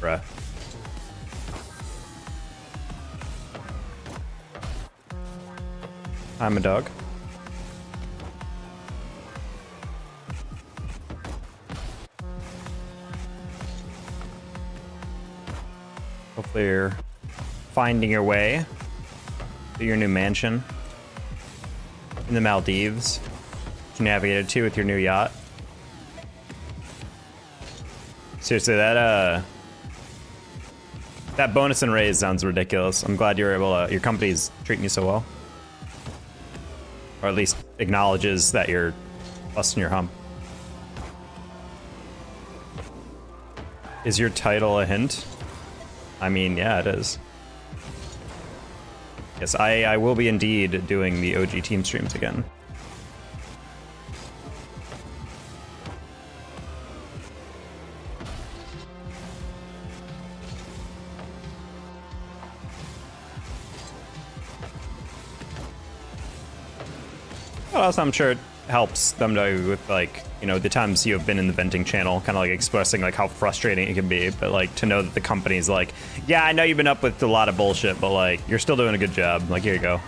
Bruh. I'm a dog. Hopefully you're finding your way to your new mansion in the Maldives to navigate to with your new yacht. Seriously, that bonus and raise sounds ridiculous. I'm glad you're able to, your company's treating you so well. Or at least acknowledges that you're busting your hump. Is your title a hint? I mean, yeah, it is. Yes, I will be indeed doing the OG team streams again. Well, also, I'm sure it helps them to, with, like, you know, the times you have been in the venting channel, kind of like expressing like how frustrating it can be, but like to know that the company's like, yeah, I know you've been up with a lot of bullshit, but like you're still doing a good job. Like, here you go.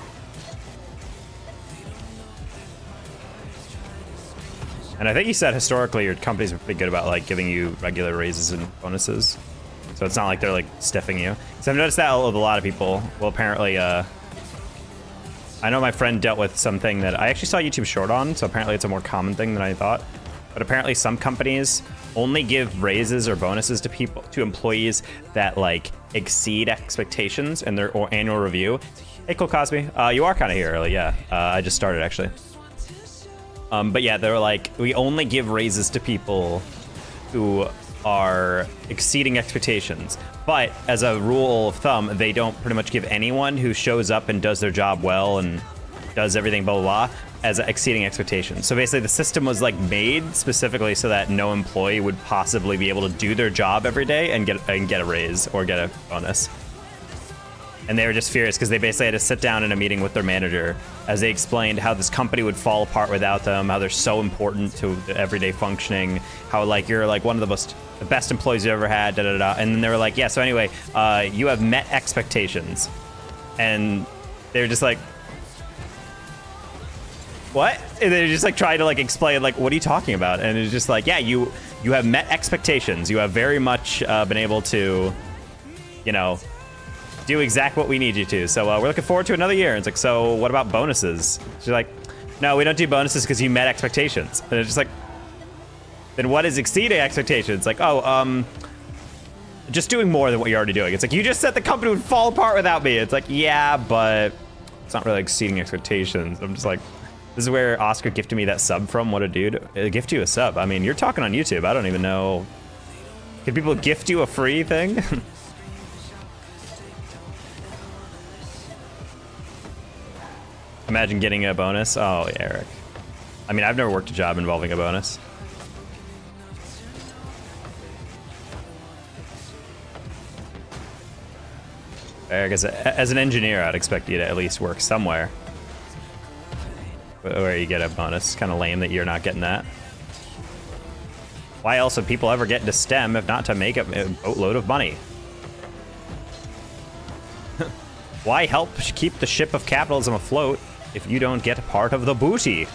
And I think you said historically your companies are pretty good about like giving you regular raises and bonuses, so it's not like they're like stiffing you. So I've noticed that with a lot of people. Well, apparently, I know my friend dealt with something that I actually saw YouTube short on, so apparently it's a more common thing than I thought. But apparently some companies only give raises or bonuses to employees that like exceed expectations in their annual review. Hey, Cool Cosby, you are kind of here early, yeah. I just started actually. But yeah, they're like, we only give raises to people who are exceeding expectations. But as a rule of thumb, they don't pretty much give anyone who shows up and does their job well and does everything blah, blah, blah, as exceeding expectations. So basically the system was like made specifically so that no employee would possibly be able to do their job every day and get a raise or get a bonus. And they were just furious because they basically had to sit down in a meeting with their manager as they explained how this company would fall apart without them, how they're so important to the everyday functioning, how like you're like one of the best employees you ever had, da da da. And then they were like, yeah, so anyway, you have met expectations. And they were just like, what? And they're just like trying to like explain like, what are you talking about? And it's just like, yeah, you have met expectations. You have very much been able to, you know, do exactly what we need you to. So we're looking forward to another year. And it's like, so what about bonuses? She's like, no, we don't do bonuses because you met expectations. And it's just like, then what is exceeding expectations? Like, oh, just doing more than what you're already doing. It's like, you just said the company would fall apart without me. It's like, yeah, but it's not really exceeding expectations. I'm just like, this is where Oscar gifted me that sub from. What a dude. Gift you a sub. I mean, you're talking on YouTube. I don't even know. Can people gift you a free thing? Imagine getting a bonus. Oh, yeah, Eric. I mean, I've never worked a job involving a bonus. Eric, as an engineer, I'd expect you to at least work somewhere where you get a bonus. It's kind of lame that you're not getting that. Why else would people ever get into STEM if not to make a boatload of money? Why help keep the ship of capitalism afloat if you don't get part of the booty?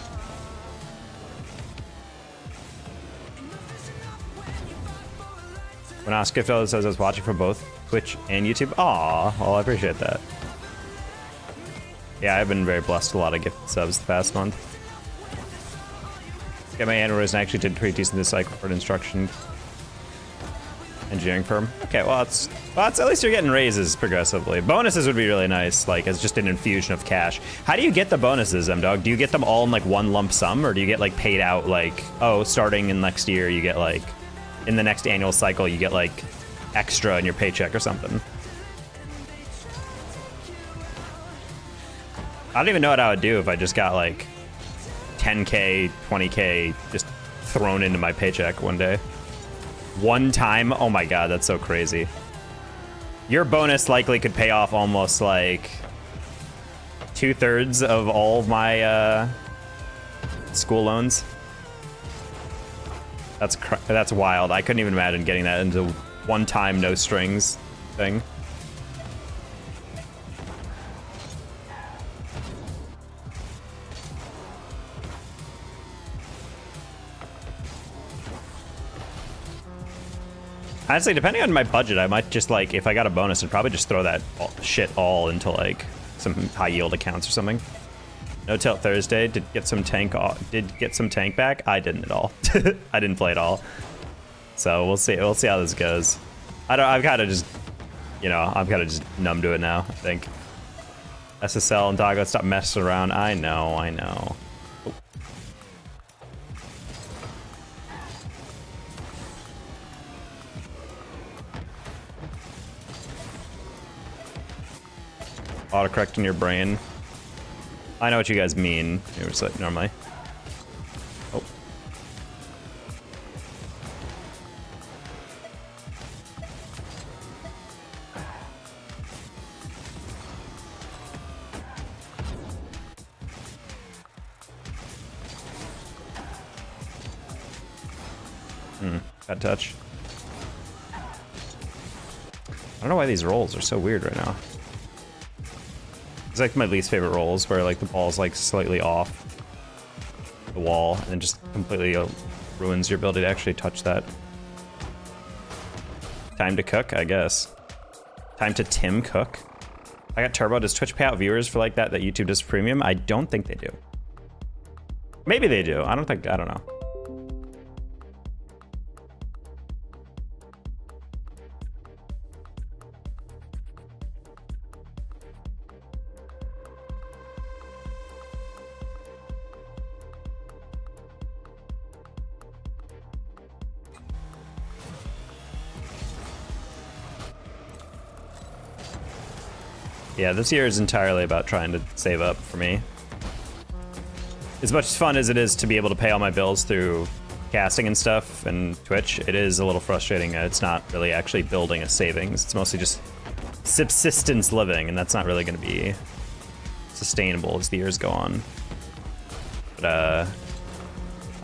When Oscar says I was watching from both Twitch and YouTube. Aw, well, I appreciate that. Yeah, I've been very blessed with a lot of gift subs the past month. Get my annual raise and actually did pretty decent this cycle for an instruction engineering firm. Okay, well, it's at least you're getting raises progressively. Bonuses would be really nice, like as just an infusion of cash. How do you get the bonuses, M-Dog? Do you get them all in like one lump sum, or do you get like paid out like, oh, starting in next year you get like, in the next annual cycle you get like extra in your paycheck or something? I don't even know what I would do if I just got like 10K, 20K just thrown into my paycheck one day. One time? Oh my god, that's so crazy. Your bonus likely could pay off almost like 2/3 of all of my school loans. That's wild. I couldn't even imagine getting that into one-time no strings thing. Honestly, depending on my budget, I might just like, if I got a bonus, I'd probably just throw that shit all into like some high yield accounts or something. No Tilt Thursday, did get some tank back. I didn't at all. I didn't play at all. So we'll see how this goes. I'm kind of just, you know, I'm kind of just numb to it now, I think. SSL and Doggo, stop messing around. I know. Oh. Autocorrect in your brain. I know what you guys mean. It was like normally. Oh. Bad touch. I don't know why these rolls are so weird right now. It's like my least favorite rolls, where like the ball's like slightly off the wall and it just completely ruins your ability to actually touch that. Time to cook, I guess. Time to Tim cook. I got Turbo. Does Twitch pay out viewers for like that YouTube does premium? I don't think they do. Maybe they do. I don't know. Yeah, this year is entirely about trying to save up for me. As much fun as it is to be able to pay all my bills through casting and stuff and Twitch, it is a little frustrating. It's not really actually building a savings. It's mostly just subsistence living, and that's not really going to be sustainable as the years go on. But, I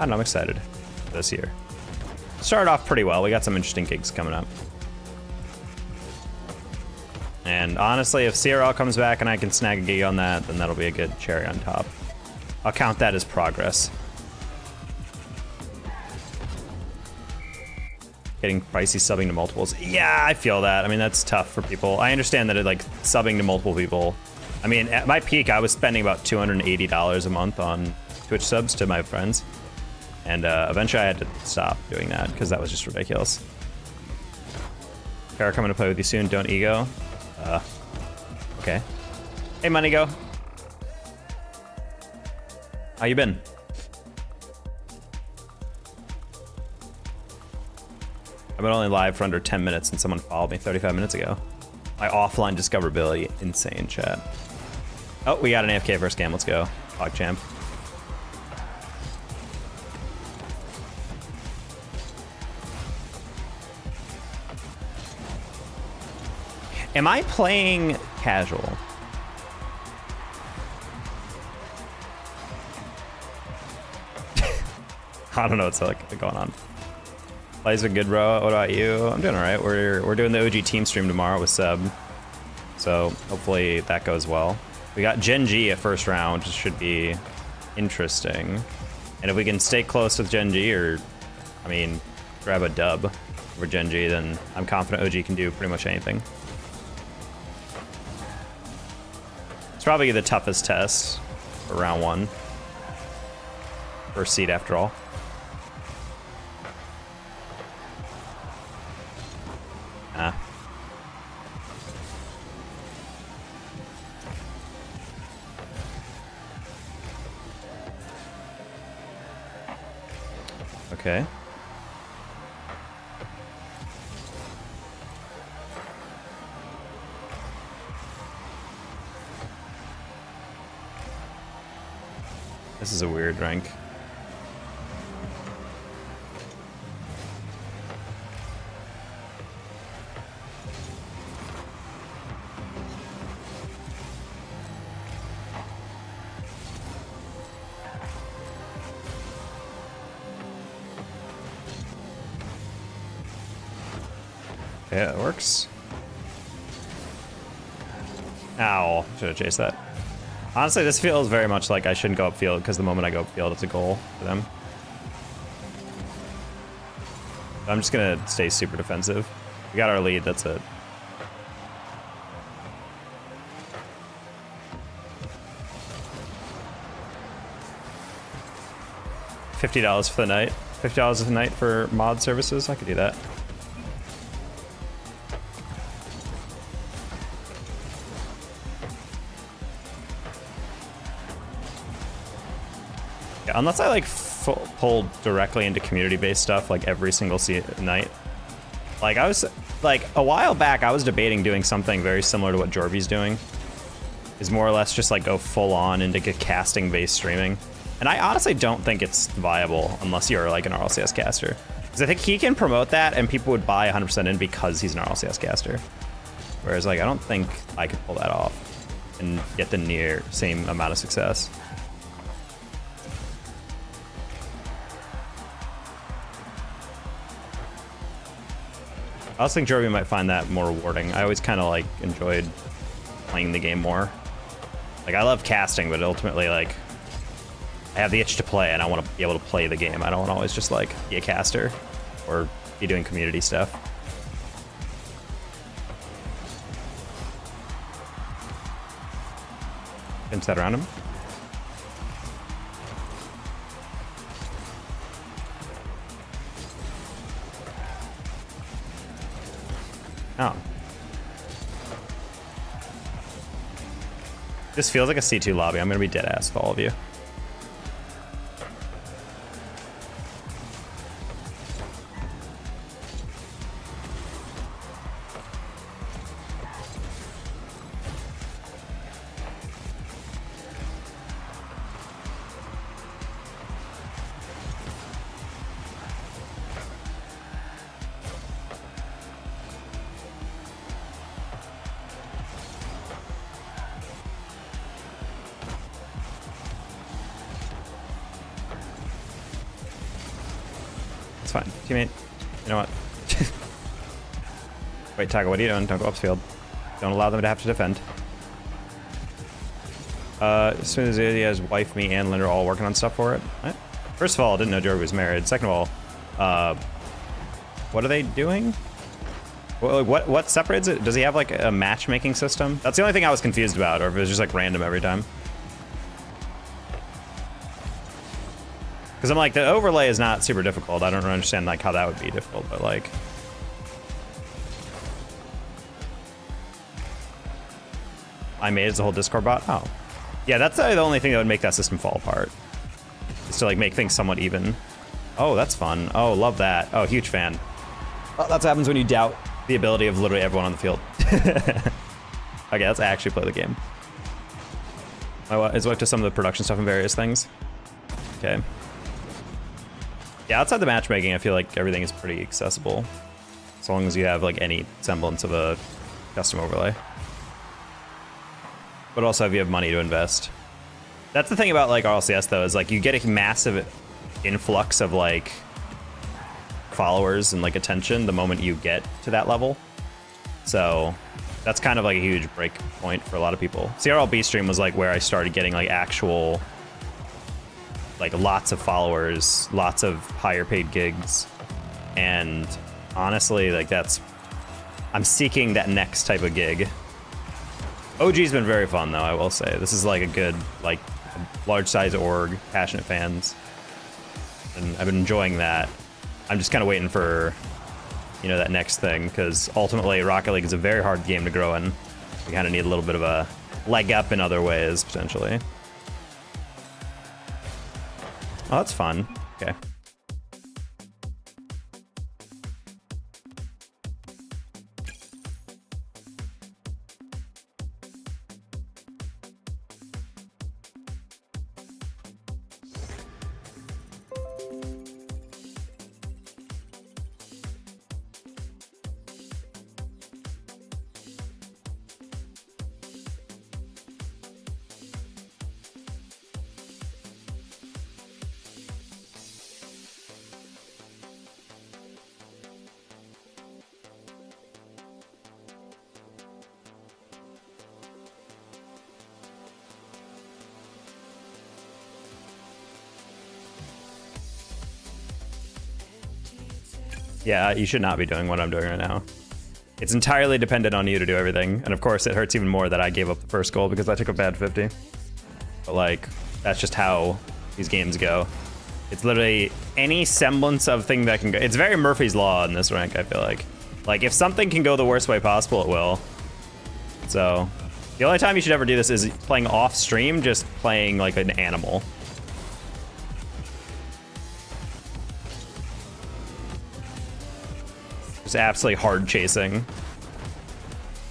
don't know, I'm excited this year. Started off pretty well. We got some interesting gigs coming up. And honestly, if CRL comes back and I can snag a gig on that, then that'll be a good cherry on top. I'll count that as progress. Getting pricey subbing to multiples. Yeah, I feel that. I mean, that's tough for people. I understand that like subbing to multiple people. I mean, at my peak, I was spending about $280 a month on Twitch subs to my friends. And eventually I had to stop doing that because that was just ridiculous. Kara coming to play with you soon, don't ego. Okay. Hey, Money Go. How you been? I've been only live for under 10 minutes and someone followed me 35 minutes ago. My offline discoverability, insane, chat. Oh, we got an AFK first game. Let's go. PogChamp. Am I playing casual? I don't know what's like going on. Plays are good, bro. What about you? I'm doing all right. We're doing the OG team stream tomorrow with Sub, so hopefully that goes well. We got Gen G at first round, which should be interesting. And if we can stay close with Gen G, or I mean, grab a dub over Gen G, then I'm confident OG can do pretty much anything. It's probably the toughest test for round one. First seed after all. Ah. Okay. This is a weird rank. Yeah, it works. Ow, should have chased that. Honestly, this feels very much like I shouldn't go upfield because the moment I go upfield, it's a goal for them. I'm just gonna stay super defensive. We got our lead, that's it. $50 for the night. $50 a night for mod services, I could do that. Yeah, unless I like pull directly into community-based stuff like every single night. Like I was like a while back, I was debating doing something very similar to what Jorby's doing. Is more or less just like go full on into casting-based streaming. And I honestly don't think it's viable unless you're like an RLCS caster. Because I think he can promote that and people would buy 100% in because he's an RLCS caster. Whereas like I don't think I could pull that off and get the near same amount of success. I also think Jorby might find that more rewarding. I always kind of like enjoyed playing the game more. Like I love casting, but ultimately like I have the itch to play and I want to be able to play the game. I don't want to always just like be a caster or be doing community stuff. Pinch that around him. Oh. This feels like a C2 lobby. I'm gonna be dead ass with all of you. It's fine, teammate. You know what? Wait, Tiger, what are you doing? Don't go upfield. Don't allow them to have to defend. As soon as he has wife, me, and Linder all working on stuff for it. What? First of all, I didn't know Jorby was married. Second of all, what are they doing? What separates it? Does he have like a matchmaking system? That's the only thing I was confused about, or if it was just like random every time. Because I'm like, the overlay is not super difficult. I don't understand like how that would be difficult, but like... I made as a whole Discord bot? Oh. Yeah, that's the only thing that would make that system fall apart. Is to like make things somewhat even. Oh, that's fun. Oh, love that. Oh, huge fan. Well, that's what happens when you doubt the ability of literally everyone on the field. Okay, let's actually play the game. His wife does some of the production stuff and various things. Okay. Yeah, outside the matchmaking, I feel like everything is pretty accessible. As long as you have like any semblance of a custom overlay. But also if you have money to invest. That's the thing about like RLCS though, is like you get a massive influx of like followers and like attention the moment you get to that level. So that's kind of like a huge break point for a lot of people. CRLB stream was like where I started getting like actual, like lots of followers, lots of higher paid gigs. And honestly, like I'm seeking that next type of gig. OG's been very fun though, I will say. This is like a good, like large size org, passionate fans. And I've been enjoying that. I'm just kind of waiting for, you know, that next thing, because ultimately Rocket League is a very hard game to grow in. You kind of need a little bit of a leg up in other ways, potentially. Oh, that's fun. Okay. Yeah, you should not be doing what I'm doing right now. It's entirely dependent on you to do everything. And of course, it hurts even more that I gave up the first goal because I took a bad 50. But like, that's just how these games go. It's literally any semblance of thing that can go. It's very Murphy's Law in this rank, I feel like. Like, if something can go the worst way possible, it will. So, the only time you should ever do this is playing off stream, just playing like an animal. Just absolutely hard chasing.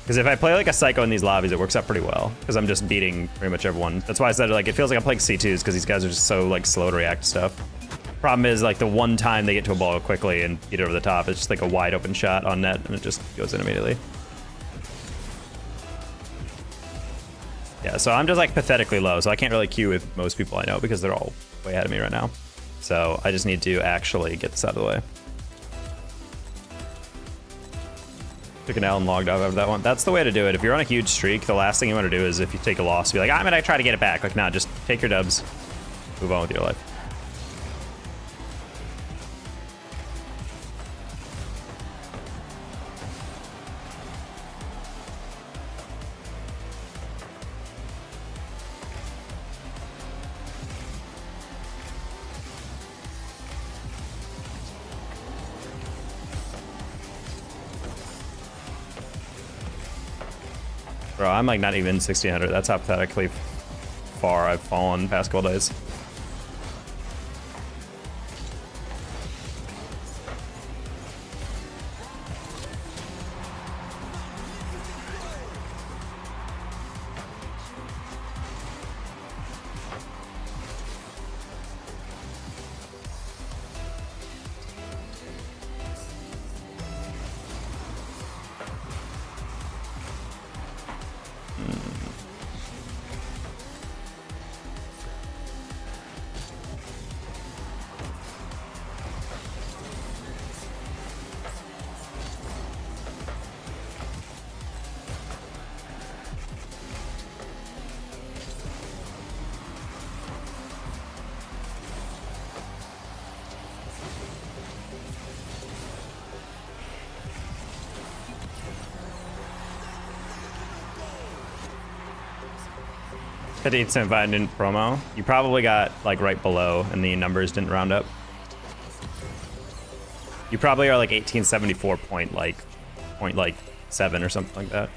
Because if I play like a psycho in these lobbies, it works out pretty well. Because I'm just beating pretty much everyone. That's why I said like it feels like I'm playing C2s because these guys are just so like slow to react to stuff. Problem is like the one time they get to a ball quickly and beat it over the top, it's just like a wide open shot on net and it just goes in immediately. Yeah, so I'm just like pathetically low, so I can't really queue with most people I know because they're all way ahead of me right now. So I just need to actually get this out of the way. Took an L and logged off after that one. That's the way to do it. If you're on a huge streak, the last thing you want to do is if you take a loss, be like, I'm gonna try to get it back. Like, nah, just take your dubs, move on with your life. Bro, I'm like not even 1600. That's how pathetically far I've fallen past couple days. $58.75 didn't promo. You probably got like right below and the numbers didn't round up. You probably are like 1874 point like 7 or something like that.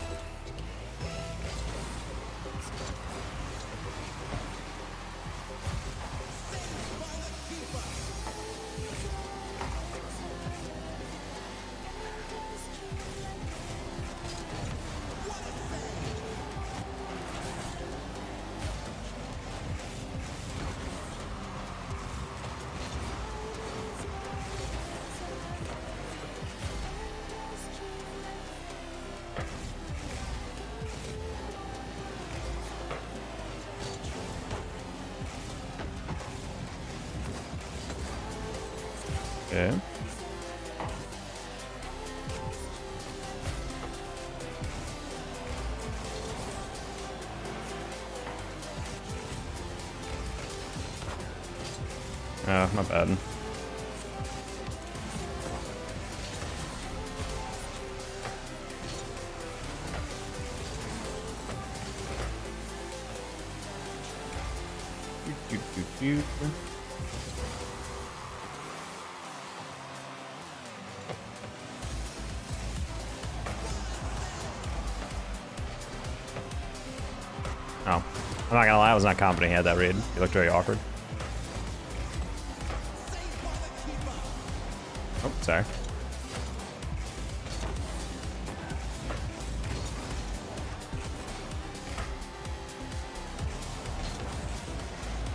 Okay. Oh, not bad. Oh, I'm not gonna lie, I was not confident he had that read. He looked very awkward. Oh, sorry.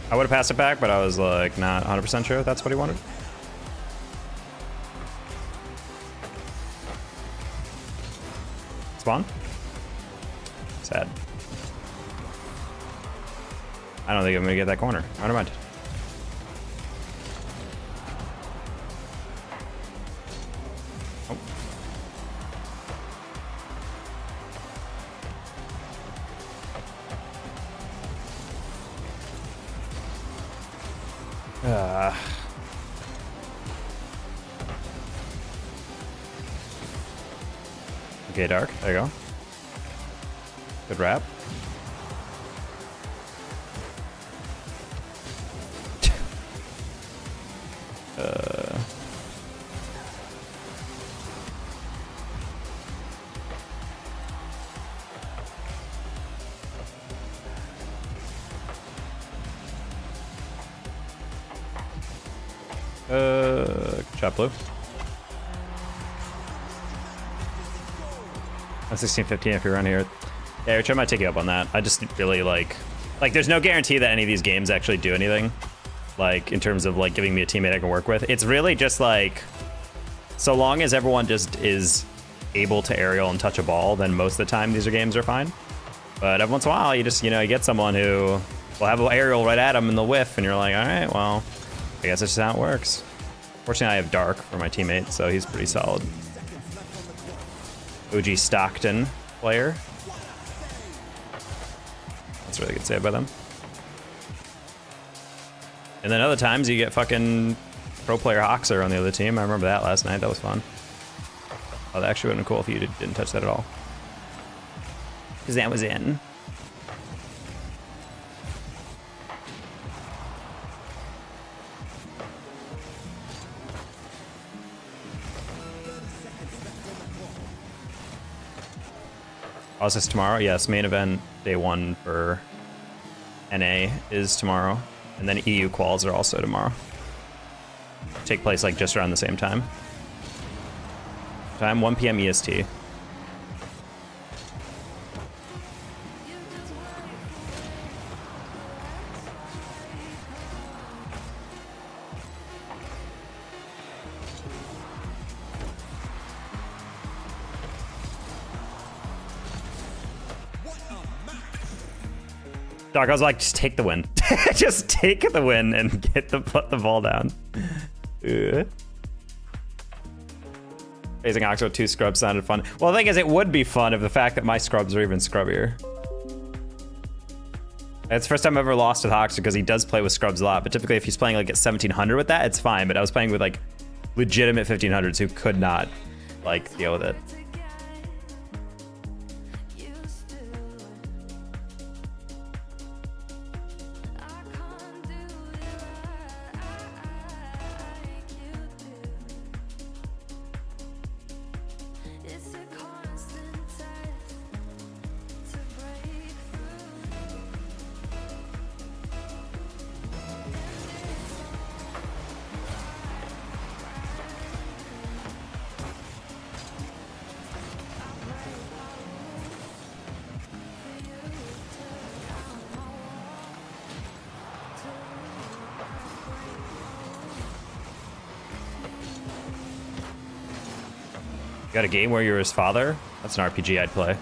I would have passed it back, but I was like not 100% sure if that's what he wanted. Spawn? Sad. I don't think I'm gonna get that corner. Never mind. Oh. Okay, Dark. There you go. Good wrap. Shot blue. 16-15 if you're around here. Yeah, Rich, I might take you up on that. I just really like there's no guarantee that any of these games actually do anything. Like in terms of like giving me a teammate I can work with. It's really just like, so long as everyone just is able to aerial and touch a ball, then most of the time these games are fine. But every once in a while you just, you get someone who will have an aerial right at them in the whiff and you're like, all right, well, I guess that's just how it works. Fortunately, I have Dark for my teammate, so he's pretty solid. OG Stockton player. That's a really good save by them. And then other times you get fucking pro player Hoxer on the other team. I remember that last night. That was fun. Oh, that actually would have been cool if you didn't touch that at all. Because that was in. Oh, is this tomorrow? Yes, main event day 1 for NA is tomorrow. And then EU quals are also tomorrow. Take place like just around the same time. 1 p.m. EST. Doc, I was like, just take the win. Just take the win and put the ball down. Phasing Ox with 2 scrubs sounded fun. Well, the thing is, it would be fun if the fact that my scrubs are even scrubbier. It's the first time I've ever lost with Hoxer because he does play with scrubs a lot, but typically if he's playing like at 1700 with that, it's fine. But I was playing with like legitimate 1500s who could not like deal with it. You got a game where you're his father? That's an RPG I'd play.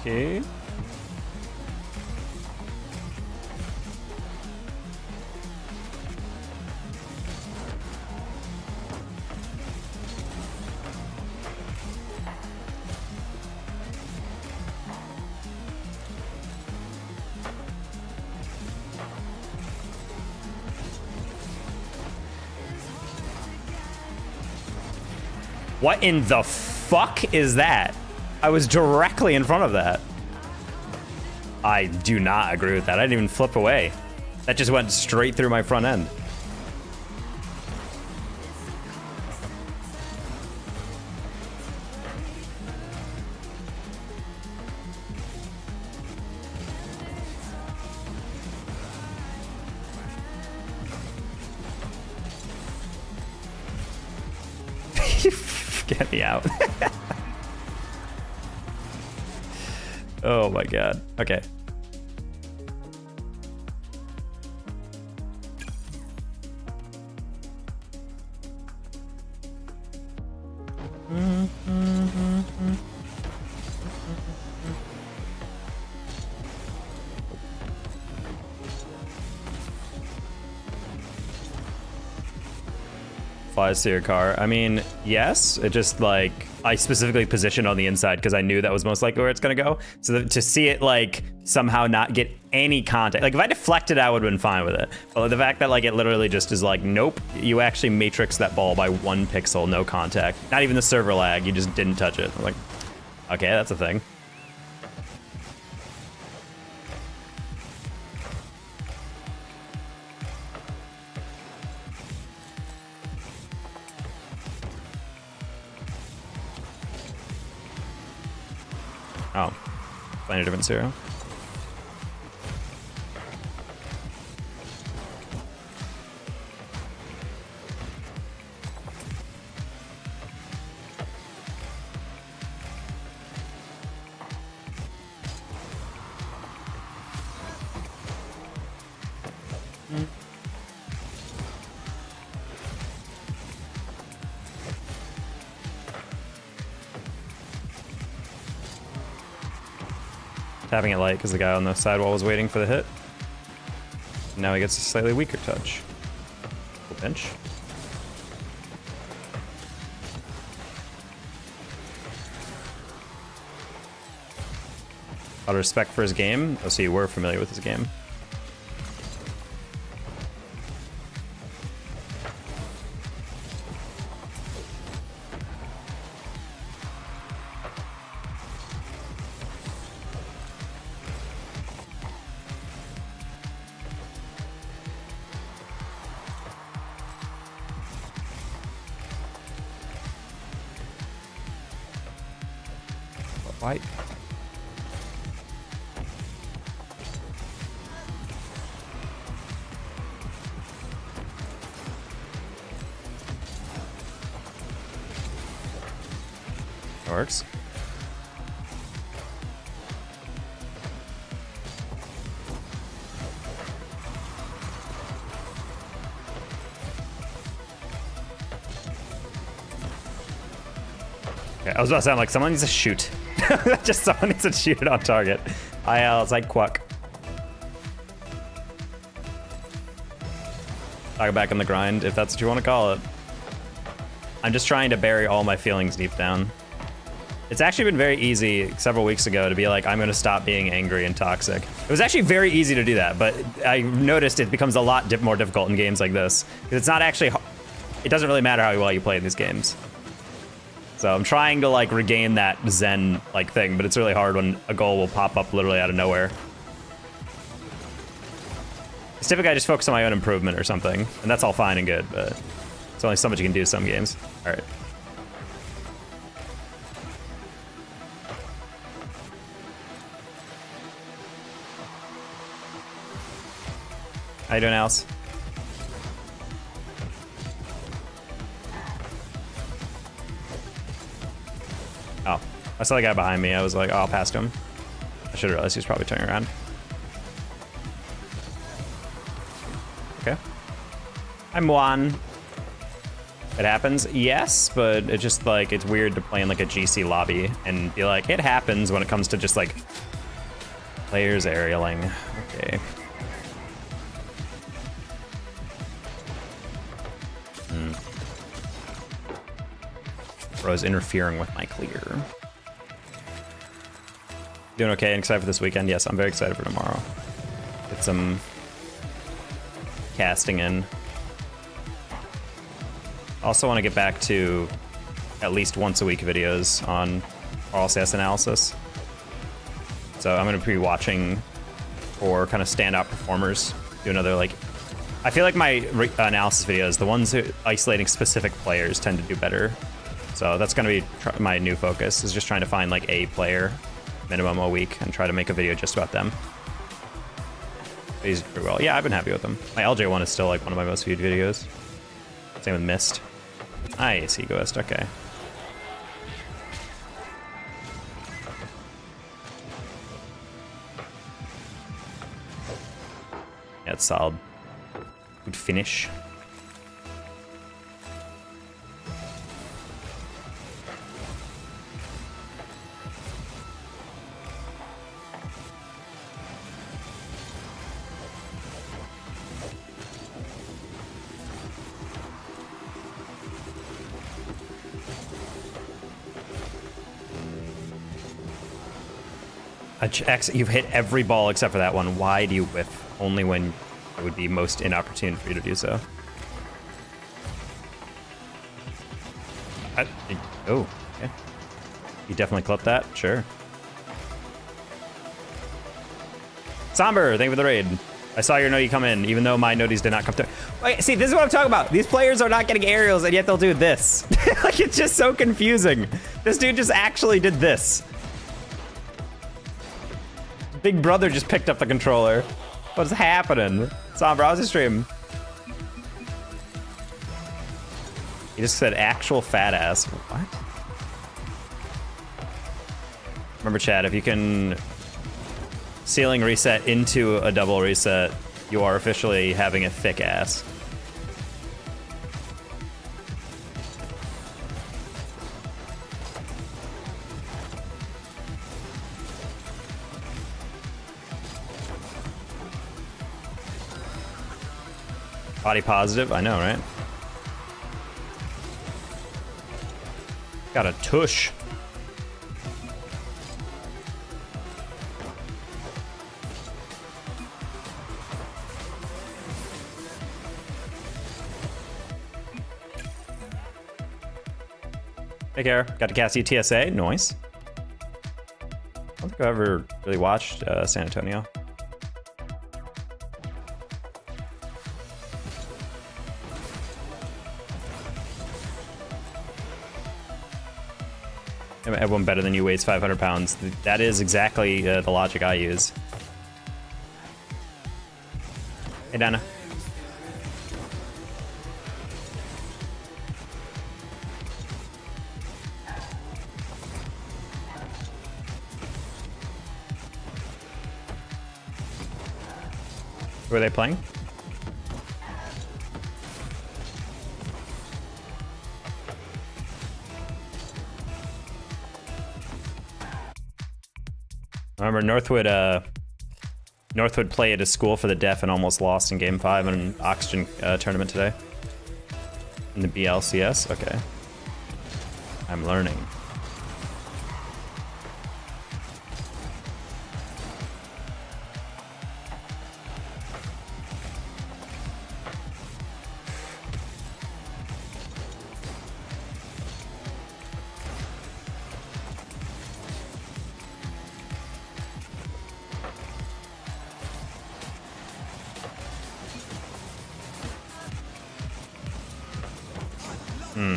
Okay. What in the fuck is that? I was directly in front of that. I do not agree with that. I didn't even flip away. That just went straight through my front end. Get me out. Oh my god. Okay. Flies to your car. I mean, yes. It just like I specifically positioned on the inside because I knew that was most likely where it's gonna go. So that, to see it like somehow not get any contact, like if I deflected, I would have been fine with it. But the fact that like it literally just is like, nope, you actually matrixed that ball by 1 pixel, no contact, not even the server lag. You just didn't touch it. I'm like, okay, that's a thing. Oh, find a different 0. Tapping it light because the guy on the sidewall was waiting for the hit. Now he gets a slightly weaker touch. Cool pinch. Out of respect for his game. Oh, so you were familiar with his game. White. That works. Okay, I was about to sound like someone needs to shoot. Just someone needs to shoot it on target. IL, like quack. Talk back on the grind, if that's what you want to call it. I'm just trying to bury all my feelings deep down. It's actually been very easy several weeks ago to be like, I'm going to stop being angry and toxic. It was actually very easy to do that, but I noticed it becomes a lot more difficult in games like this. Because it's not actually, it doesn't really matter how well you play in these games. So I'm trying to like regain that zen like thing, but it's really hard when a goal will pop up literally out of nowhere. It's typically I just focus on my own improvement or something, and that's all fine and good, but it's only so much you can do some games. All right. How you doing, Alice? Oh, I saw the guy behind me. I was like, oh, I'll pass to him. I should have realized he was probably turning around. Okay. I'm one. It happens, yes, but it's just like, it's weird to play in like a GC lobby and be like, it happens when it comes to just like players aerialing. Okay. Bro's interfering with my clear. Doing okay and excited for this weekend? Yes, I'm very excited for tomorrow. Get some casting in. Also want to get back to at least once a week videos on RLCS analysis. So I'm going to be watching for kind of standout performers. Do another like, I feel like my analysis videos, the ones who isolating specific players tend to do better. So that's going to be my new focus, is just trying to find like a player minimum a week and try to make a video just about them. He's pretty well. Yeah, I've been happy with him. My LJ one is still like one of my most viewed videos. Same with Mist. Nice, Egoist, okay. Yeah, it's solid. Good finish. You've hit every ball except for that one. Why do you whiff? Only when it would be most inopportune for you to do so. Oh, okay. You definitely clipped that? Sure. Somber, thank you for the raid. I saw your nodie come in, even though my nodies did not come through. Wait, see, this is what I'm talking about. These players are not getting aerials, and yet they'll do this. Like, it's just so confusing. This dude just actually did this. Big brother just picked up the controller. What's happening? Somber, how's the stream? He just said actual fat ass. What? Remember, chat, if you can ceiling reset into a double reset, you are officially having a thick ass. Body positive, I know, right? Got a tush. Take care. Got to cast TSA. Nice. I don't think I've ever really watched San Antonio. Everyone better than you weighs 500 pounds. That is exactly the logic I use. Hey, Dana. Who are they playing? Remember Northwood played at a school for the deaf and almost lost in Game 5 in an Oxygen tournament today. In the BLCS? Okay. I'm learning.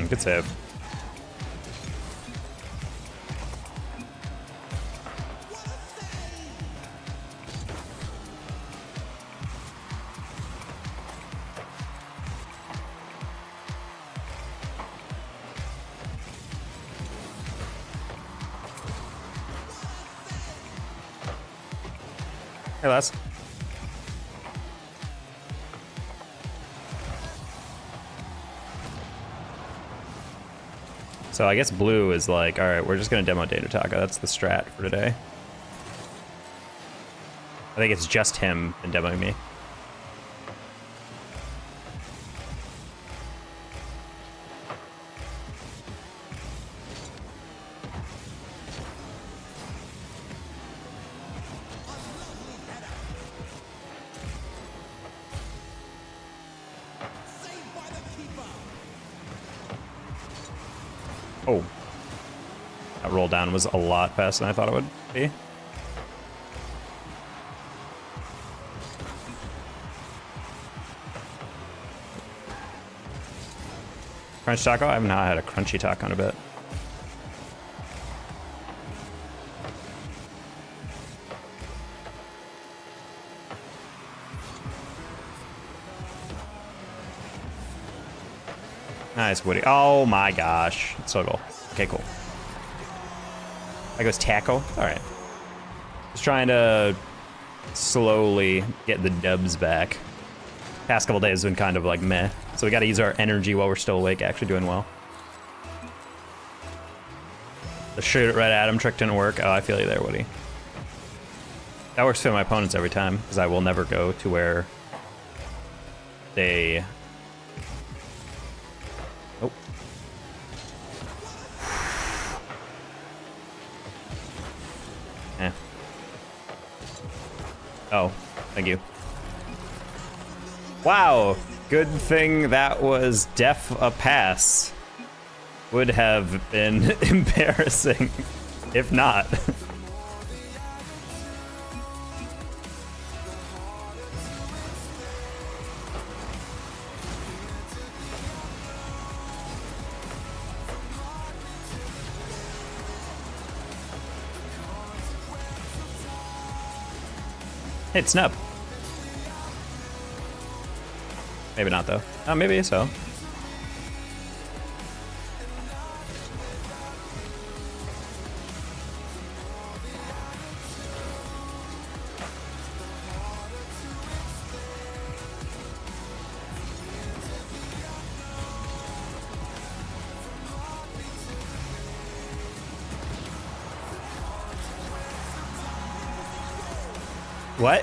Good save. Hey, Les. So I guess blue is like, all right, we're just gonna demo Data Taka. That's the strat for today. I think it's just him and demoing me. Oh, that roll down was a lot faster than I thought it would be. Crunch taco? I have not had a crunchy taco in a bit. Nice, Woody. Oh my gosh. So cool. Okay, cool. That goes taco. All right. Just trying to slowly get the dubs back. Past couple days have been kind of like meh. So we got to use our energy while we're still awake, actually doing well. The shoot it right at him trick didn't work. Oh, I feel you there, Woody. That works for my opponents every time, because I will never go to where they... Oh. Eh. Oh, thank you. Wow, good thing that was def a pass. Would have been embarrassing if not. Hey, snub. Maybe not though. Oh, maybe so. What?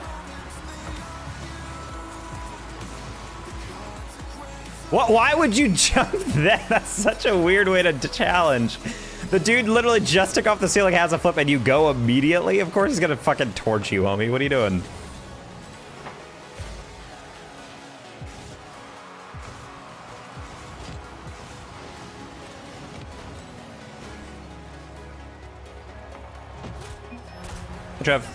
What? Why would you jump that? That's such a weird way to challenge. The dude literally just took off the ceiling, has a flip, and you go immediately? Of course he's gonna fucking torch you, homie. What are you doing? Trev.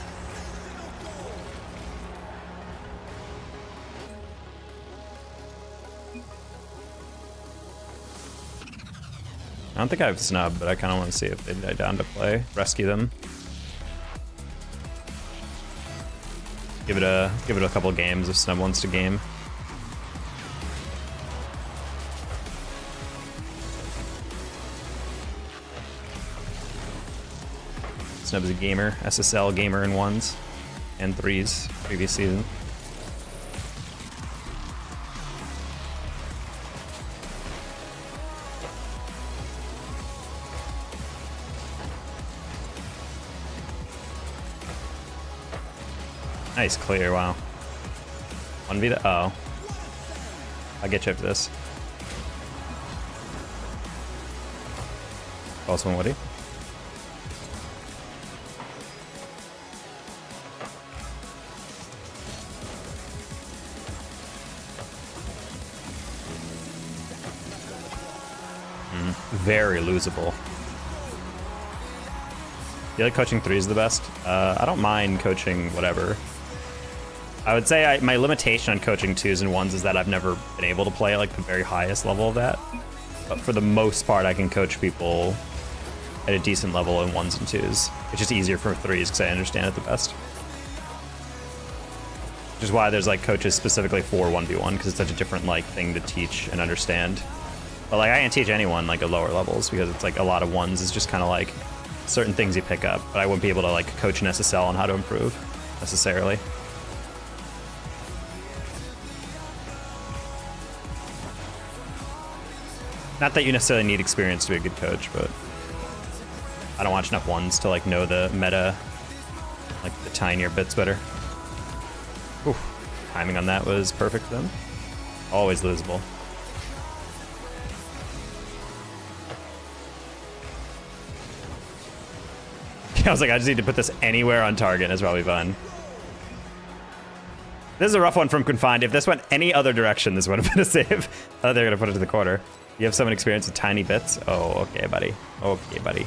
I don't think I have snub, but I kind of want to see if they'd die down to play. Rescue them. Give it a couple games if snub wants to game. Snub's a gamer, SSL gamer in 1s and 3s previous season. Nice clear, wow. 1v the, oh. I'll get you after this. False one, Woody. Very losable. You like coaching 3s the best? I don't mind coaching whatever. I would say my limitation on coaching 2s and 1s is that I've never been able to play at like the very highest level of that. But for the most part, I can coach people at a decent level in 1s and 2s. It's just easier for 3s because I understand it the best. Which is why there's like coaches specifically for 1v1 because it's such a different like thing to teach and understand. But like I can't teach anyone like at lower levels because it's like a lot of 1s is just kind of like certain things you pick up. But I wouldn't be able to like coach an SSL on how to improve necessarily. Not that you necessarily need experience to be a good coach, but I don't watch enough 1s to like know the meta, like the tinier bits better. Whew. Timing on that was perfect for them. Always losable. I was like, I just need to put this anywhere on target, and it's probably fine. This is a rough one from Confined. If this went any other direction, this would have been a save. I thought they were gonna put it to the corner. You have some experience with tiny bits? Oh, okay, buddy. Okay, buddy.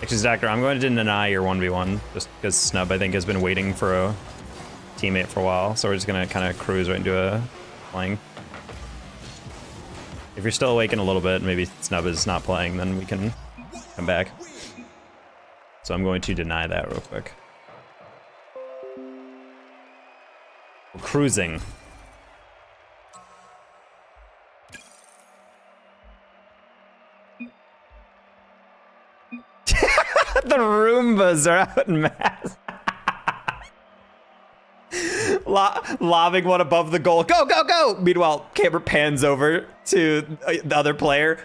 Actually, Doctor, I'm going to deny your 1v1, just because Snub, I think, has been waiting for a teammate for a while, so we're just gonna kind of cruise right into a playing. If you're still awake in a little bit, maybe Snub is not playing, then we can come back. So I'm going to deny that real quick. We're cruising. The Roombas are out in mass. Lobbing one above the goal. Go, go, go! Meanwhile, camera pans over to the other player.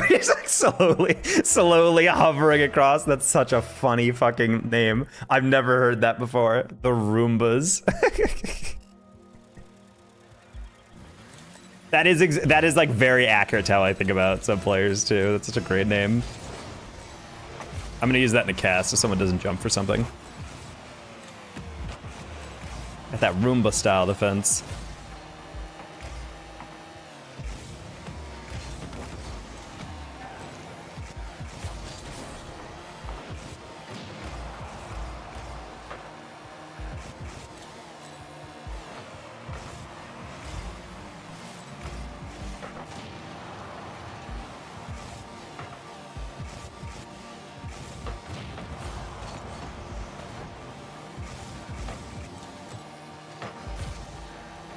He's like slowly hovering across. That's such a funny fucking name. I've never heard that before. The Roombas. That is like very accurate to how I think about some players too. That's such a great name. I'm gonna use that in a cast so someone doesn't jump for something. Got that Roomba style defense.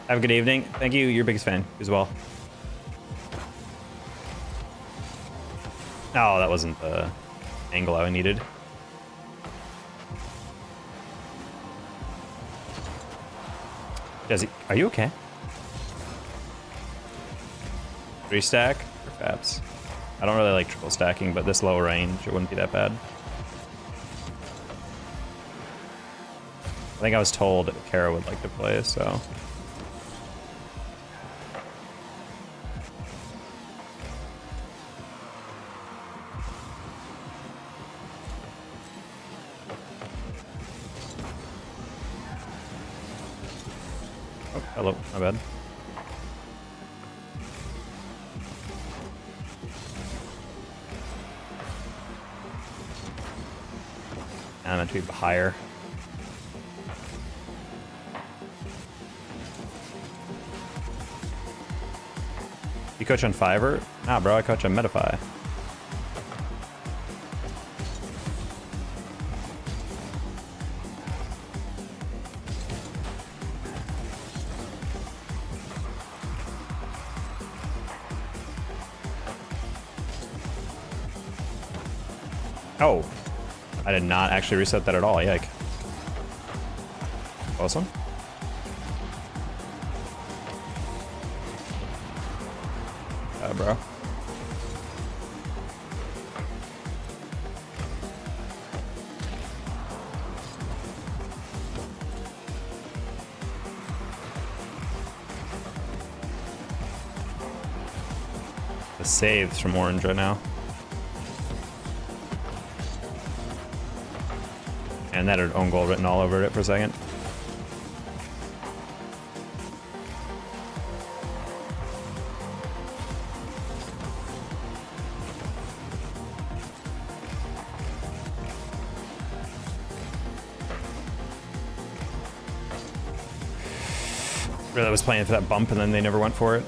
Have a good evening. Thank you. Your biggest fan as well. Oh, that wasn't the angle I needed. Jesse, are you okay? 3 stack or Faps? I don't really like triple stacking, but this low range, it wouldn't be that bad. I think I was told Kara would like to play, so. Oh, hello, my bad. I'm meant to be higher. You coach on Fiverr? Nah, bro, I coach on Metafy. Oh, I did not actually reset that at all. Yike. Awesome. Bro. The saves from orange right now. And that had own goal written all over it for a second. Really was playing for that bump and then they never went for it.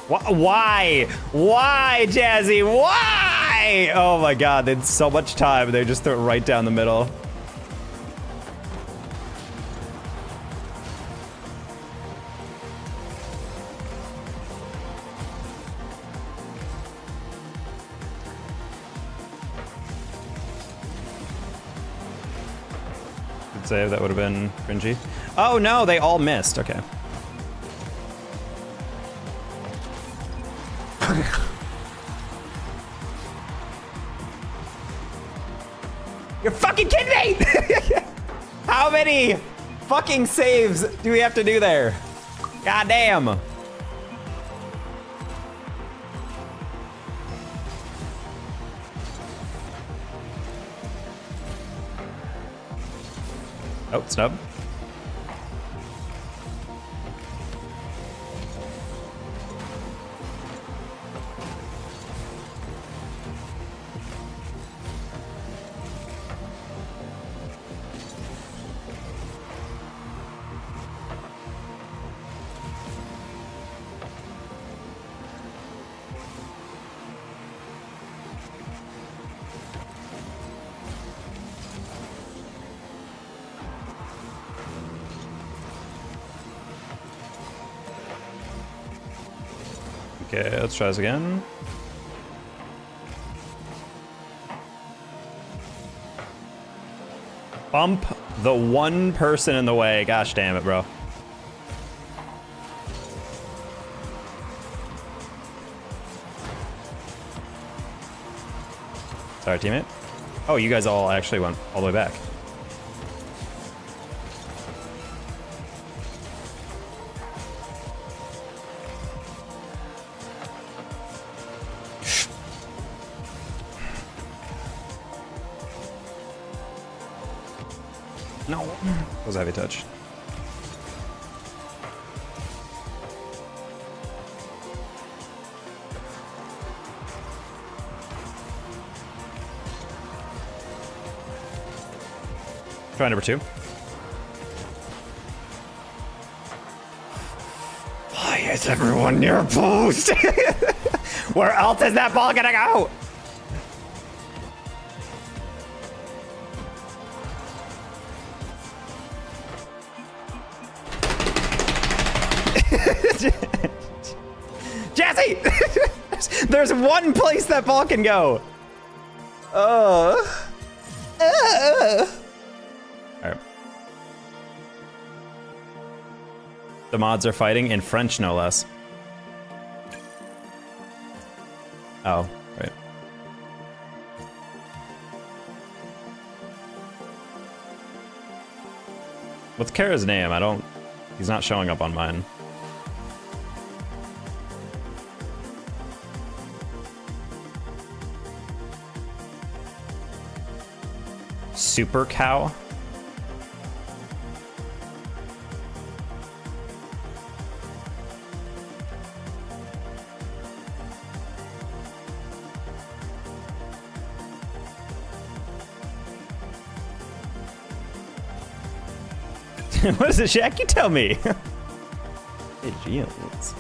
Why? Why, Jazzy? Why? Oh my god, they had so much time. They just threw it right down the middle. Good save, that would have been cringy. Oh no, they all missed. Okay. You're fucking kidding me! How many fucking saves do we have to do there? God damn. Oh, snub. Okay, let's try this again. Bump the one person in the way. Gosh damn it, bro. Sorry, teammate. Oh, you guys all actually went all the way back. No. That was a heavy touch. Try number 2. Why is everyone near post? Where else is that ball gonna go? Jesse! There's one place that ball can go. Alright. The mods are fighting in French, no less. Oh, right. What's Kara's name? He's not showing up on mine. Super cow? What is it, Shaq? You tell me. Hey, Giles.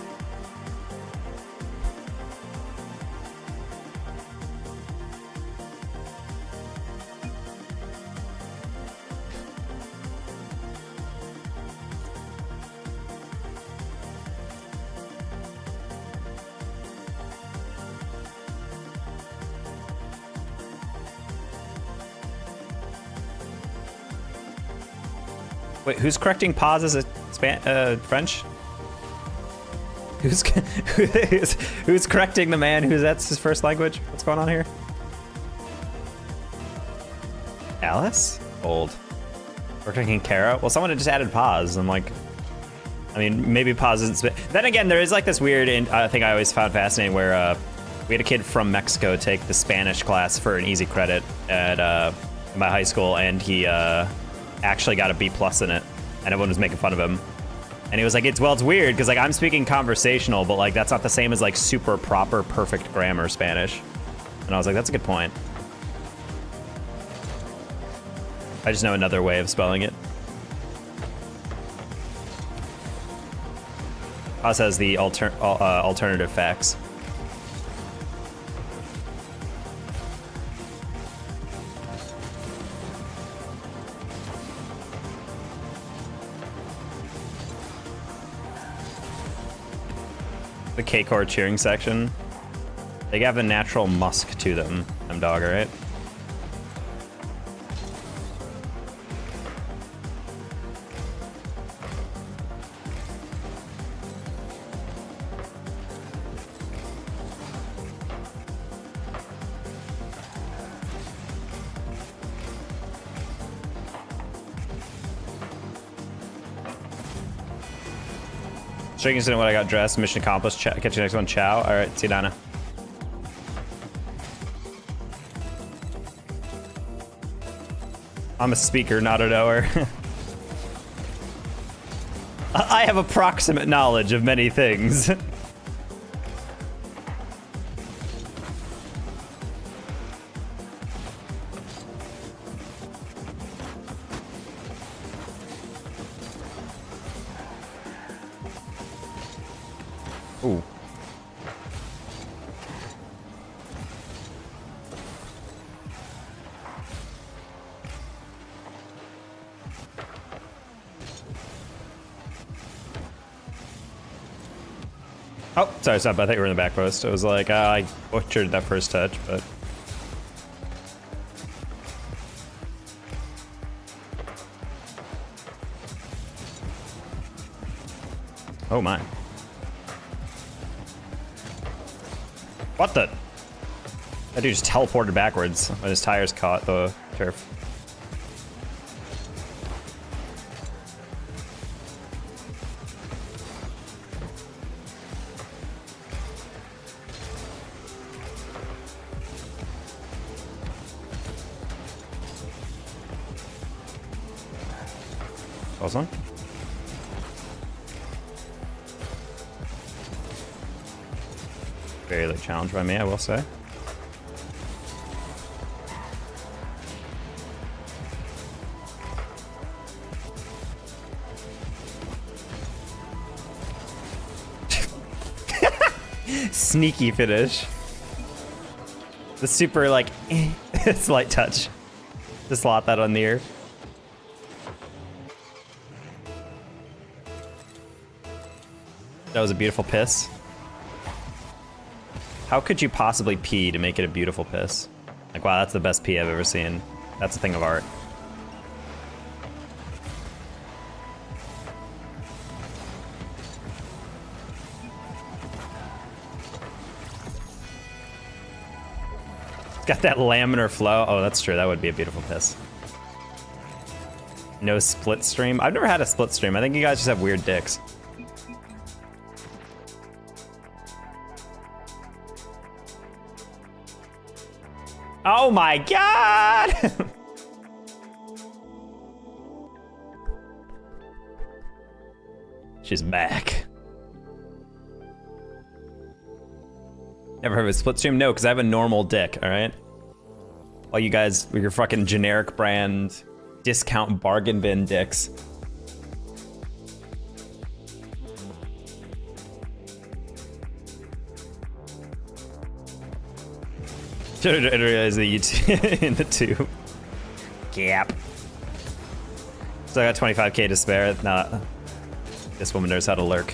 Wait, who's correcting pause as a French? Who's correcting the man that's his first language? What's going on here? Alice? Old. We're correcting Kara? Well, someone had just added pause. I'm like, I mean, maybe pause isn't. Then again, there is like this weird thing I always found fascinating where we had a kid from Mexico take the Spanish class for an easy credit at my high school, and he actually got a B+ in it, and everyone was making fun of him. And he was like, it's weird, because like I'm speaking conversational, but like that's not the same as like super proper, perfect grammar Spanish. And I was like, that's a good point. I just know another way of spelling it. Us has the alternative facts. The K-Core cheering section. They have a natural musk to them, dog, right? Shaking incident when I got dressed. Mission accomplished. Catch you next one. Ciao. All right. See you, Donna. I'm a speaker, not a knower. I have approximate knowledge of many things. Ooh. Oh, sorry, stop. I thought you were in the back post. I was like, I butchered that first touch, but. Oh my. What the? That dude just teleported backwards when his tires caught the turf. Close one. Very like challenged by me, I will say. Sneaky finish. The super like slight touch. Just slot that on the ear. That was a beautiful piss. How could you possibly pee to make it a beautiful piss? Like, wow, that's the best pee I've ever seen. That's a thing of art. It's got that laminar flow. Oh, that's true. That would be a beautiful piss. No split stream. I've never had a split stream. I think you guys just have weird dicks. Oh my god! She's back. Never heard of a split stream? No, because I have a normal dick, alright? All you guys with your fucking generic brand discount bargain bin dicks. I didn't realize that you in the tube. Gap. So I got 25k to spare. Nah, this woman knows how to lurk.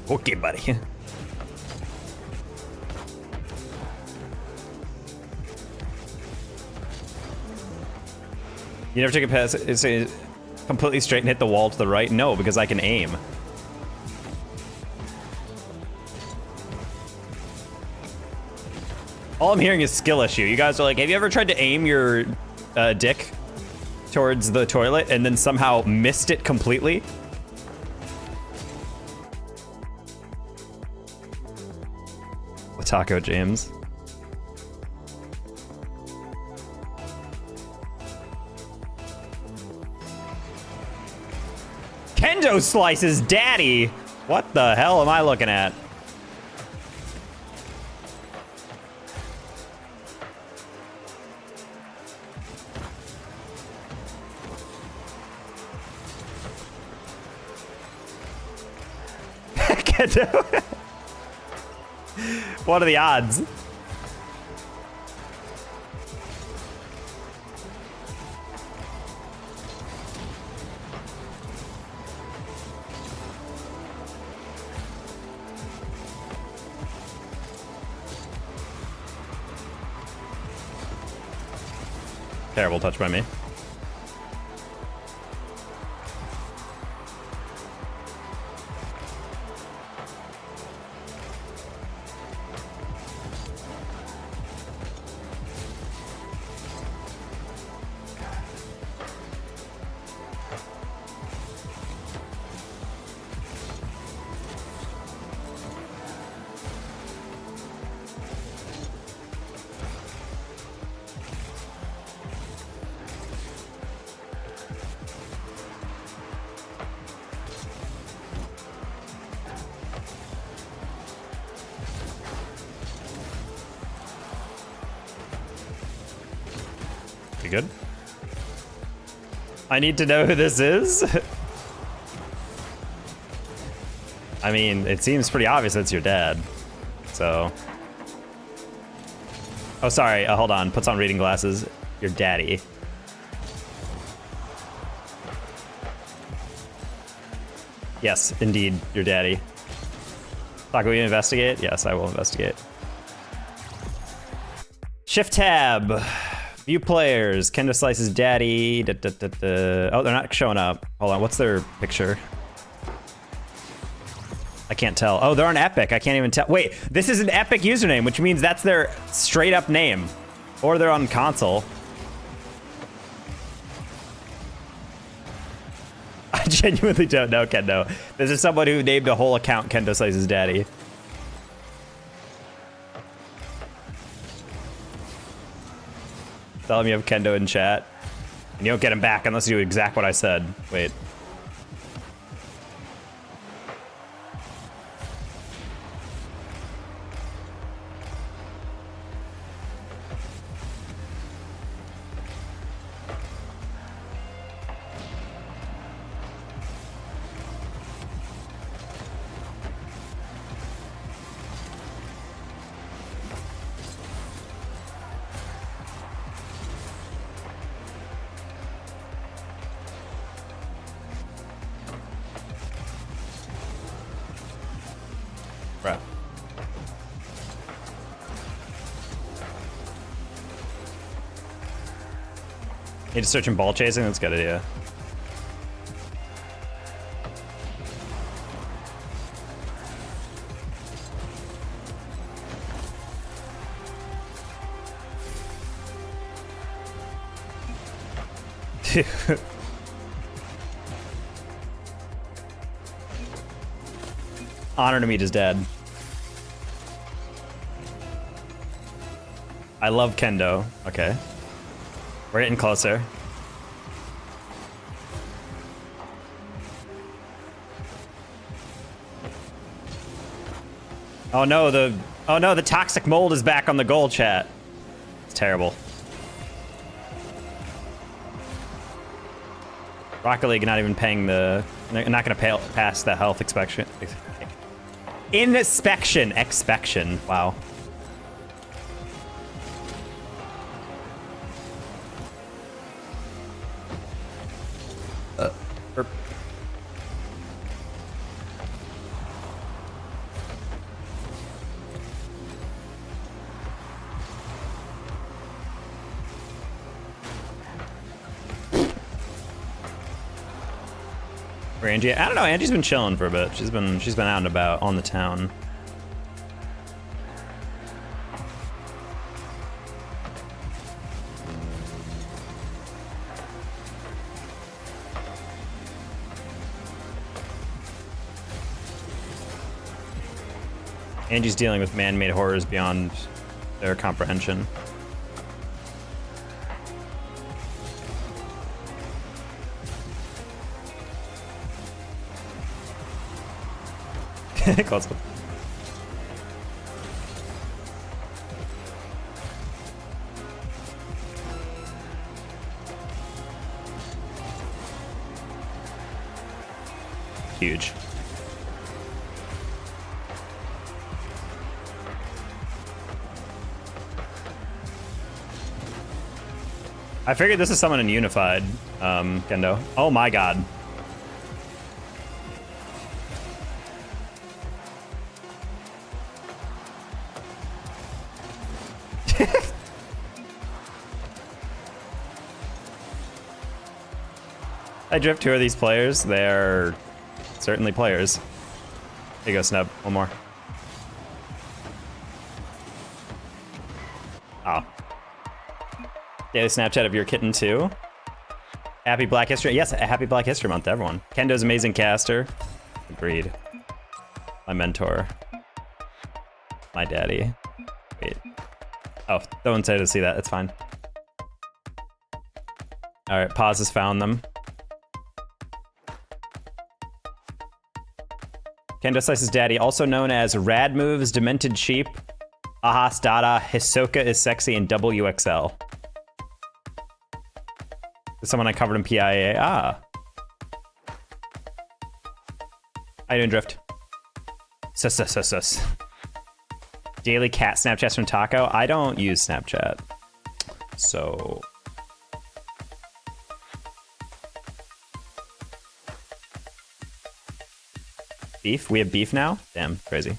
Okay, buddy. You never took a pass. It's completely straight and hit the wall to the right? No, because I can aim. All I'm hearing is skill issue. You guys are like, have you ever tried to aim your dick towards the toilet and then somehow missed it completely? Taco James. Kendo slices daddy. What the hell am I looking at? Kendo. What are the odds? Terrible touch by me. You good? I need to know who this is? I mean, it seems pretty obvious it's your dad, so. Oh, sorry, hold on, puts on reading glasses. Your daddy. Yes, indeed, your daddy. Doc, will you investigate? Yes, I will investigate. Shift tab. View players. Kendo Slice's daddy. Oh, they're not showing up. Hold on, what's their picture? I can't tell. Oh, they're on Epic. I can't even tell. Wait, this is an Epic username, which means that's their straight up name. Or they're on console. I genuinely don't know, Kendo. This is someone who named a whole account Kendo Slice's daddy. Tell him you have Kendo in chat. And you don't get him back unless you do exact what I said. Wait. Bruh. You just searching ball chasing? That's a good idea. Honor to meet his dad. I love kendo. Okay. We're getting closer. Oh no, the toxic mold is back on the goal, chat. It's terrible. Rocket League not even paying the... They're not going to pass the health inspection. Inspection. Wow. For Angie, I don't know. Angie's been chilling for a bit. She's been out and about on the town. Angie's dealing with man-made horrors beyond their comprehension. Close one. Huge. I figured this is someone in Unified, Kendo. Oh my god. I drift. Who are these players? They're certainly players. Here you go, Snub. One more. Oh. Daily Snapchat of your kitten too. Happy Black History. Yes, happy Black History Month to everyone. Kendo's amazing caster. Agreed. My mentor. My daddy. Wait. Oh, don't say to see that. It's fine. All right, Paz has found them. Kendo Slice's daddy, also known as Rad Moves, Demented Sheep, Ahas Dada, Hisoka is sexy, and WXL. Someone I covered in PIA. Ah. How you doing, Drift? Sus. Daily cat Snapchats from Taco. I don't use Snapchat. So... Beef? We have beef now? Damn, crazy.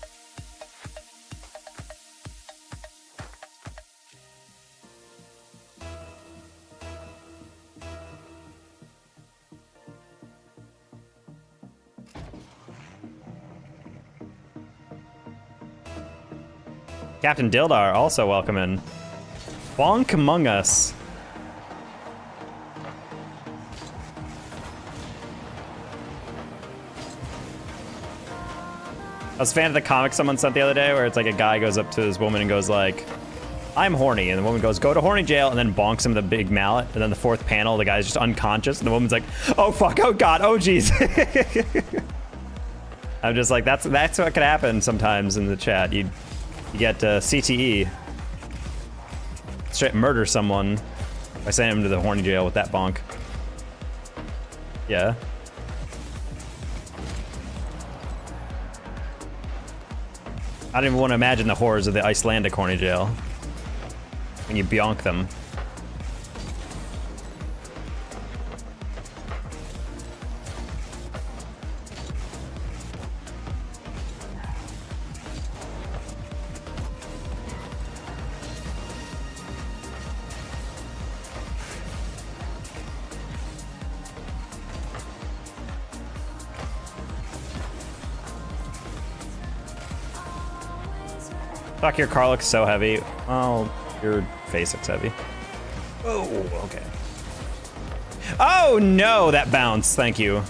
Captain Dildar also welcome in. Bonk Among Us. I was a fan of the comic someone sent the other day where it's like a guy goes up to this woman and goes like, I'm horny. And the woman goes, go to horny jail, and then bonks him with a big mallet. And then the fourth panel, the guy's just unconscious. And the woman's like, oh, fuck. Oh, God. Oh, jeez. I'm just like, that's what could happen sometimes in the chat. You get CTE. Straight murder someone by sending him to the horny jail with that bonk. Yeah. I don't even want to imagine the horrors of the Icelandic horny jail when you bonk them. Fuck, your car looks so heavy. Oh, your face looks heavy. Oh, okay. Oh no, that bounced. Thank you.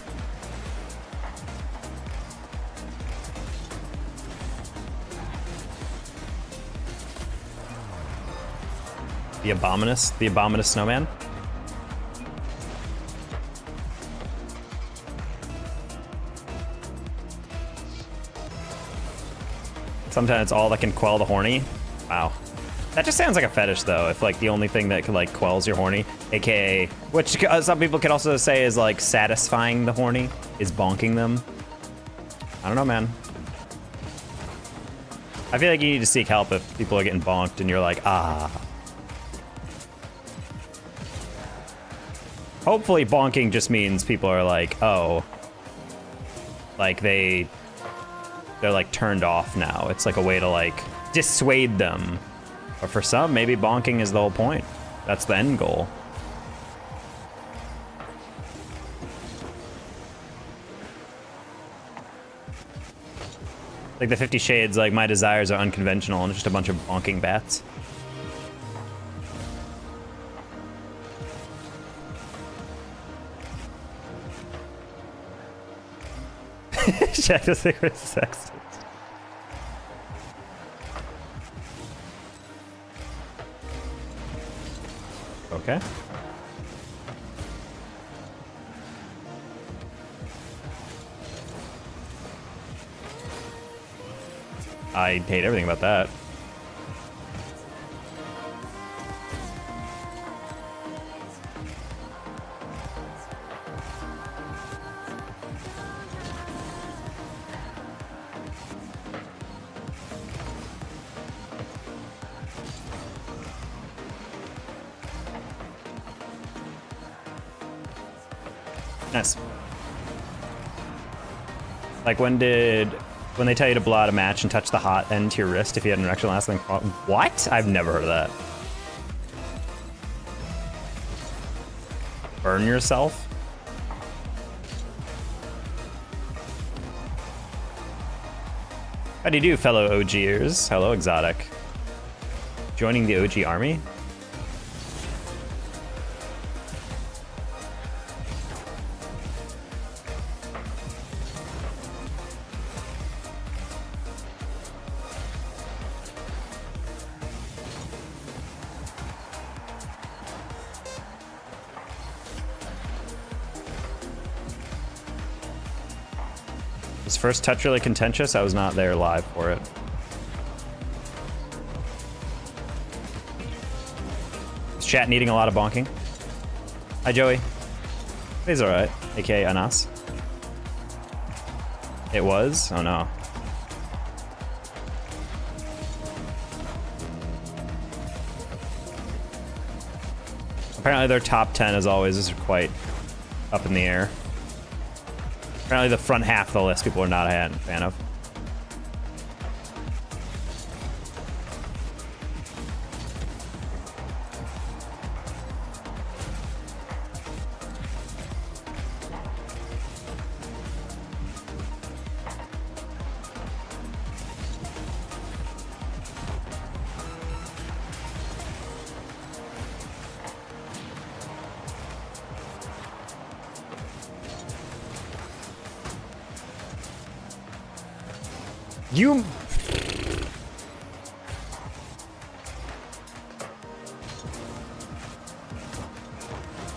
The Abominous Snowman. Sometimes it's all that can quell the horny. Wow. That just sounds like a fetish, though. If, like, the only thing that could, like, quells your horny, aka, which some people could also say is, like, satisfying the horny, is bonking them. I don't know, man. I feel like you need to seek help if people are getting bonked and you're like, ah. Hopefully bonking just means people are like, oh. Like, they're like turned off now. It's like a way to like dissuade them. But for some, maybe bonking is the whole point. That's the end goal. Like the 50 Shades, like my desires are unconventional and it's just a bunch of bonking bats. Check the secret sex. Okay. I hate everything about that. Nice. Like when they tell you to blow out a match and touch the hot end to your wrist if you had an erection last thing. What? I've never heard of that. Burn yourself? How do you do, fellow OGers? Hello, Exotic. Joining the OG army? Was first touch really contentious? I was not there live for it. Is chat needing a lot of bonking? Hi, Joey. He's alright. AKA Anas. It was? Oh no. Apparently their top 10 as always is quite up in the air. Apparently the front half of the list people are not a fan of.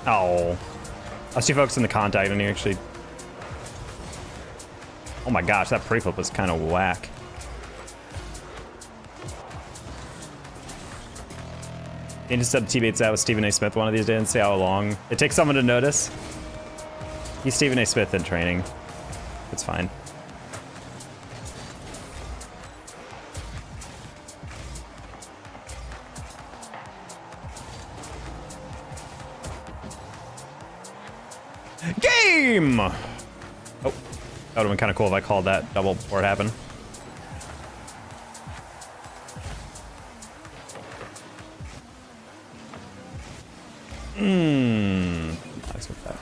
Oh. I was too focused on the contact and he actually... Oh my gosh, that pre-flip was kind of whack. You just said T-baits out with Stephen A. Smith one of these days and see how long it takes someone to notice. He's Stephen A. Smith in training. It's fine. Game! Oh, that would have been kind of cool if I called that double before it happened. Nice with that.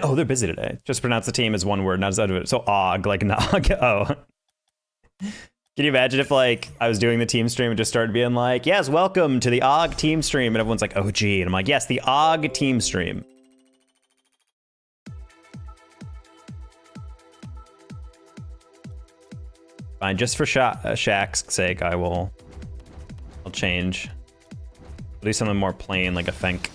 Oh, they're busy today. Just pronounce the team as one word, not as other. So Og, like Nog. Oh. Can you imagine if, like, I was doing the team stream and just started being like, yes, welcome to the OG team stream, and everyone's like, oh, gee. And I'm like, yes, the OG team stream. Fine, just for Shaq's sake, I'll change. I'll do something more plain, like a Fenk.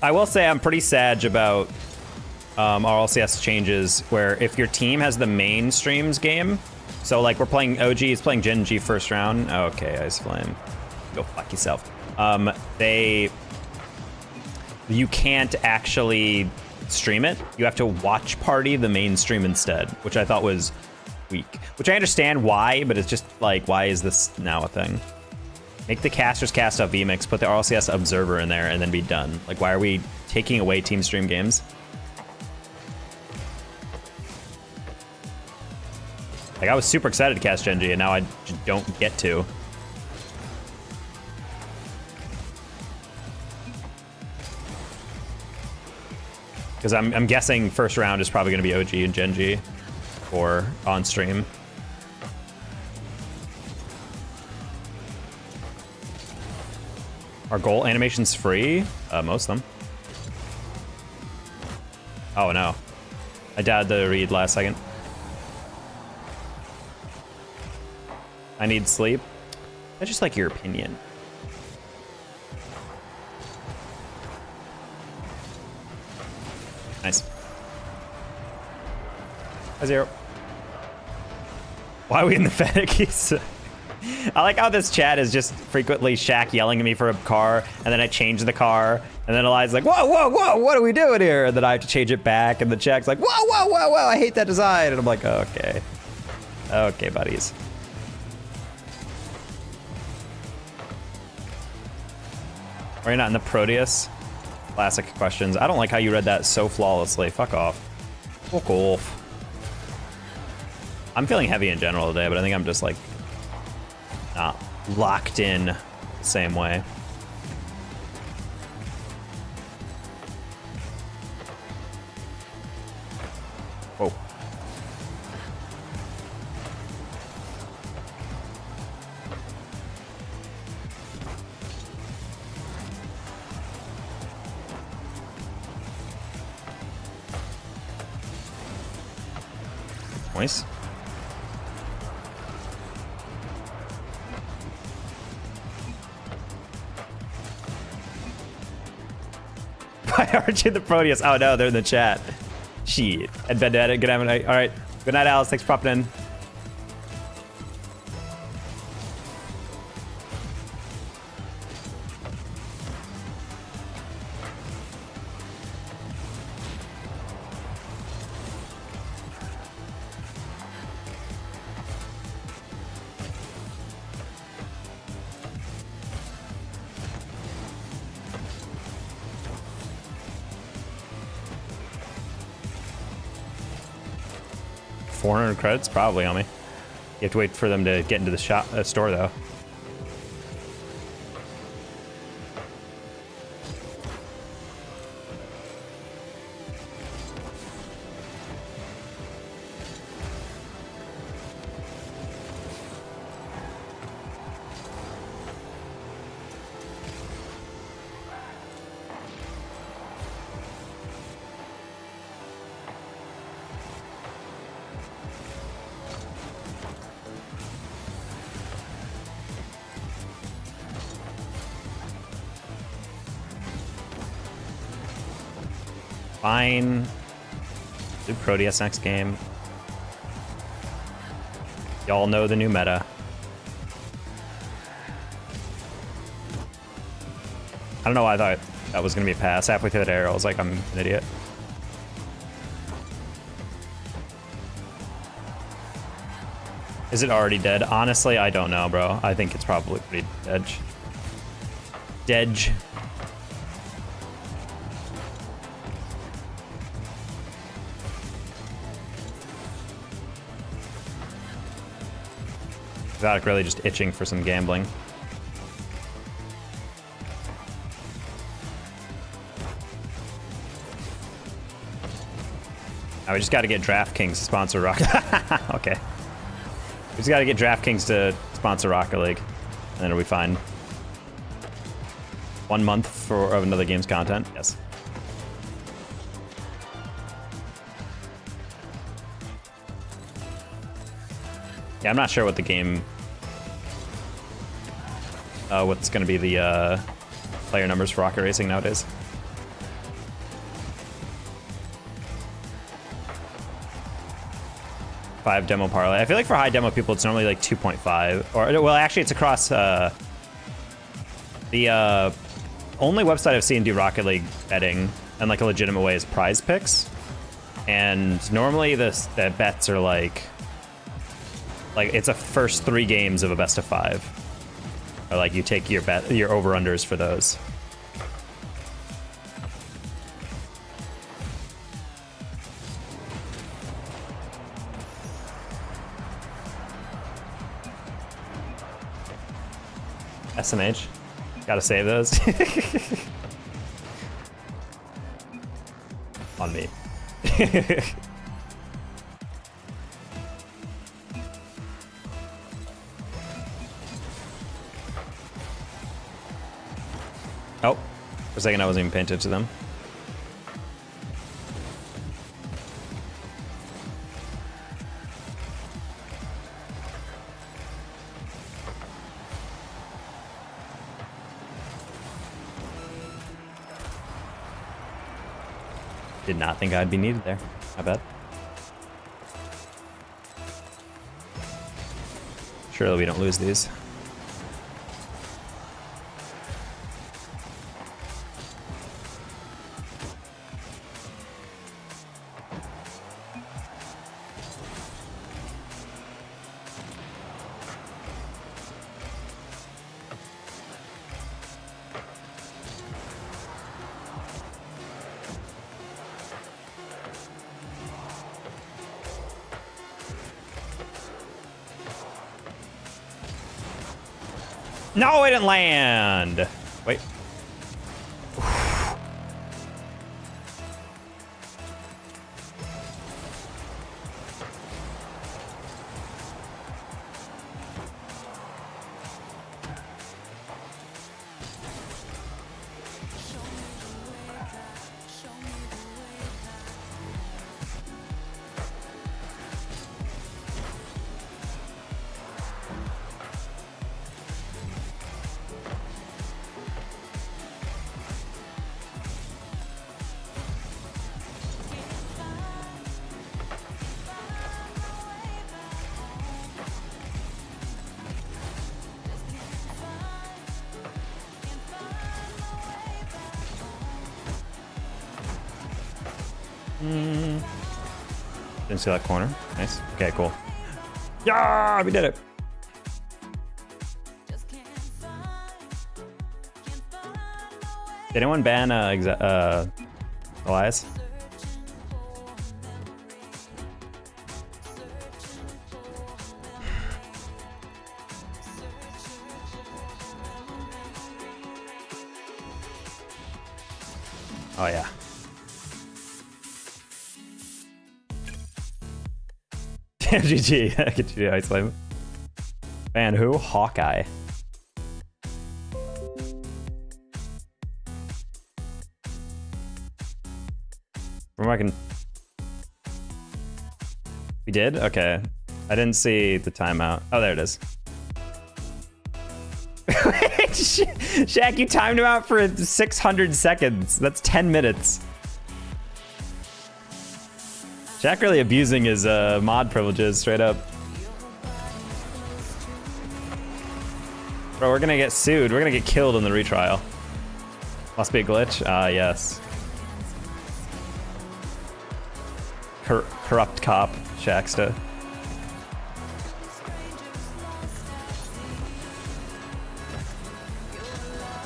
I will say I'm pretty sad about RLCS changes where if your team has the mainstreams game, so like we're playing OG, is playing Gen G first round. Okay, Ice Flame. Go fuck yourself. You can't actually stream it. You have to watch party the mainstream instead, which I thought was weak. Which I understand why, but it's just like, why is this now a thing? Make the casters cast up VMix, put the RLCS observer in there, and then be done. Like, why are we taking away team stream games? Like, I was super excited to cast Gen G, and now I just don't get to. Because I'm guessing first round is probably going to be OG and Gen G or on stream. Are goal animations free? Most of them. Oh no. I died the read last second. I need sleep. I just like your opinion. Nice. Hi, Zero. Why are we in the Fennec? I like how this chat is just frequently Shaq yelling at me for a car, and then I change the car, and then Eli's like, whoa, whoa, whoa, what are we doing here? And then I have to change it back, and the chat's like, whoa, whoa, whoa, whoa, I hate that design. And I'm like, oh, okay. Okay, buddies. Why are you not in the Proteus? Classic questions. I don't like how you read that so flawlessly. Fuck off. Fuck off. I'm feeling heavy in general today, but I think I'm just like not locked in the same way. Whoa. Nice. Why aren't you the Proteus? Oh no, they're in the chat. Shit. I'd bed at it. Good night. All right. Good night, Alice. Thanks for popping in. $400 credits probably on me. You have to wait for them to get into the store though. Fine. Do Proteus next game. Y'all know the new meta. I don't know why I thought that was gonna be a pass. Halfway through that arrow, I was like, I'm an idiot. Is it already dead? Honestly, I don't know, bro. I think it's probably pretty dead. Dead. Exotic really just itching for some gambling. Now we just got to get DraftKings to sponsor Rocket. Okay. We just got to get DraftKings to sponsor Rocket League, and then it'll be fine. 1 month of another game's content. Yes. Yeah, I'm not sure what the game. What's going to be the player numbers for Rocket Racing nowadays. Five demo parlay. I feel like for high demo people, it's normally like 2.5. Or well, actually, it's across the only website I've seen do Rocket League betting in like a legitimate way is Prize Picks, and normally the bets are like it's a first 3 games of a best of 5. Or like you take your over-unders for those. SMH. Gotta save those. On me. Oh, for a second I wasn't even paying attention to them. Did not think I'd be needed there. I bet. Surely we don't lose these. No, it didn't land. Wait. Didn't see that corner. Nice. Okay, cool. Yeah, we did it. Did anyone ban Elias? Oh yeah. GG, I get you the ice flame. Man, who? Hawkeye. From I can. We did? Okay. I didn't see the timeout. Oh, there it is. Shaq, you timed him out for 600 seconds. That's 10 minutes. Jack really abusing his mod privileges, straight up. Bro, we're gonna get sued. We're gonna get killed in the retrial. Must be a glitch? Ah, yes. Corrupt cop, Shaxta.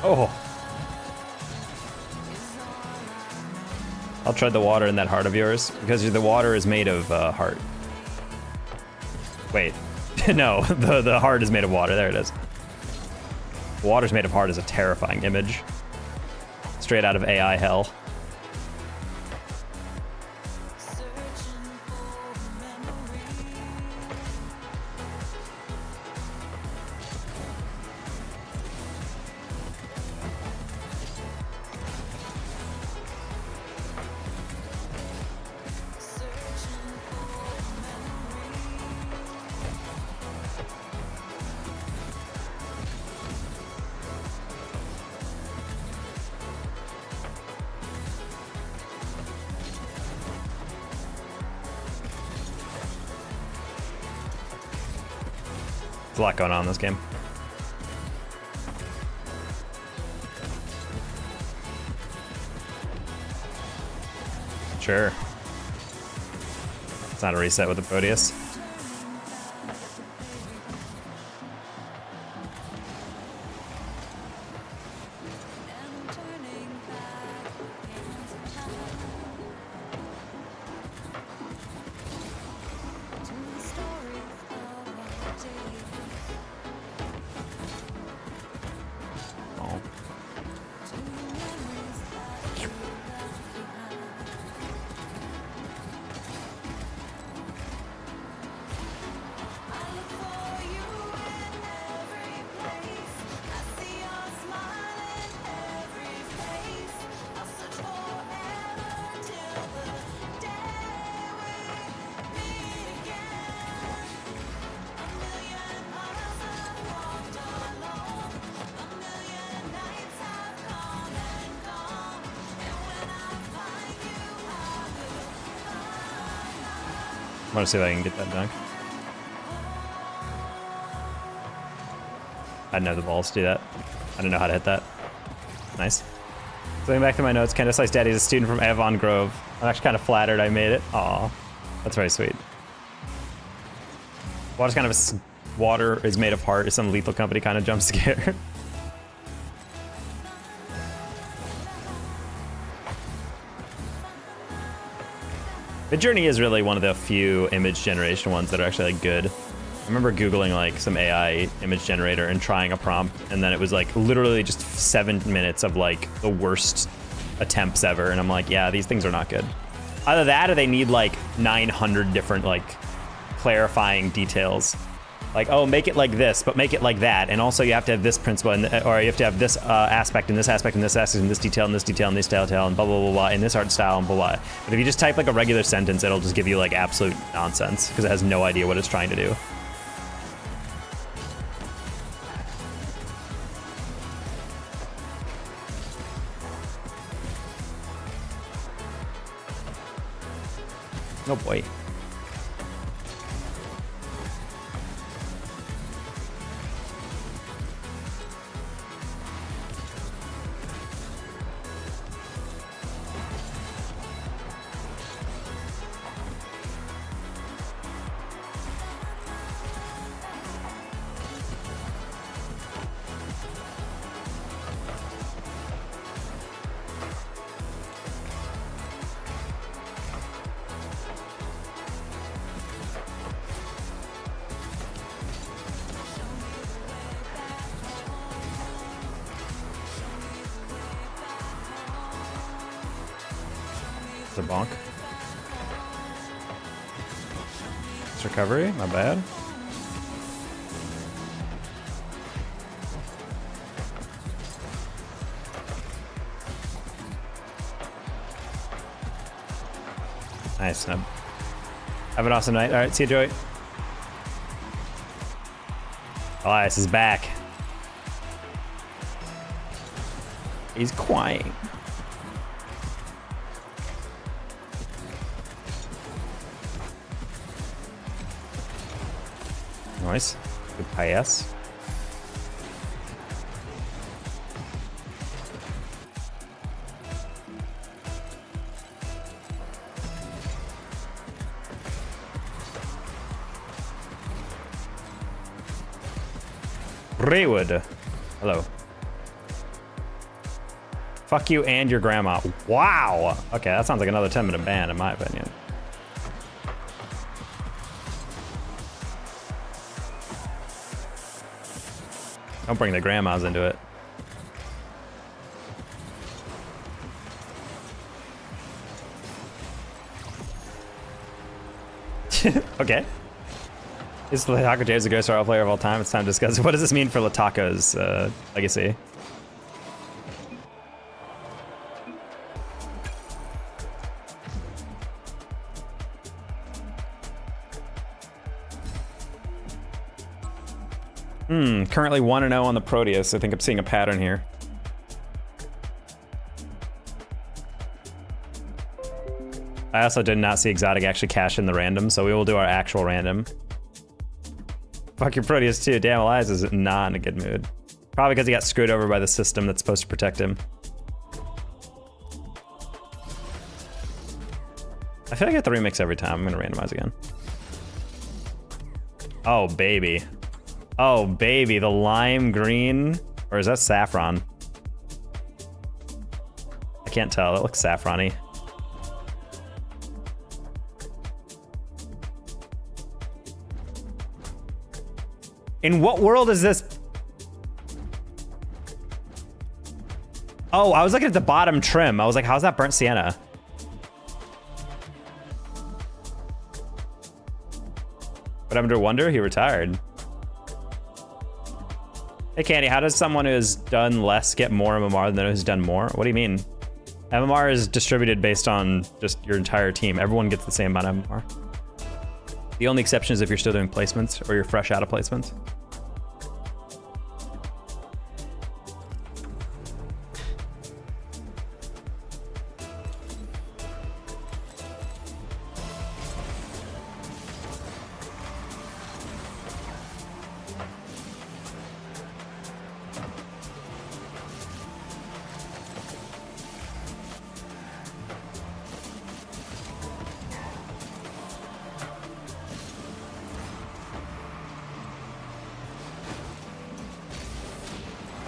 Oh. I'll try the water in that heart of yours, because the water is made of heart. Wait, no, the heart is made of water, there it is. Water's made of heart is a terrifying image. Straight out of AI hell. There's a lot going on in this game. Sure. It's not a reset with the Proteus. I want to see if I can get that dunk. I didn't have the balls to do that. I didn't know how to hit that. Nice. So going back to my notes, Candace Slice Daddy is a student from Avon Grove. I'm actually kind of flattered I made it. Aw, that's very sweet. Water's kind of a water is made of heart is some Lethal Company kind of jump scare. Midjourney is really one of the few image generation ones that are actually like good. I remember Googling like some AI image generator and trying a prompt, and then it was like literally just 7 minutes of like the worst attempts ever. And I'm like, yeah, these things are not good. Either that or they need like 900 different like clarifying details. Like, oh, make it like this, but make it like that. And also you have to have this principle, or you have to have this aspect and this aspect and this aspect and this detail and this detail and this detail and blah, blah, blah, blah, in this art style and blah, blah. But if you just type like a regular sentence, it'll just give you like absolute nonsense because it has no idea what it's trying to do. Oh boy. A bonk. It's recovery, my bad. Nice, snub. Have an awesome night. All right, see you, Joey. Elias is back. He's quiet. Nice. Good pass. Raywood. Hello. Fuck you and your grandma. Wow. Okay, that sounds like another 10-minute ban in my opinion. Don't bring the grandmas into it. Okay. Is Lataka James the greatest RL player of all time? It's time to discuss. What does this mean for Lataka's legacy? Currently 1-0 on the Proteus. I think I'm seeing a pattern here. I also did not see Exotic actually cash in the random, so we will do our actual random. Fuck your Proteus too. Damn, Elias is not in a good mood. Probably because he got screwed over by the system that's supposed to protect him. I feel like I get the remix every time. I'm gonna randomize again. Oh, baby. Oh, baby, the lime green, or is that saffron? I can't tell, it looks saffron-y. In what world is this? Oh, I was looking at the bottom trim. I was like, how's that burnt sienna? But I'm to wonder, he retired. Hey Candy, how does someone who's done less get more MMR than who's done more? What do you mean? MMR is distributed based on just your entire team. Everyone gets the same amount of MMR. The only exception is if you're still doing placements or you're fresh out of placements.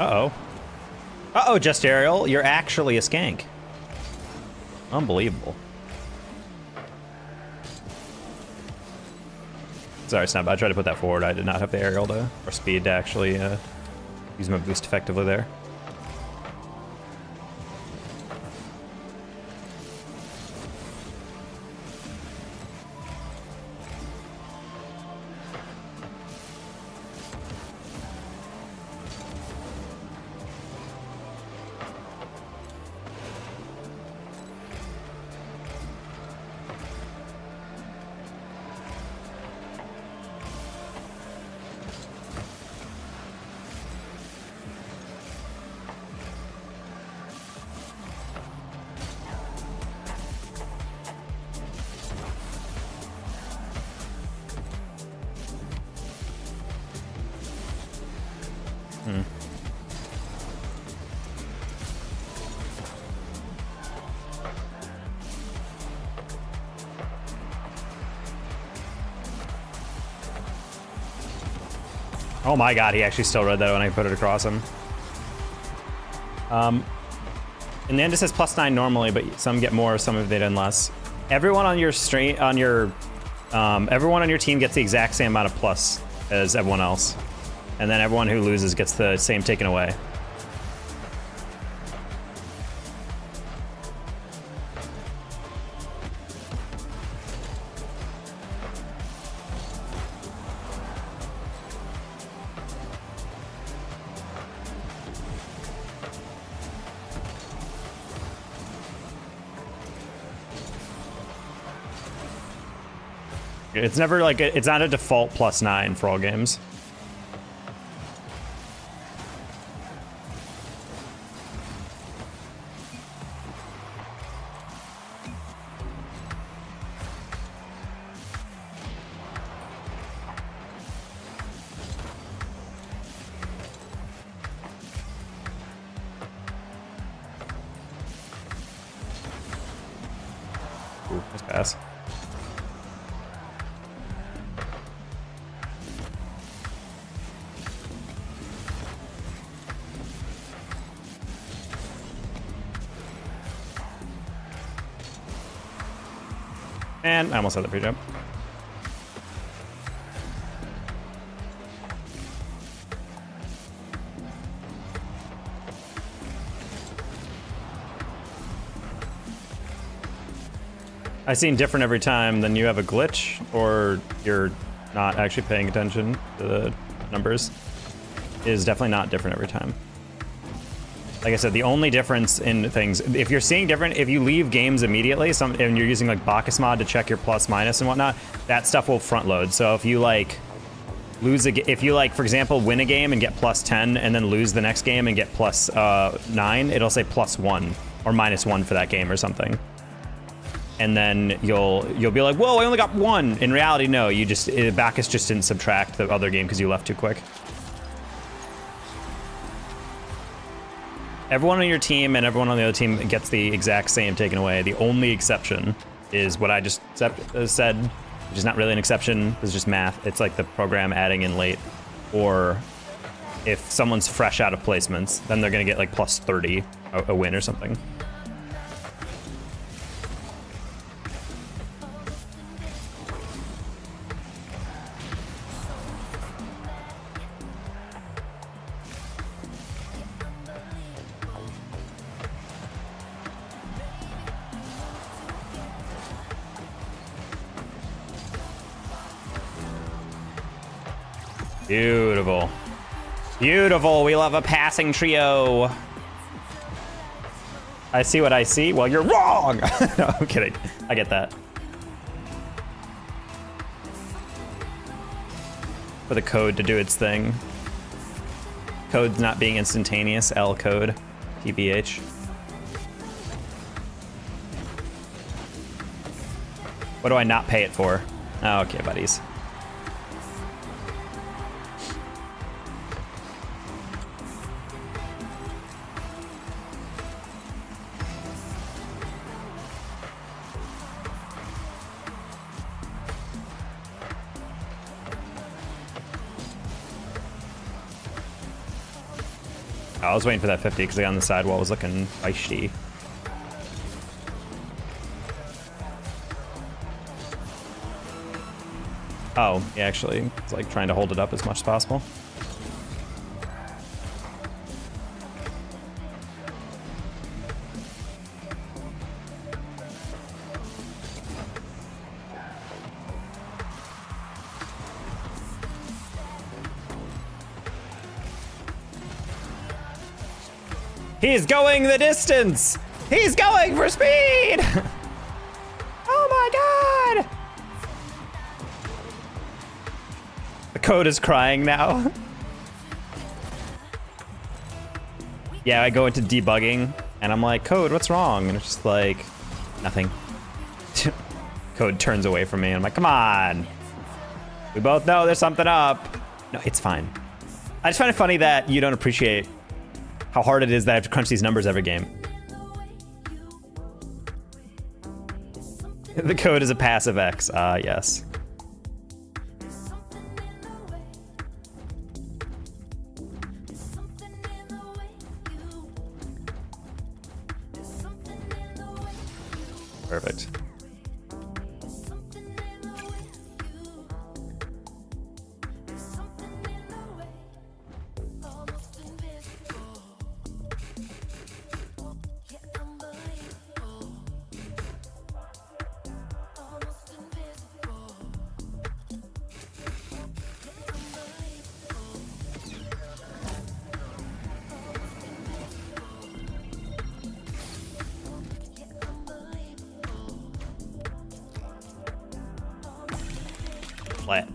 Uh-oh. Uh-oh, Just Ariel, you're actually a skank. Unbelievable. Sorry, Snap, I tried to put that forward. I did not have the aerial to, or speed to actually use my boost effectively there. Oh my god, he actually still read that when I put it across him. In the end it says +9 normally, but some get more, some if they done less. Everyone on your everyone on your team gets the exact same amount of plus as everyone else. And then everyone who loses gets the same taken away. It's never like, it's not a default +9 for all games. Ooh, nice pass. And I almost had the pre-jump. I seen different every time. Then you have a glitch, or you're not actually paying attention to the numbers. It is definitely not different every time. Like I said, the only difference in things, if you're seeing different, if you leave games immediately, and you're using like Bacchus mod to check your plus minus and whatnot, that stuff will front load. So if you like if you like, for example, win a game and get plus 10 and then lose the next game and get plus 9, it'll say plus 1 or minus 1 for that game or something. And then you'll be like, whoa, I only got 1. In reality, no, Bacchus just didn't subtract the other game because you left too quick. Everyone on your team and everyone on the other team gets the exact same taken away. The only exception is what I just said, which is not really an exception. It's just math. It's like the program adding in late. Or if someone's fresh out of placements, then they're going to get like plus 30 a win or something. Beautiful. Beautiful. We love a passing trio. I see what I see. Well, you're wrong. No, I'm kidding. I get that. For the code to do its thing. Code's not being instantaneous. L code. TBH. What do I not pay it for? Oh, okay, buddies. I was waiting for that 50 because the guy on the sidewall was looking feisty. Oh, he actually is like trying to hold it up as much as possible. He's going the distance! He's going for speed! Oh my god! The code is crying now. Yeah, I go into debugging and I'm like, code, what's wrong? And it's just like, nothing. Code turns away from me and I'm like, come on. We both know there's something up. No, it's fine. I just find it funny that you don't appreciate how hard it is that I have to crunch these numbers every game. The code is a passive X. Yes. Perfect. Flat.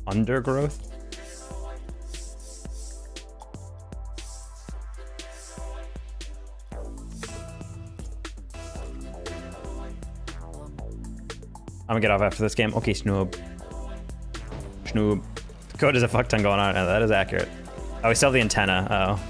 Undergrowth? I'm gonna get off after this game. Okay, Snoob. Snoob. The code is a fuck ton going on. Oh, that is accurate. Oh, we still have the antenna. Uh-oh.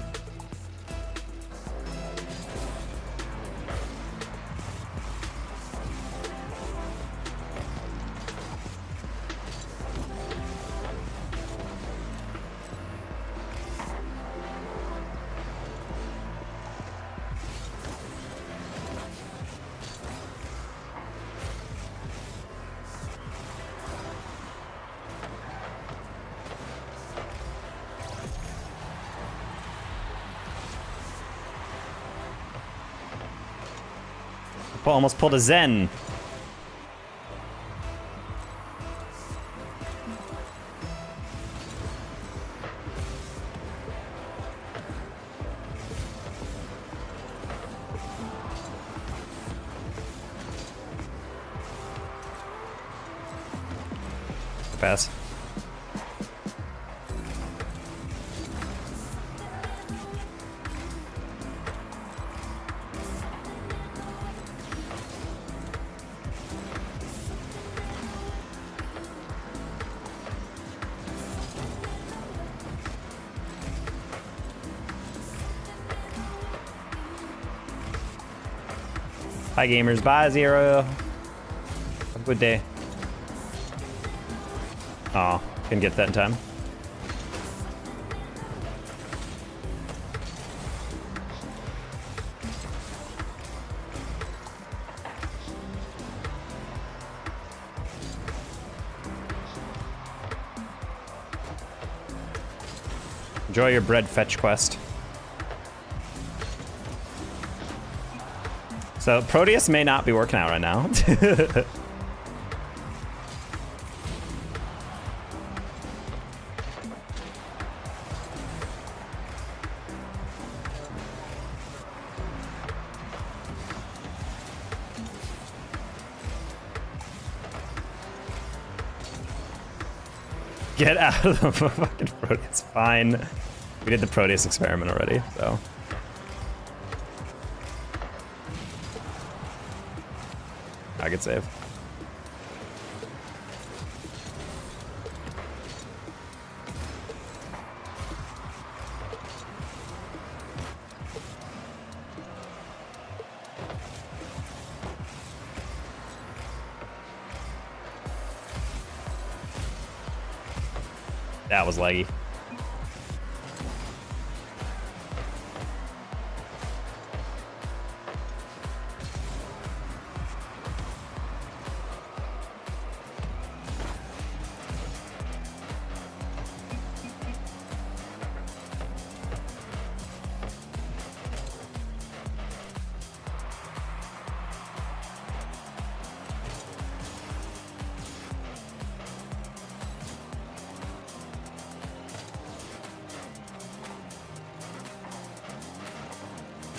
Almost pulled a Zen. Pass. Hi gamers, bye Zero. Have a good day. Oh, couldn't get that in time. Enjoy your bread fetch quest. So Proteus may not be working out right now. Get out of the fucking Proteus. Fine. We did the Proteus experiment already, so. I could save. That was laggy.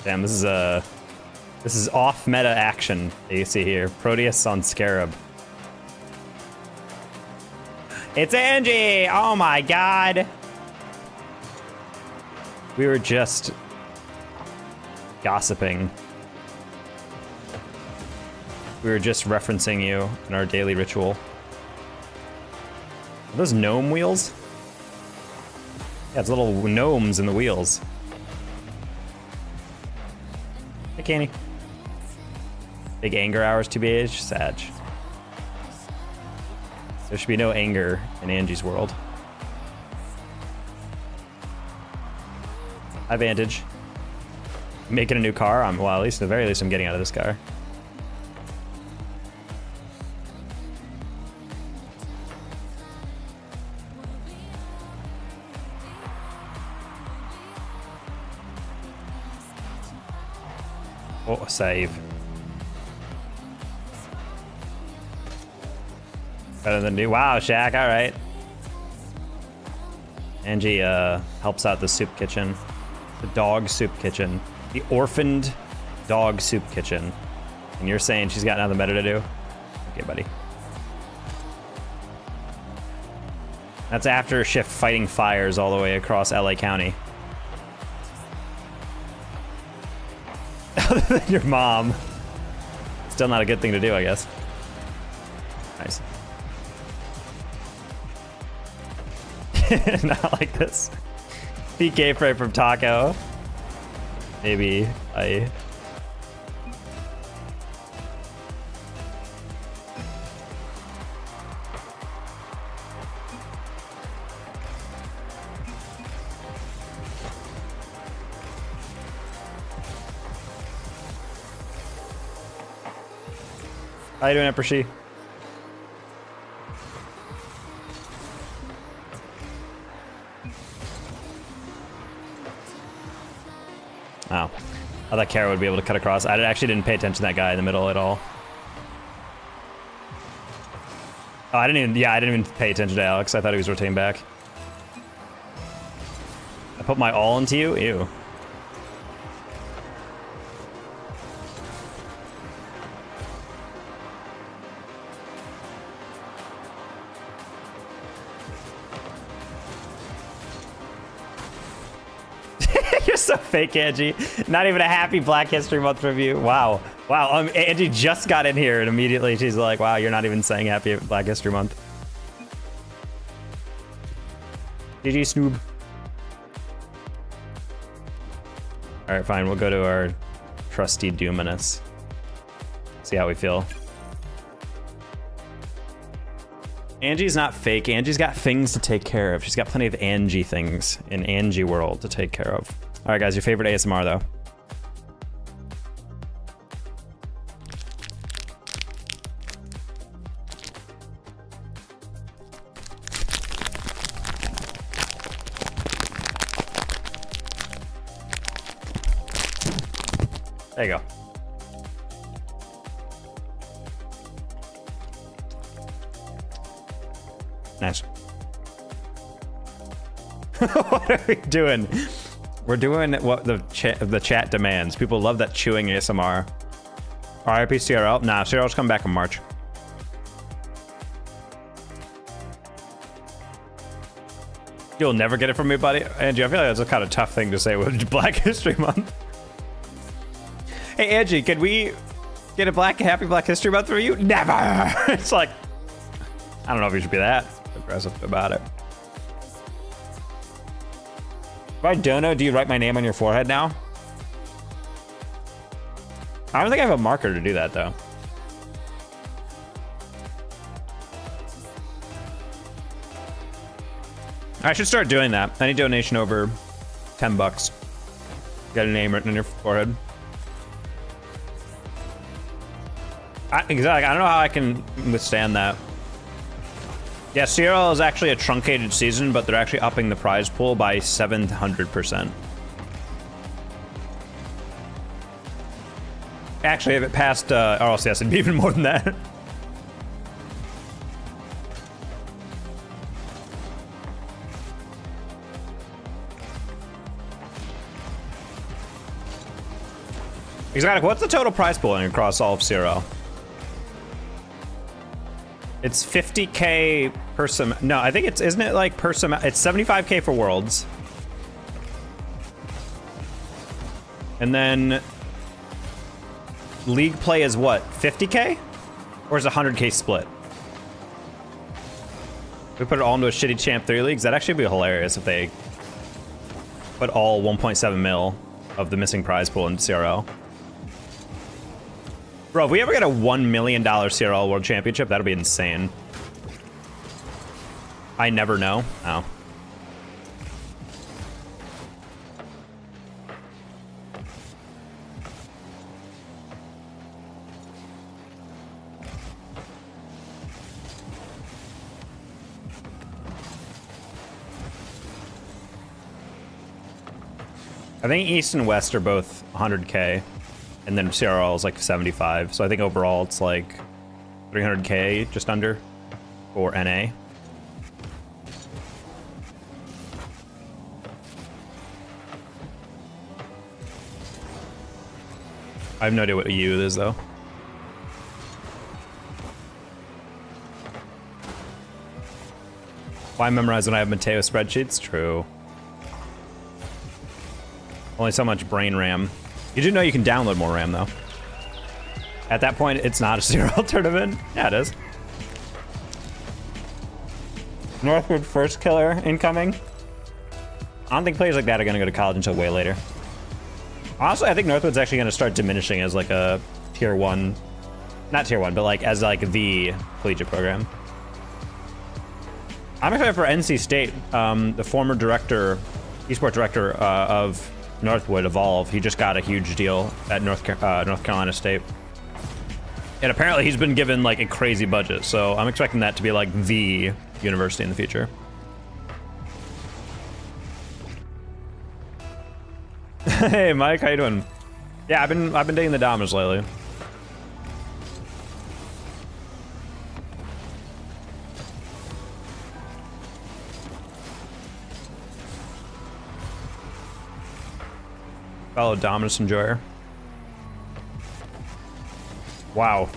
Damn, this is off meta action that you see here. Proteus on Scarab. It's Angie! Oh my god! We were just gossiping. We were just referencing you in our daily ritual. Are those gnome wheels? Yeah, it's little gnomes in the wheels. Hey, Canny. Big anger hours to be Sag. There should be no anger in Angie's world. Advantage. Making a new car. Well, at the very least, I'm getting out of this car. Oh, save. Better than do. Wow, Shaq, all right. Angie helps out the soup kitchen. The dog soup kitchen. The orphaned dog soup kitchen. And you're saying she's got nothing better to do? Okay, buddy. That's after shift fighting fires all the way across LA County. Other than your mom. Still not a good thing to do, I guess. Nice. Not like this. PK frame from Taco. Maybe I. How you doing, Emperor Shi? Oh. I thought Kara would be able to cut across. I actually didn't pay attention to that guy in the middle at all. Oh, I didn't even pay attention to Alex. I thought he was rotating back. I put my all into you? Ew. You're so fake, Angie. Not even a happy Black History Month review. Wow. Wow. Angie just got in here and immediately she's like, wow, you're not even saying happy Black History Month. GG Snoob. All right, fine. We'll go to our trusty Doominus. See how we feel. Angie's not fake. Angie's got things to take care of. She's got plenty of Angie things in Angie world to take care of. All right, guys, your favorite ASMR, though. There you go. Nice. What are we doing? We're doing what the chat demands. People love that chewing ASMR. RIP CRL? Nah, CRL's come back in March. You'll never get it from me, buddy. Angie, I feel like that's a kind of tough thing to say with Black History Month. Hey, Angie, can we get a happy Black History Month for you? Never! It's like, I don't know if you should be that aggressive about it. If I don't know, do you write my name on your forehead now? I don't think I have a marker to do that, though. I should start doing that. Any donation over 10 bucks. Get a name written on your forehead. Exactly. I don't know how I can withstand that. Yeah, CRL is actually a truncated season, but they're actually upping the prize pool by 700%. Actually, if it passed RLCS, it'd be even more than that. Exotic, what's the total prize pool across all of CRL? It's 50K per sem. No, I think isn't it like per sem? It's 75K for Worlds. And then League play is what? 50K? Or is it 100K split? We put it all into a shitty Champ 3 leagues. That'd actually be hilarious if they put all 1.7 mil of the missing prize pool in CRL. Bro, if we ever get a $1 million CRL World Championship, that'll be insane. I never know. Oh. I think East and West are both 100K. And then CRL is like 75. So I think overall it's like 300K, just under, for NA. I have no idea what EU is, though. Why memorize when I have Mateo spreadsheets? True. Only so much brain RAM. You do know you can download more RAM, though. At that point, it's not a CRL tournament. Yeah, it is. Northwood first killer incoming. I don't think players like that are going to go to college until way later. Honestly, I think Northwood's actually going to start diminishing as like a tier 1, not tier 1, but like as like the collegiate program. I'm excited for NC State. The former director, esports director of Northwood, Evolve, he just got a huge deal at North Carolina State. And apparently he's been given like a crazy budget, so I'm expecting that to be like the university in the future. Hey Mike, how you doing? Yeah, I've been dating the Dominus lately. Fellow Dominus enjoyer. Wow.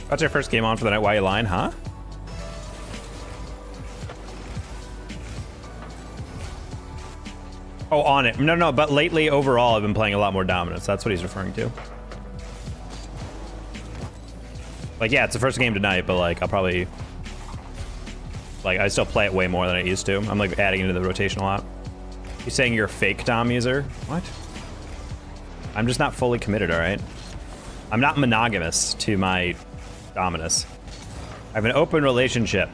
That's your first game on for the night. Why you lying, huh? Oh, on it. No, but lately overall I've been playing a lot more Dominus. That's what he's referring to. Like, yeah, it's the first game tonight, but like I'll probably, like, I still play it way more than I used to. I'm like adding into the rotation a lot. You saying you're a fake Dom user? What? I'm just not fully committed, all right? I'm not monogamous to my Dominus. I have an open relationship.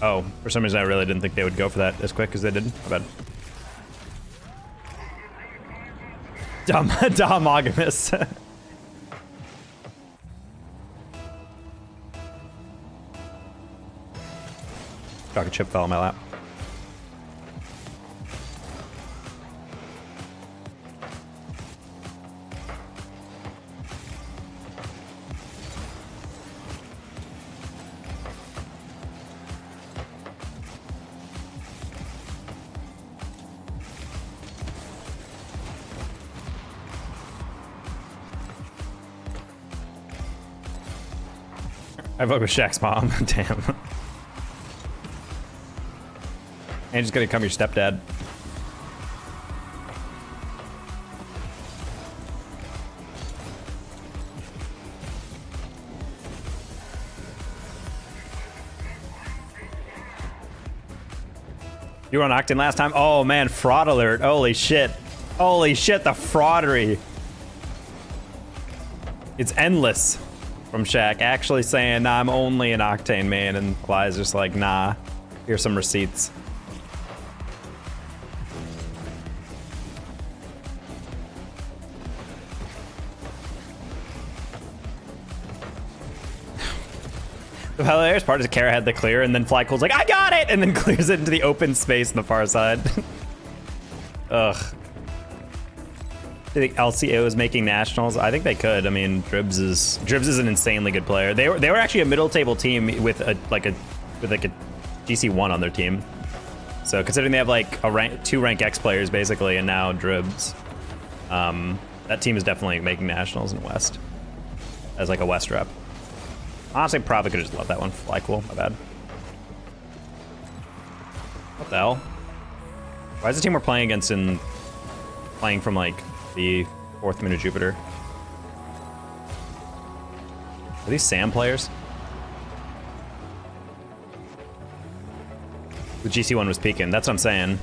Oh, for some reason I really didn't think they would go for that as quick as they did. My bad. Domogamous. Chocolate chip fell on my lap. I vote with Shaq's mom. Damn. And just gonna become your stepdad. You were on Octane last time? Oh man, fraud alert. Holy shit. Holy shit, the fraudery. It's endless. From Shaq actually saying, nah, I'm only an Octane man, and Fly's just like, nah, here's some receipts. The hilarious part is Kara had the clear, and then Fly Cool's like, I got it! And then clears it into the open space on the far side. Ugh. Do you think LCO is making nationals? I think they could. I mean, Dribs is an insanely good player. They were actually a middle table team with a GC1 on their team. So considering they have like a 2 rank X players basically, and now Dribs, that team is definitely making nationals in West as like a West rep. Honestly, probably could have just let that one fly. Cool. My bad. What the hell? Why is the team we're playing against playing from like the 4th moon of Jupiter? Are these Sam players? The GC1 was peeking. That's what I'm saying.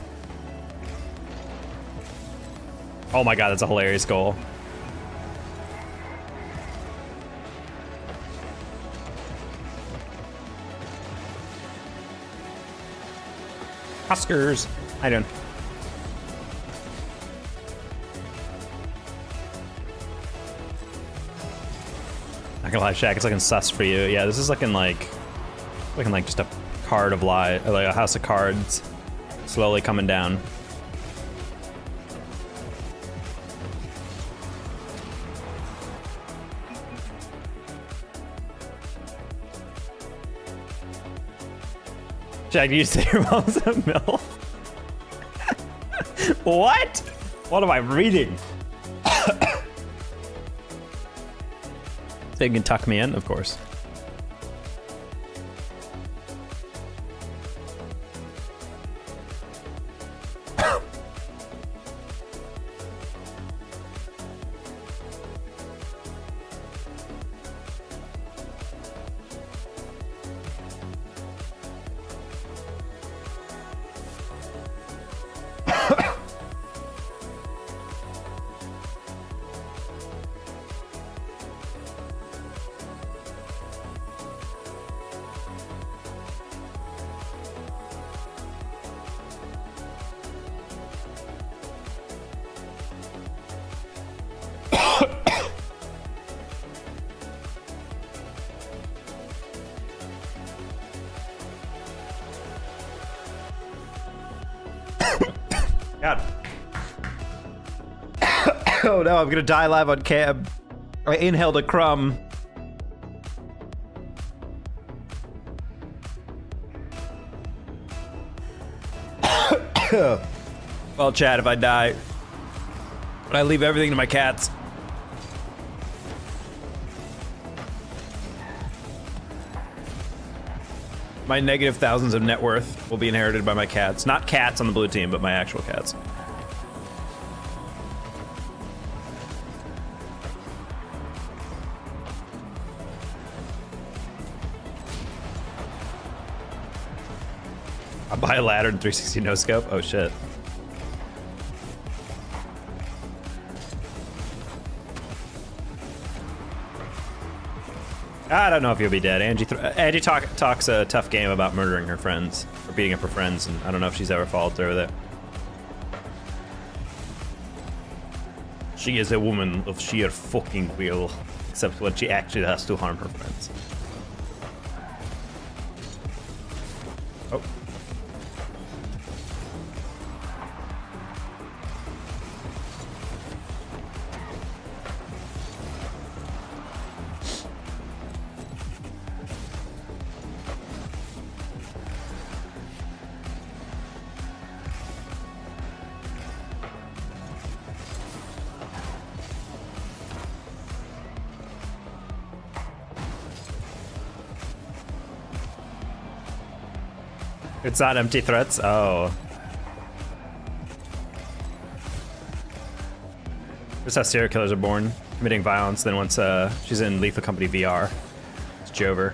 Oh my god, that's a hilarious goal. Huskers. How you doing? Not gonna lie, Shaq, it's looking sus for you. Yeah, this is looking like just a card of lie, like a house of cards, slowly coming down. Shaq, you say your mom's a MILF? What? What am I reading? They can tuck me in, of course. God. Oh no, I'm gonna die live on cam. I inhaled a crumb. Well, Chad, if I die, I leave everything to my cats. My negative thousands of net worth will be inherited by my cats. Not cats on the blue team, but my actual cats. I'll buy a ladder and 360 no scope. Oh shit. I don't know if you'll be dead. Angie talks a tough game about murdering her friends, or beating up her friends, and I don't know if she's ever followed through with it. She is a woman of sheer fucking will, except when she actually has to harm her friends. Oh. It's not empty threats? Oh. This is how serial killers are born. Committing violence, then once she's in Lethal Company VR, it's Jover.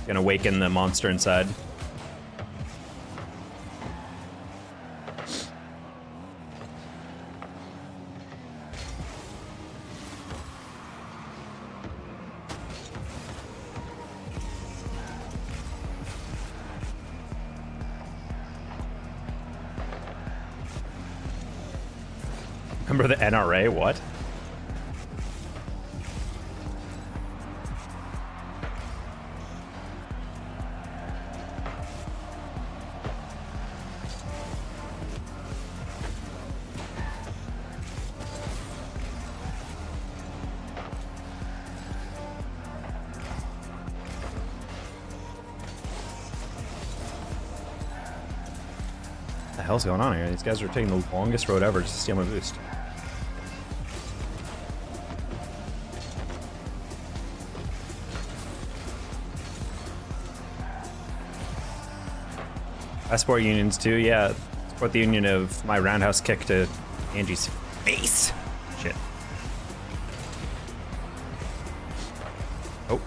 Gonna awaken the monster inside. Remember the NRA? What? What the hell's going on here? These guys are taking the longest road ever just to steal my boost. I support unions too, yeah. Support the union of my roundhouse kick to Angie's face. Shit. Oh.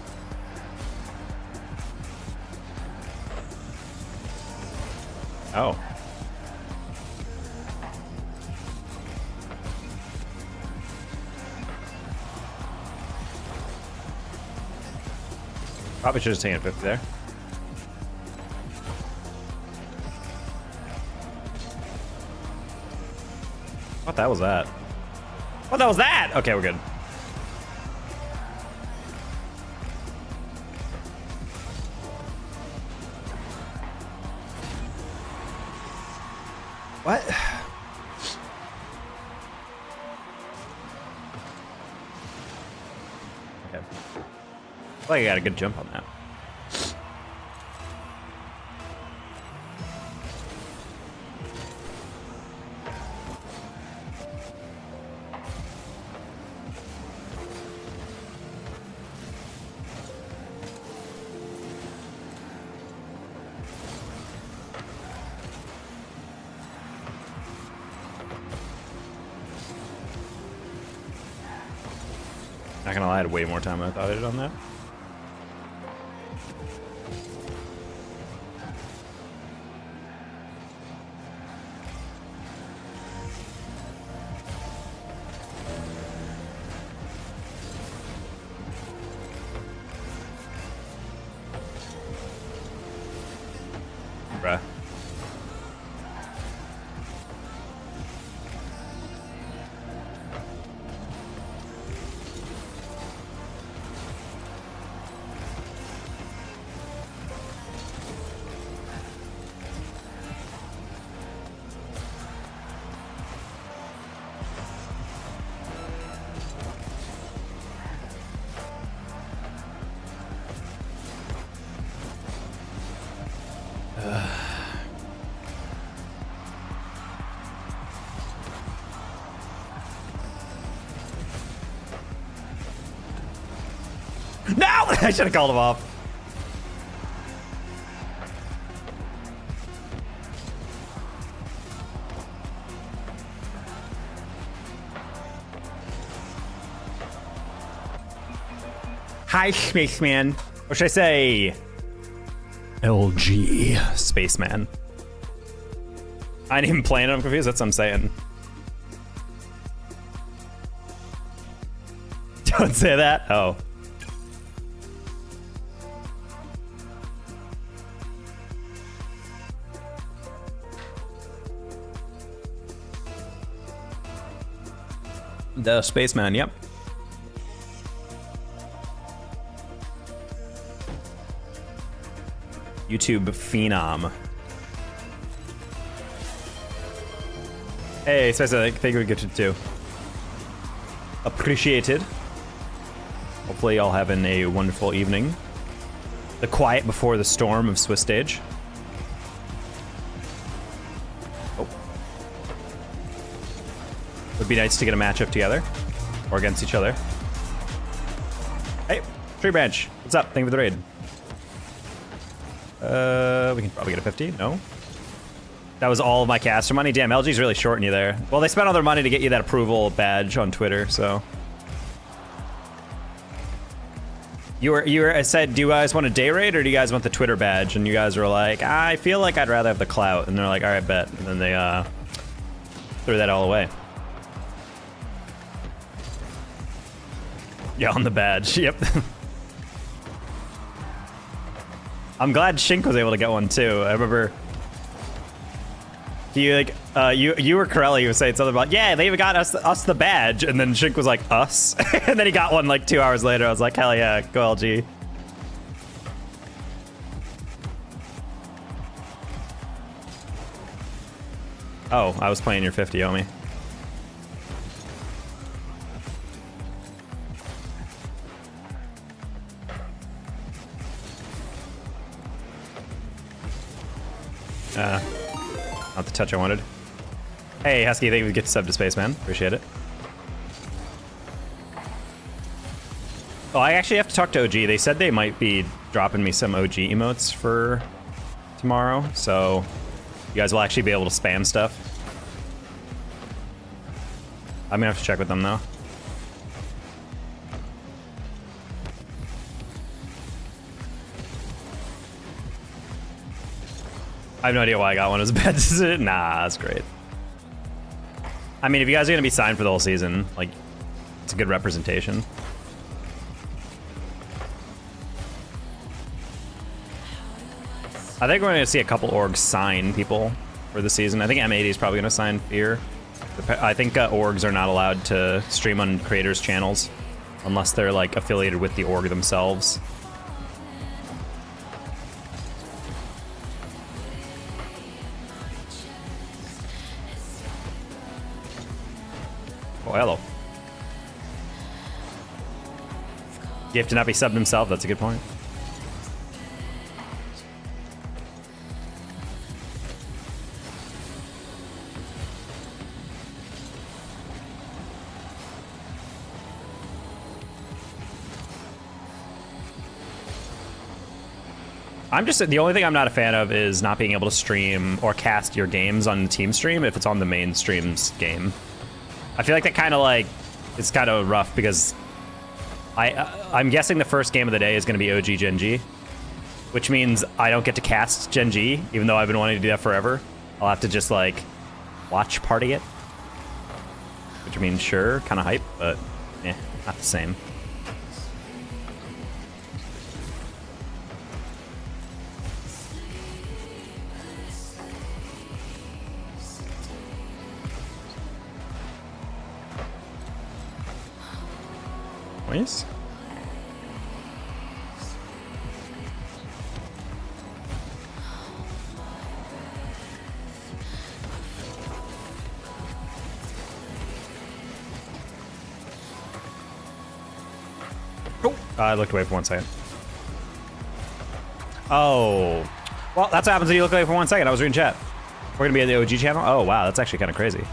Oh. Probably should have taken a 50 there. What the hell was that? What the hell was that? Okay, we're good. What? Okay. I feel like I got a good jump on that. Not gonna lie, I had way more time than I thought I did on that. Bruh. No! I should have called him off. Hi, Spaceman. What should I say? LG Spaceman. I ain't even playing it, I'm confused. That's what I'm saying. Don't say that. Oh. The Spaceman, yep. YouTube Phenom. Hey, Spaceman, thank you for gifted too. Appreciated. Hopefully y'all having a wonderful evening. The quiet before the storm of Swiss stage. Oh. Would be nice to get a matchup together. Or against each other. Hey, Tree Branch. What's up? Thank you for the raid. We can probably get a 50. No. That was all of my caster money. Damn, LG's really shorting you there. Well, they spent all their money to get you that approval badge on Twitter, so. I said, do you guys want a day rate or do you guys want the Twitter badge? And you guys were like, I feel like I'd rather have the clout. And they're like, all right, bet. And then they threw that all away. Yeah, on the badge. Yep. I'm glad Shink was able to get one too. I remember you were Corelli. You were saying something about, yeah, they even got us the badge, and then Shink was like, us, and then he got one like 2 hours later. I was like, hell yeah, go LG. Oh, I was playing your 50, Omi. Not the touch I wanted. Hey, Husky, thank you for get to sub to Spaceman. Appreciate it. Oh, I actually have to talk to OG. They said they might be dropping me some OG emotes for tomorrow, so you guys will actually be able to spam stuff. I'm gonna have to check with them though. I have no idea why I got one. It was a bad decision. Nah, that's great. I mean, if you guys are going to be signed for the whole season, like, it's a good representation. I think we're going to see a couple orgs sign people for the season. I think M80 is probably going to sign Fear. I think orgs are not allowed to stream on creators' channels unless they're, like, affiliated with the org themselves. Oh, hello. Gift to not be subbed himself, that's a good point. The only thing I'm not a fan of is not being able to stream or cast your games on the team stream if it's on the main stream's game. I feel like that kind of like, it's kind of rough because I'm guessing the first game of the day is going to be OG Gen G, which means I don't get to cast Gen G, even though I've been wanting to do that forever. I'll have to just like watch party it, which means sure, kind of hype, but not the same. Nice. Oh, I looked away for 1 second. Oh, well, that's what happens when you look away for 1 second. I was reading chat. We're gonna be at the OG channel. Oh wow, that's actually kind of crazy.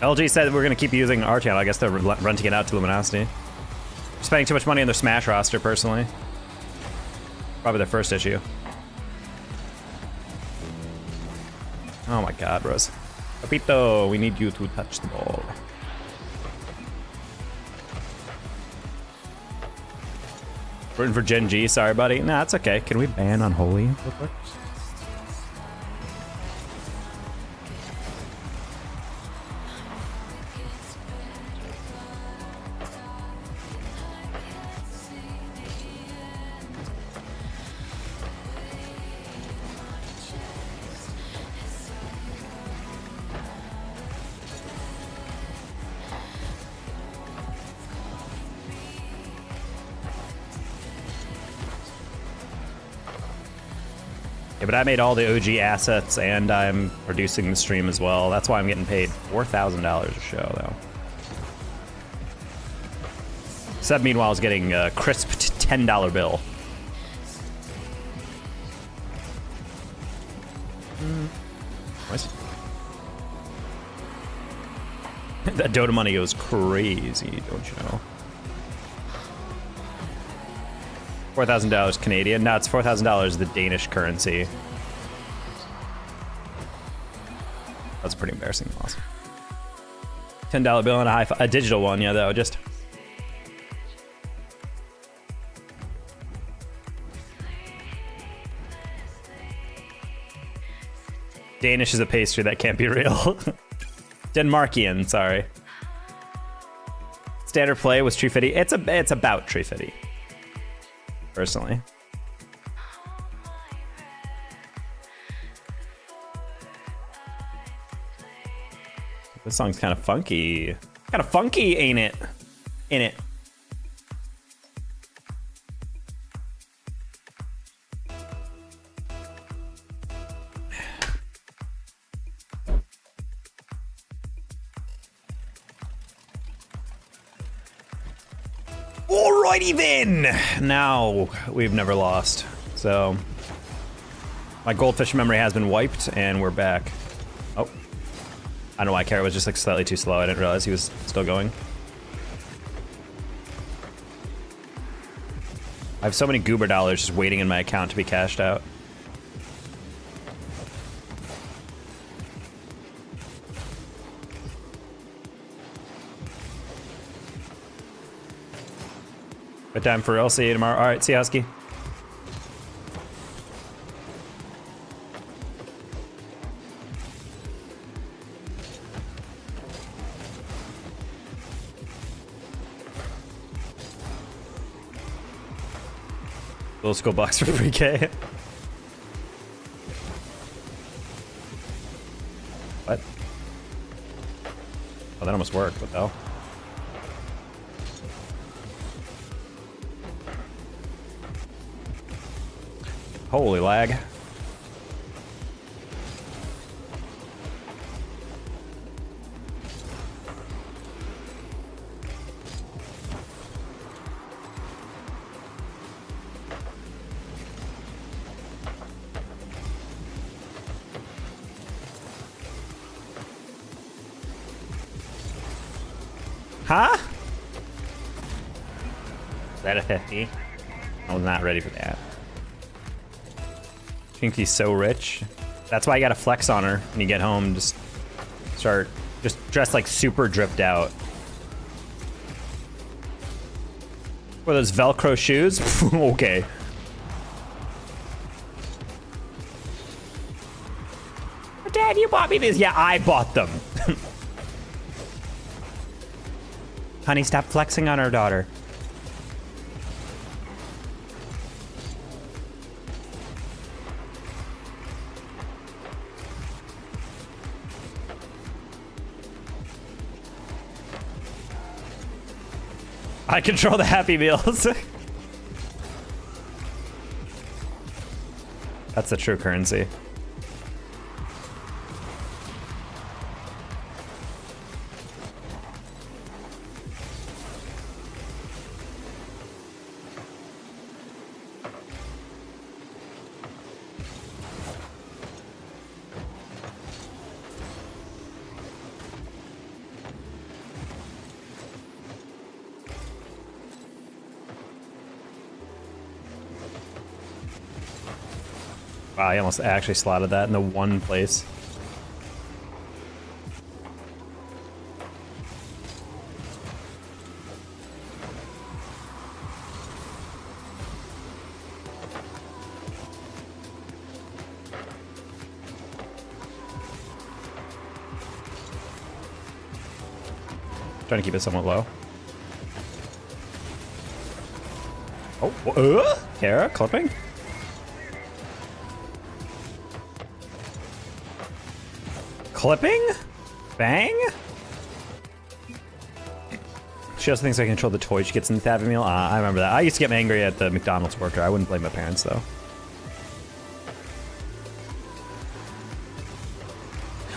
LG said we're gonna keep using our channel. I guess they're renting it out to Luminosity. Spending too much money on their Smash roster, personally. Probably their first issue. Oh my god, bros. Papito, we need you to touch the ball. Rooting for Gen G, sorry buddy. Nah, that's okay. Can we ban Unholy real quick? Yeah, but I made all the OG assets and I'm producing the stream as well. That's why I'm getting paid $4,000 a show, though. Seb, meanwhile, is getting a crisp $10 bill. Nice. That Dota money goes crazy, don't you know? $4,000 Canadian. No, it's $4,000 the Danish currency. That's pretty embarrassing loss. $10 bill and a digital one, yeah, though. Just Danish is a pastry that can't be real. Denmarkian, sorry. Standard play was Tree Fitty. It's about Tree Fitty. Personally. This song's kind of funky. Kind of funky, ain't it? Ain't it? Alrighty then! Now, we've never lost. So, my goldfish memory has been wiped, and we're back. Oh. I don't know why Carrot was just like slightly too slow. I didn't realize he was still going. I have so many goober dollars just waiting in my account to be cashed out. Good time for real. See you tomorrow. All right, see you, Husky. Little school box for 3K. What? Oh, that almost worked. What the hell? Holy lag. Huh? Is that a 50? I was not ready for that. Think he's so rich. That's why I gotta flex on her when you get home. Just dress like super dripped out. For those Velcro shoes? Okay. Dad, you bought me these. Yeah, I bought them. Honey, stop flexing on our daughter. I control the Happy Meals. That's the true currency. Wow, I almost actually slotted that in the one place. Trying to keep it somewhat low. Oh, Kara, clipping? Clipping? Bang? She also thinks I control the toy she gets in the Happy Meal. I remember that. I used to get angry at the McDonald's worker. I wouldn't blame my parents, though.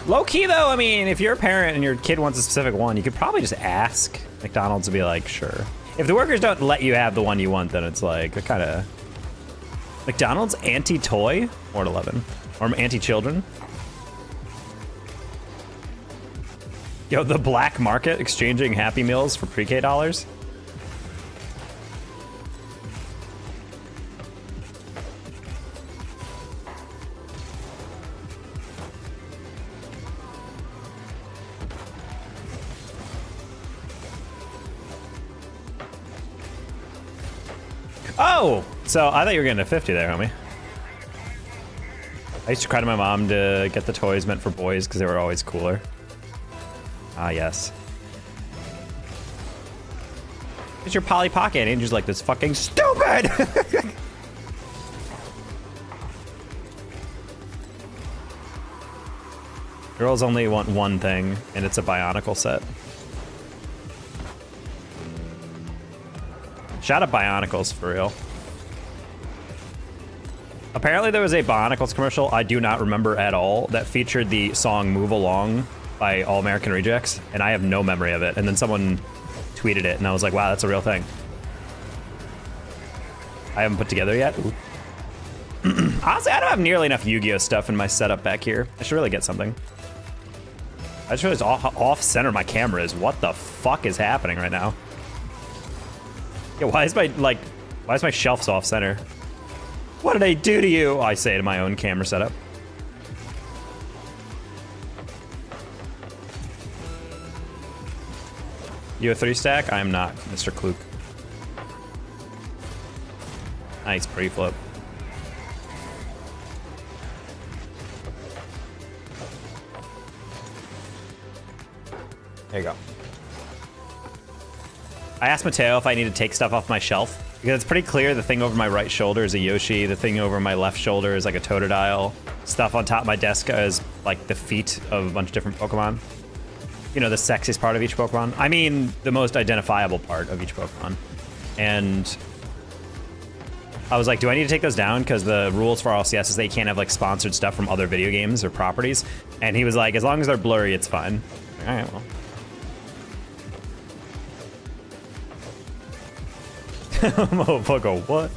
Low key, though, I mean, if you're a parent and your kid wants a specific one, you could probably just ask McDonald's to be like, sure. If the workers don't let you have the one you want, then it's like, kind of... McDonald's anti-toy? Or 11. Or anti-children? Yo, the black market exchanging Happy Meals for pre-K dollars? Oh! So, I thought you were getting a 50 there, homie. I used to cry to my mom to get the toys meant for boys because they were always cooler. Ah, yes. It's your Polly Pocket, and Andrew's like, this fucking stupid! Girls only want one thing, and it's a Bionicle set. Shout out Bionicles, for real. Apparently there was a Bionicles commercial I do not remember at all that featured the song Move Along by All American Rejects, and I have no memory of it. And then someone tweeted it, and I was like, wow, that's a real thing. I haven't put together yet. Honestly, I don't have nearly enough Yu-Gi-Oh stuff in my setup back here. I should really get something. I just realized off-center my camera is. What the fuck is happening right now? Yeah, why is my shelf off-center? What did I do to you? I say to my own camera setup. You a 3-stack? I am not, Mr. Kluk. Nice pre-flip. There you go. I asked Mateo if I need to take stuff off my shelf, because it's pretty clear the thing over my right shoulder is a Yoshi, the thing over my left shoulder is like a Totodile, stuff on top of my desk is like the feet of a bunch of different Pokemon. You know, the sexiest part of each Pokemon. I mean, the most identifiable part of each Pokemon. And I was like, do I need to take those down? Because the rules for RLCS is they can't have like sponsored stuff from other video games or properties. And he was like, as long as they're blurry, it's fine. All right, well. Motherfucker, what?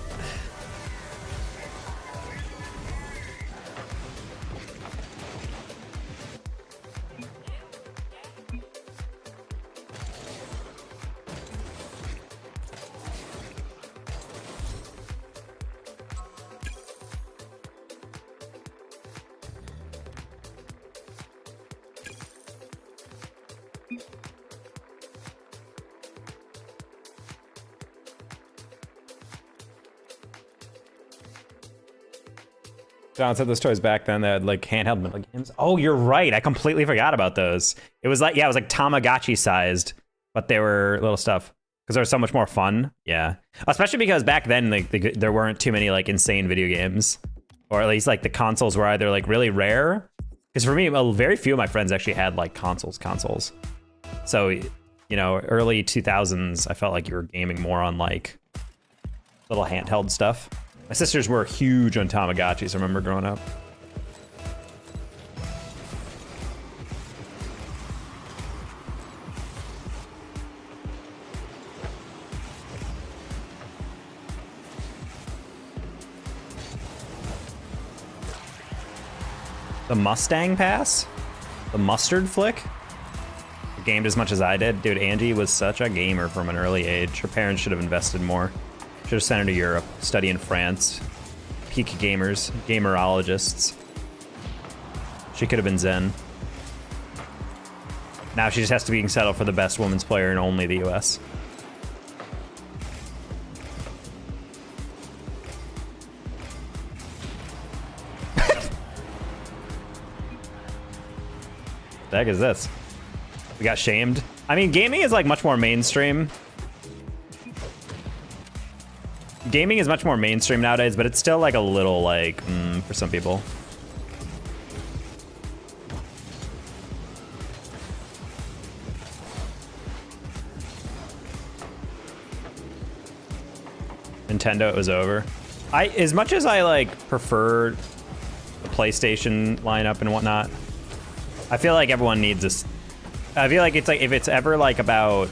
John said those toys back then, they had like handheld middle games. Oh, you're right. I completely forgot about those. It was like, yeah, it was like Tamagotchi sized, but they were little stuff because they were so much more fun. Yeah. Especially because back then, like there weren't too many like insane video games, or at least like the consoles were either like really rare. Because for me, very few of my friends actually had like consoles. So, you know, early 2000s, I felt like you were gaming more on like little handheld stuff. My sisters were huge on Tamagotchis, I remember growing up. The Mustang Pass? The Mustard Flick? Gamed as much as I did. Dude, Angie was such a gamer from an early age. Her parents should have invested more. Should have sent her to Europe, study in France. Peak gamers, gamerologists. She could have been Zen. Now she just has to be settled for the best women's player in only the US. The heck is this? We got shamed. I mean, gaming is like much more mainstream. Gaming is much more mainstream nowadays, but it's still like a little like, for some people. Nintendo, it was over. As much as I like prefer the PlayStation lineup and whatnot, I feel like everyone needs this. I feel like it's like, if it's ever like about,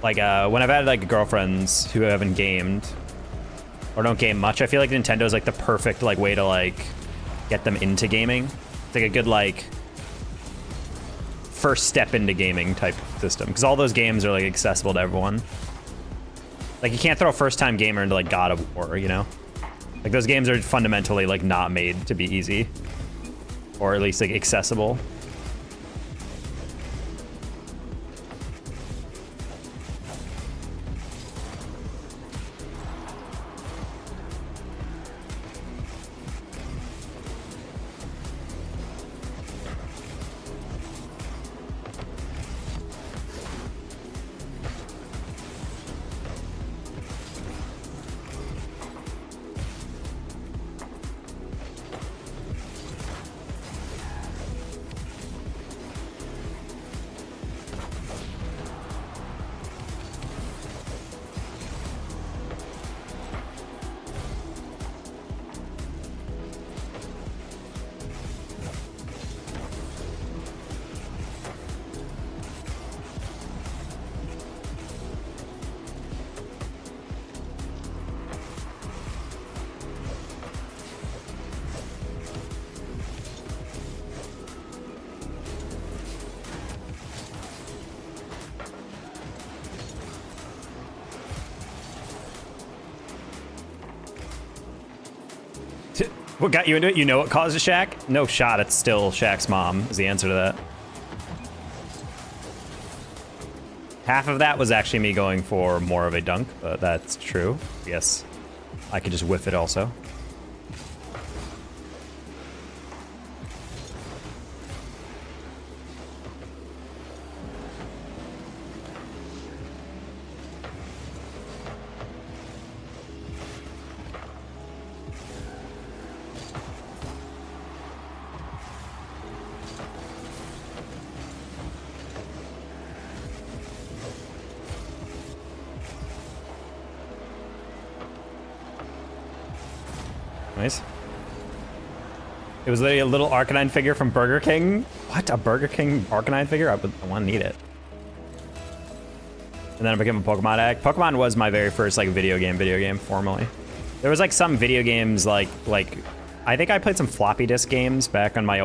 like when I've had like girlfriends who haven't gamed or don't game much, I feel like Nintendo is like the perfect like way to like get them into gaming. It's like a good like first step into gaming type system, because all those games are like accessible to everyone. Like you can't throw a first time gamer into like God of War, you know? Like those games are fundamentally like not made to be easy, or at least like accessible. What got you into it? You know what caused a Shaq? No shot, it's still Shaq's mom is the answer to that. Half of that was actually me going for more of a dunk, but that's true. Yes, I could just whiff it also. Nice. It was literally a little Arcanine figure from Burger King. What? A Burger King Arcanine figure? I want to need it. And then I became a Pokemon addict. Pokemon was my very first like video game formally. There was like some video games like I think I played some floppy disk games back on my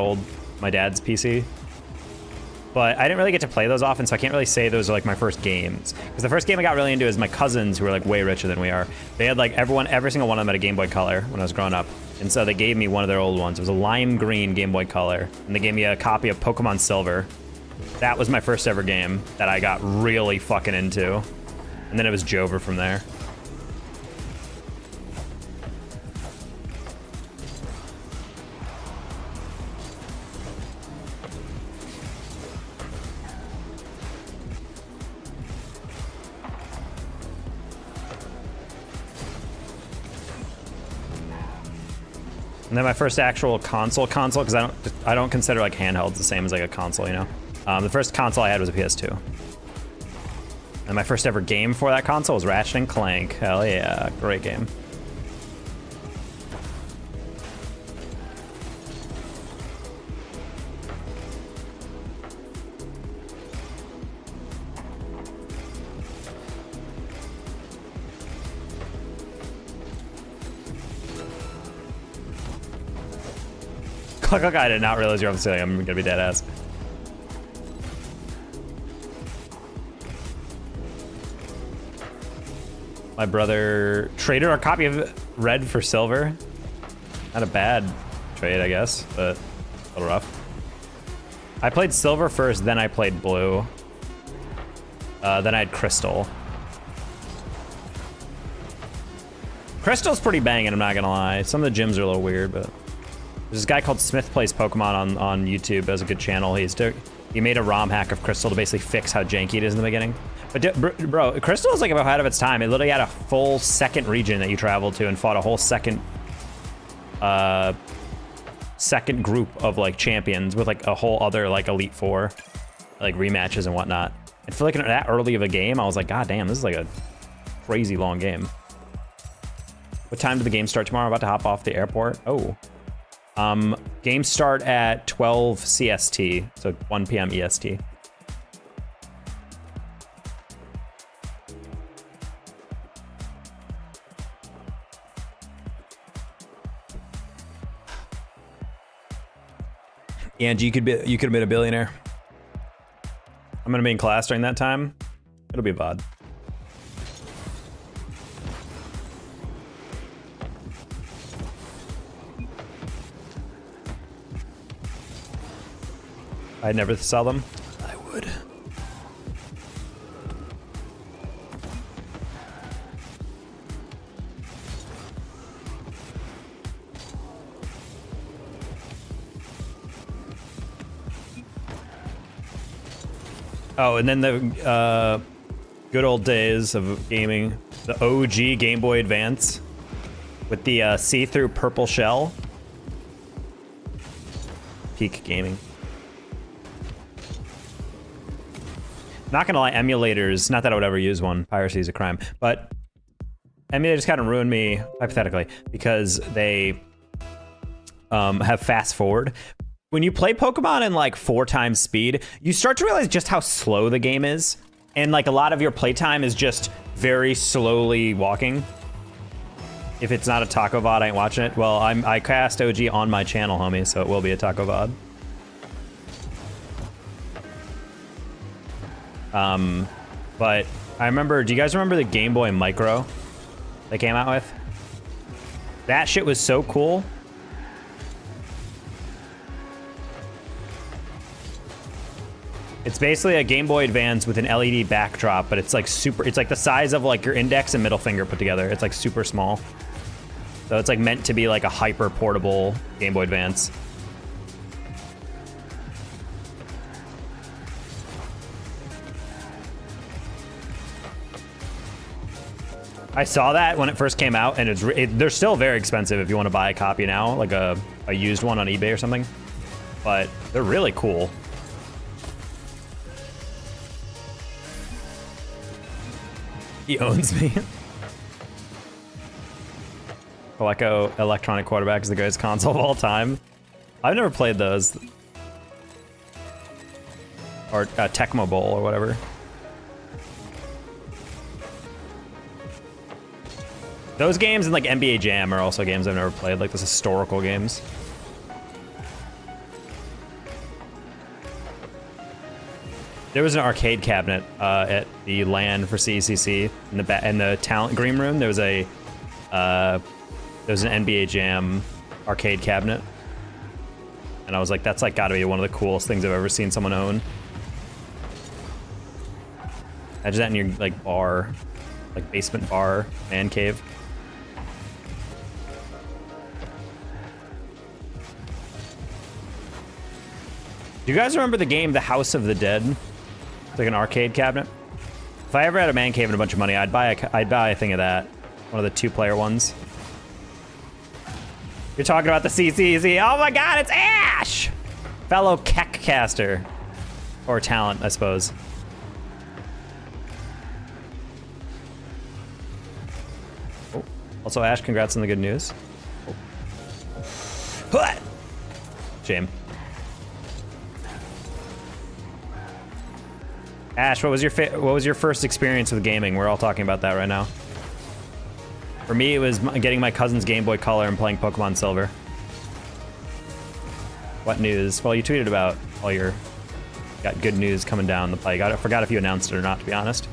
dad's PC. But I didn't really get to play those often, so I can't really say those are like my first games. Because the first game I got really into is my cousins, who were like way richer than we are. They had like every single one of them had a Game Boy Color when I was growing up. And so they gave me one of their old ones. It was a lime green Game Boy Color. And they gave me a copy of Pokemon Silver. That was my first ever game that I got really fucking into. And then it was Jover from there. And then my first actual console, because I don't consider like handhelds the same as like a console, you know. The first console I had was a PS2. And my first ever game for that console was Ratchet and Clank. Hell yeah, great game. I did not realize you're on the ceiling. I'm gonna be dead ass. My brother traded our copy of Red for Silver. Not a bad trade, I guess, but a little rough. I played Silver first, then I played Blue. Then I had Crystal. Crystal's pretty banging, I'm not gonna lie. Some of the gyms are a little weird, but there's this guy called Smith Plays Pokemon on YouTube. Has a good channel. He made a ROM hack of Crystal to basically fix how janky it is in the beginning. But bro, Crystal is like ahead of its time. It literally had a full second region that you traveled to and fought a whole second group of like champions with like a whole other like Elite Four, like rematches and whatnot. And for like that early of a game, I was like, God damn, this is like a crazy long game. What time did the game start tomorrow? I'm about to hop off the airport. Oh. Games start at 12 CST, so 1 p.m. EST. Angie, you could have been a billionaire. I'm gonna be in class during that time. It'll be a VOD. I'd never sell them. I would. Oh, and then the good old days of gaming, the OG Game Boy Advance with the see-through purple shell. Peak gaming. Not gonna lie, emulators, not that I would ever use one, piracy is a crime, but emulators kind of ruined me, hypothetically, because they have fast forward. When you play Pokemon in like 4 times speed, you start to realize just how slow the game is. And like a lot of your playtime is just very slowly walking. If it's not a taco VOD, I ain't watching it. Well, I cast OG on my channel, homie, so it will be a taco VOD. But I remember, do you guys remember the Game Boy Micro they came out with? That shit was so cool. It's basically a Game Boy Advance with an LED backdrop, but it's like it's like the size of like your index and middle finger put together. It's like super small. So it's like meant to be like a hyper portable Game Boy Advance. I saw that when it first came out, and they're still very expensive if you want to buy a copy now, like a used one on eBay or something. But they're really cool. He owns me. Coleco Electronic Quarterback is the greatest console of all time. I've never played those. Or Tecmo Bowl or whatever. Those games and like NBA Jam are also games I've never played, like those historical games. There was an arcade cabinet at the LAN for CCC in the talent green room. There was an NBA Jam arcade cabinet, and I was like, that's like got to be one of the coolest things I've ever seen someone own. Imagine that in your like bar, like basement bar, man cave. Do you guys remember the game The House of the Dead? It's like an arcade cabinet. If I ever had a man cave and a bunch of money, I'd buy a thing of that. One of the 2-player ones. You're talking about the CCZ. Oh my god, it's Ash! Fellow Keck caster. Or talent, I suppose. Oh. Also, Ash, congrats on the good news. Oh. Shame. Ash, what was your first experience with gaming? We're all talking about that right now. For me, it was getting my cousin's Game Boy Color and playing Pokemon Silver. What news? Well, you tweeted about all your... Got good news coming down the pike. I forgot if you announced it or not, to be honest.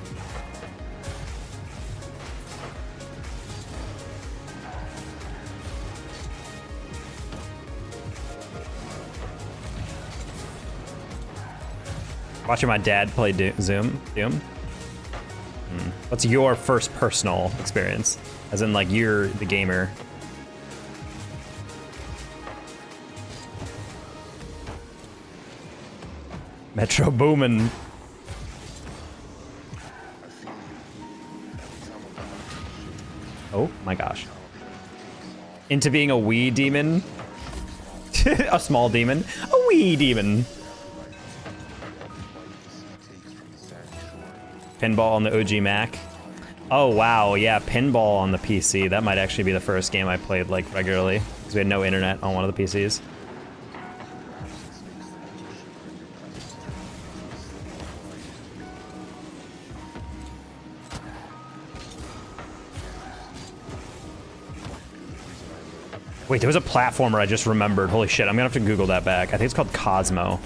Watching my dad play Doom. What's your first personal experience? As in, like, you're the gamer. Metro Boomin. Oh my gosh. Into being a wee demon? A small demon? A wee demon. Pinball on the OG Mac. Oh wow, yeah, pinball on the PC. That might actually be the first game I played like regularly because we had no internet on one of the PCs. Wait, there was a platformer I just remembered. Holy shit, I'm gonna have to Google that back. I think it's called Cosmo.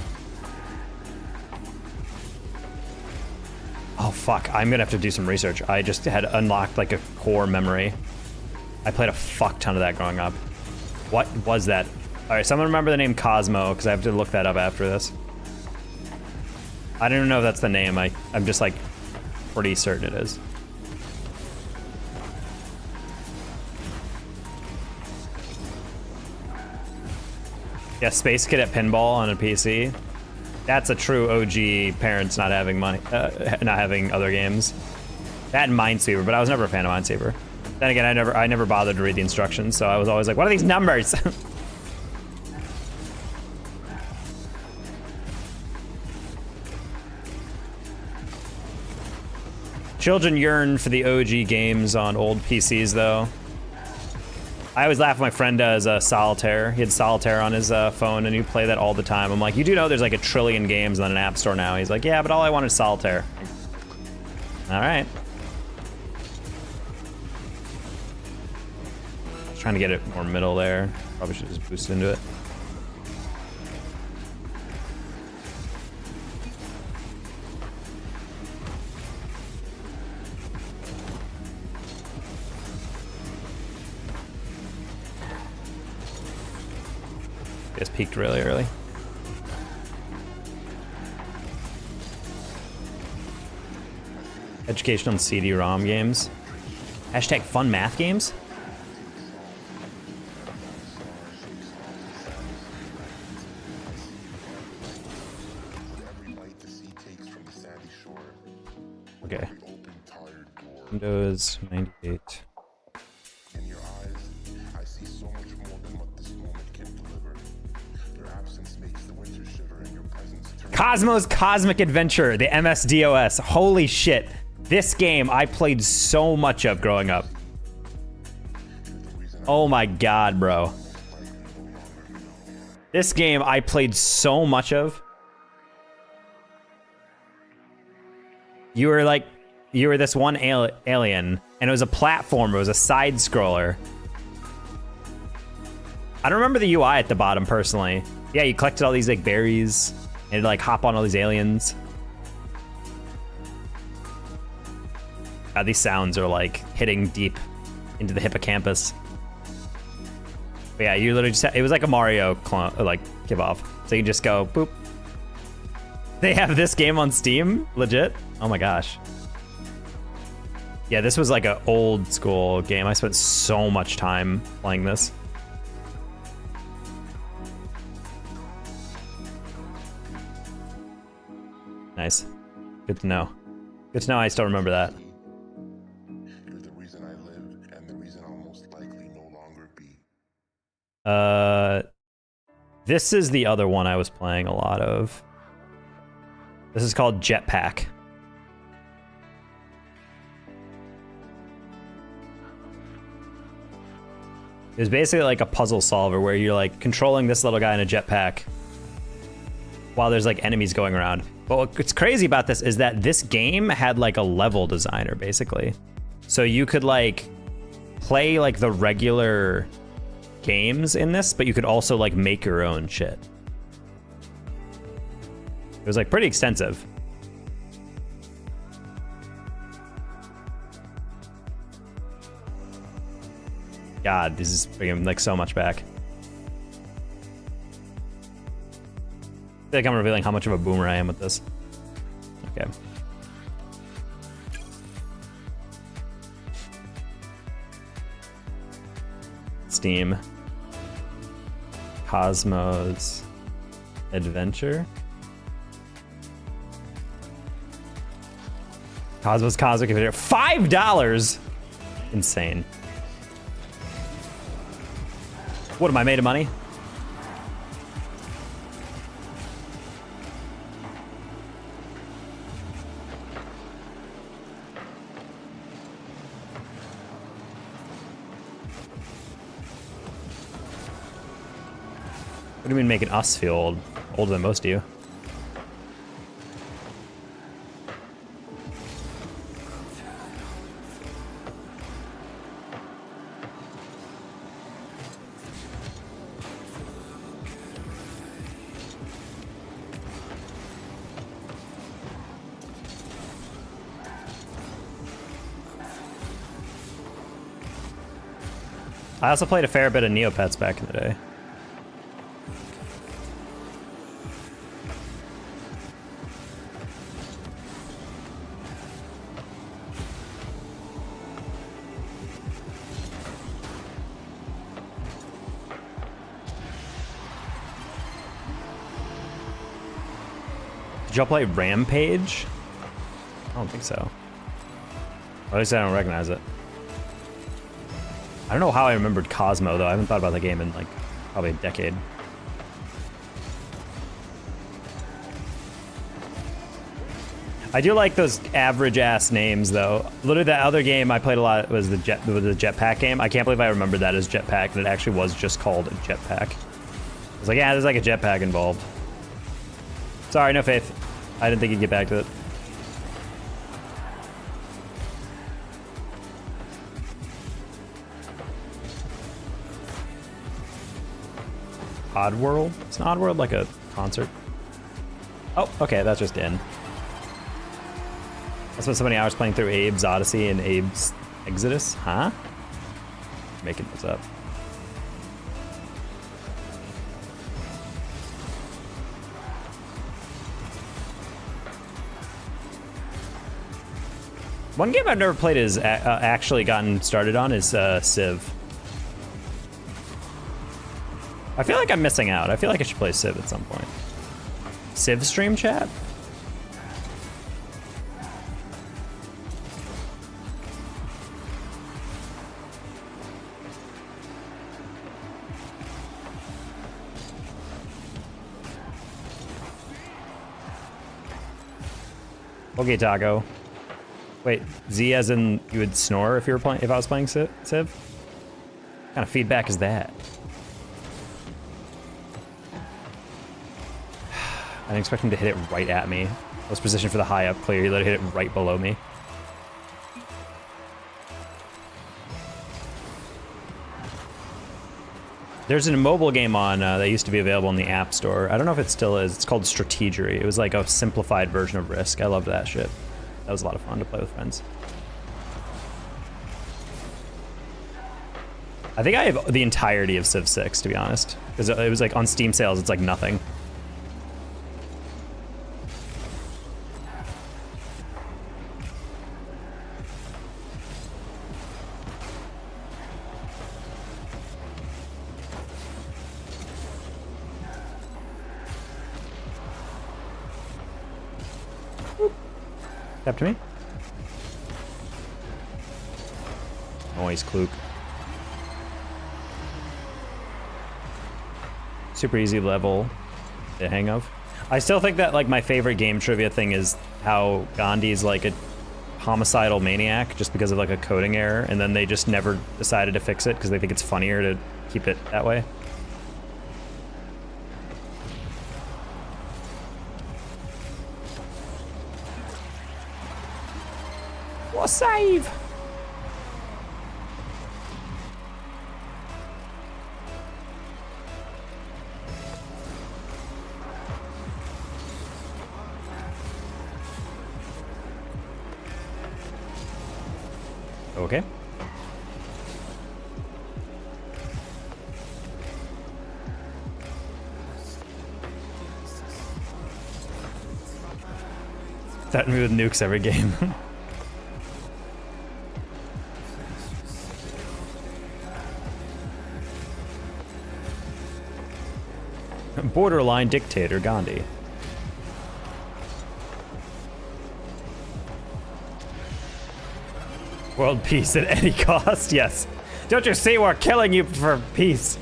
Oh fuck, I'm gonna have to do some research. I just had unlocked like a core memory. I played a fuck ton of that growing up. What was that? All right, someone remember the name Cosmo, because I have to look that up after this. I don't even know if that's the name. I'm just like pretty certain it is. Yeah, Space Cadet Pinball on a PC. That's a true OG parents not having money, not having other games. That and Minesweeper, but I was never a fan of Minesweeper. Then again, I never bothered to read the instructions, so I was always like, what are these numbers? Children yearn for the OG games on old PCs, though. I always laugh when my friend does Solitaire. He had Solitaire on his phone, and he'd play that all the time. I'm like, you do know there's like a trillion games on an app store now. He's like, yeah, but all I want is Solitaire. All right. Just trying to get it more middle there. Probably should just boost into it. Just peaked really early. Educational CD-ROM games. Hashtag fun math games? Okay. Windows 98. Cosmo's Cosmic Adventure, the MS-DOS. Holy shit. This game I played so much of growing up. Oh my god, bro. This game I played so much of. You were this one alien, and it was a platformer, it was a side scroller. I don't remember the UI at the bottom personally. Yeah, you collected all these like berries. And like hop on all these aliens. God, these sounds are like hitting deep into the hippocampus. But yeah, you literally just, it was like a Mario clone, like give off. So you can just go boop. They have this game on Steam? Legit? Oh my gosh. Yeah, this was like an old school game. I spent so much time playing this. Nice. Good to know. Good to know I still remember that. This is the other one I was playing a lot of. This is called Jetpack. It was basically like a puzzle solver where you're like controlling this little guy in a jetpack while there's like enemies going around. But what's crazy about this is that this game had like a level designer basically. So you could like play like the regular games in this, but you could also like make your own shit. It was like pretty extensive. God, this is bringing like so much back. I feel like I'm revealing how much of a boomer I am with this. Okay. Steam. Cosmos Adventure. Cosmos Cosmic Adventure. $5! Insane. What am I made of money? What do you mean making us feel old? Older than most of you. I also played a fair bit of Neopets back in the day. Did y'all play Rampage? I don't think so. Or at least I don't recognize it. I don't know how I remembered Cosmo, though. I haven't thought about the game in, like, probably a decade. I do like those average-ass names, though. Literally, that other game I played a lot was the Jetpack game. I can't believe I remembered that as Jetpack, and it actually was just called Jetpack. I was like, yeah, there's like a jetpack involved. Sorry, no faith. I didn't think you'd get back to it. Oddworld? Is an Oddworld like a concert? Oh, okay, that's just in. I spent so many hours playing through Abe's Odyssey and Abe's Exodus. Huh? Making this up. One game I've never played is actually gotten started on is Civ. I feel like I'm missing out. I feel like I should play Civ at some point. Civ stream chat? Okay, Taco. Wait, Z as in you would snore if you were playing if I was playing Civ? What kind of feedback is that? I didn't expect him to hit it right at me. I was positioned for the high up clear. He let it hit it right below me. There's a mobile game on that used to be available in the App Store. I don't know if it still is. It's called Strategery. It was like a simplified version of Risk. I loved that shit. That was a lot of fun to play with friends. I think I have the entirety of Civ 6, to be honest. Because it was like on Steam sales, it's like nothing. Tap to me. Noise, Klook. super easy level to hang of. I still think that like my favorite game trivia thing is how Gandhi's like a homicidal maniac just because of like a coding error, and then they just never decided to fix it because they think it's funnier to keep it that way. What a save! Okay. Threaten me with nukes every game. Borderline dictator Gandhi. World peace at any cost, yes. Don't you see we're killing you for peace?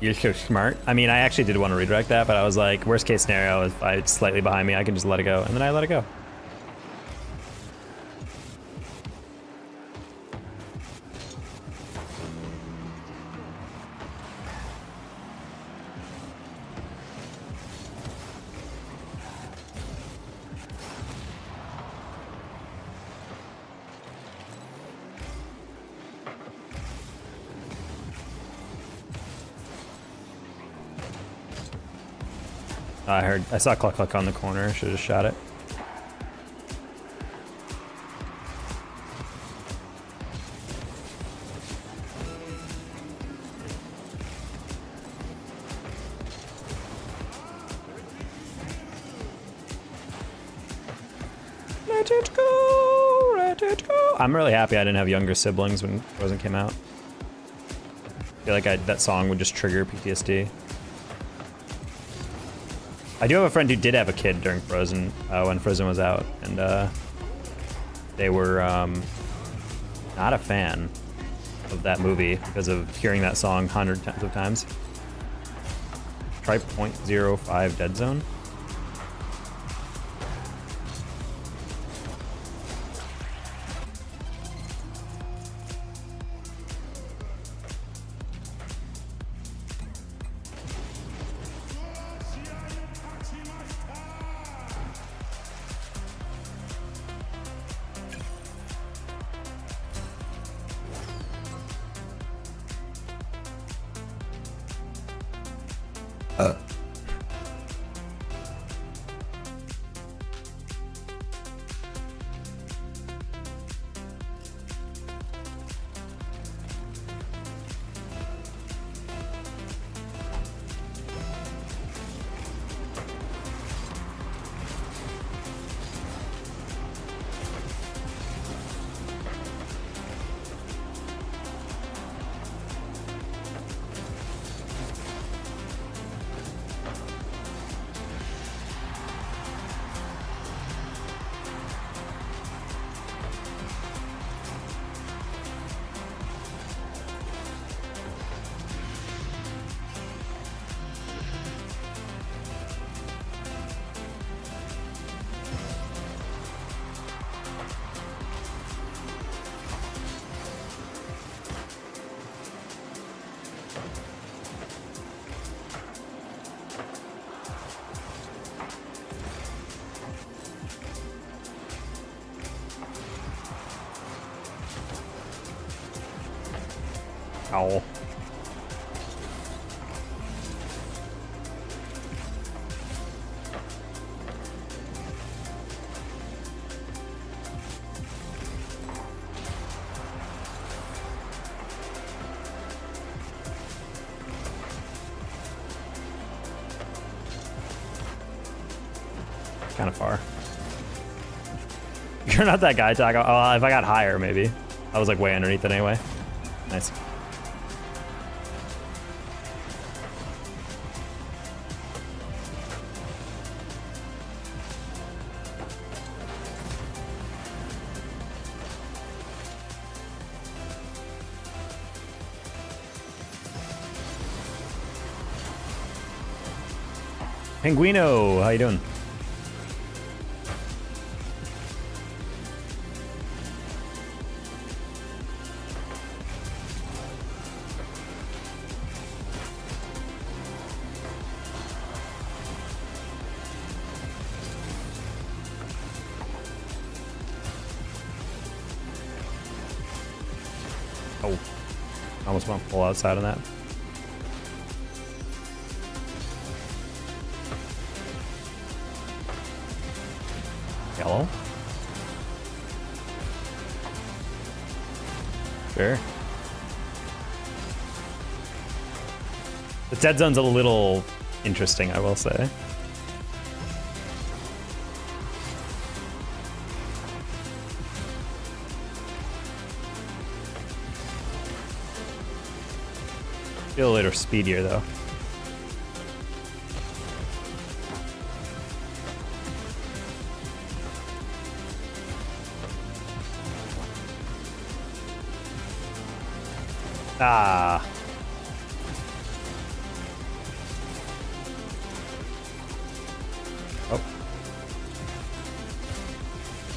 You're so smart. I mean, I actually did want to redirect that, but I was like, worst case scenario, if it's slightly behind me, I can just let it go. And then I let it go. I saw cluck cluck on the corner. Should have just shot it. Let it go, let it go. I'm really happy I didn't have younger siblings when Frozen came out. I feel like that song would just trigger PTSD. I do have a friend who did have a kid during Frozen, when Frozen was out, and they were not a fan of that movie because of hearing that song hundreds of times. Try 0.05 Dead Zone. Ow. Kind of far. You're not that guy, Taco. Oh, if I got higher, maybe. I was like way underneath it anyway. Nice. Pinguino, how you doing? Oh, almost went full outside on that. Yellow. Sure. The dead zone's a little interesting, I will say. Feel a little speedier though. Ah. Oh.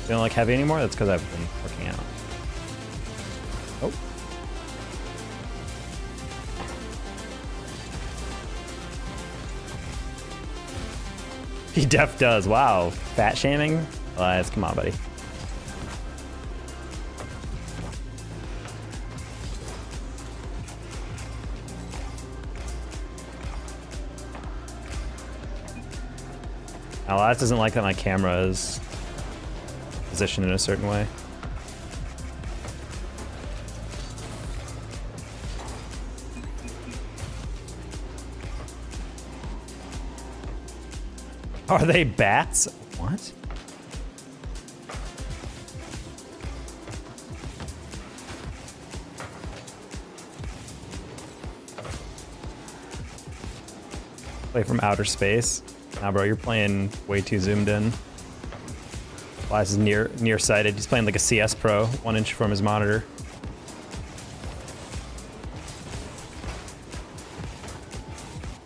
You don't like heavy anymore? That's because I've been working out. Oh. He def does. Wow. Fat shaming? Elias, come on, buddy. Elias doesn't like that my camera is positioned in a certain way. Are they bats? What? Play from outer space. Nah, bro, you're playing way too zoomed in. Elias is nearsighted. He's playing like a CS Pro, 1 inch from his monitor.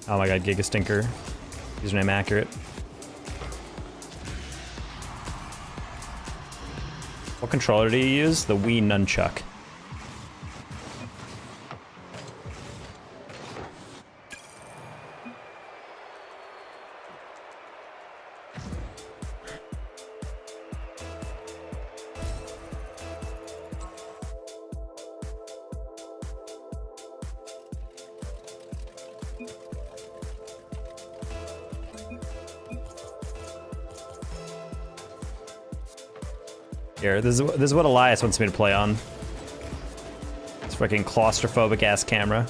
Oh my god, Giga Stinker. Username accurate. What controller do you use? The Wii Nunchuck. Here, this is what Elias wants me to play on. This freaking claustrophobic ass camera.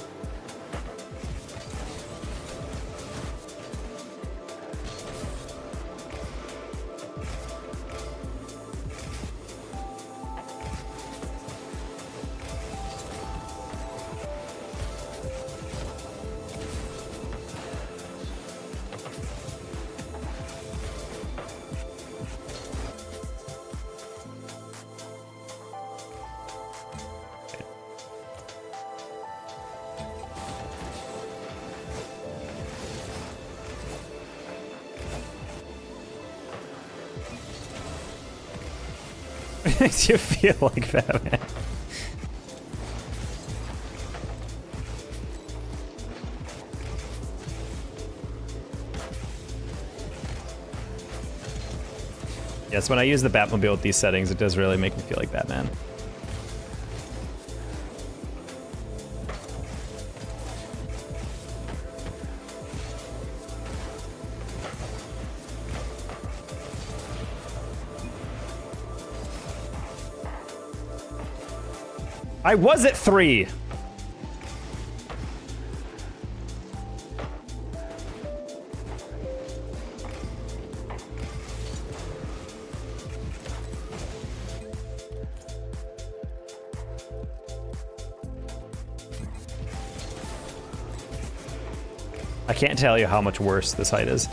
Makes you feel like Batman. Yes, when I use the Batmobile with these settings, it does really make me feel like Batman. I was at 3. I can't tell you how much worse this height is.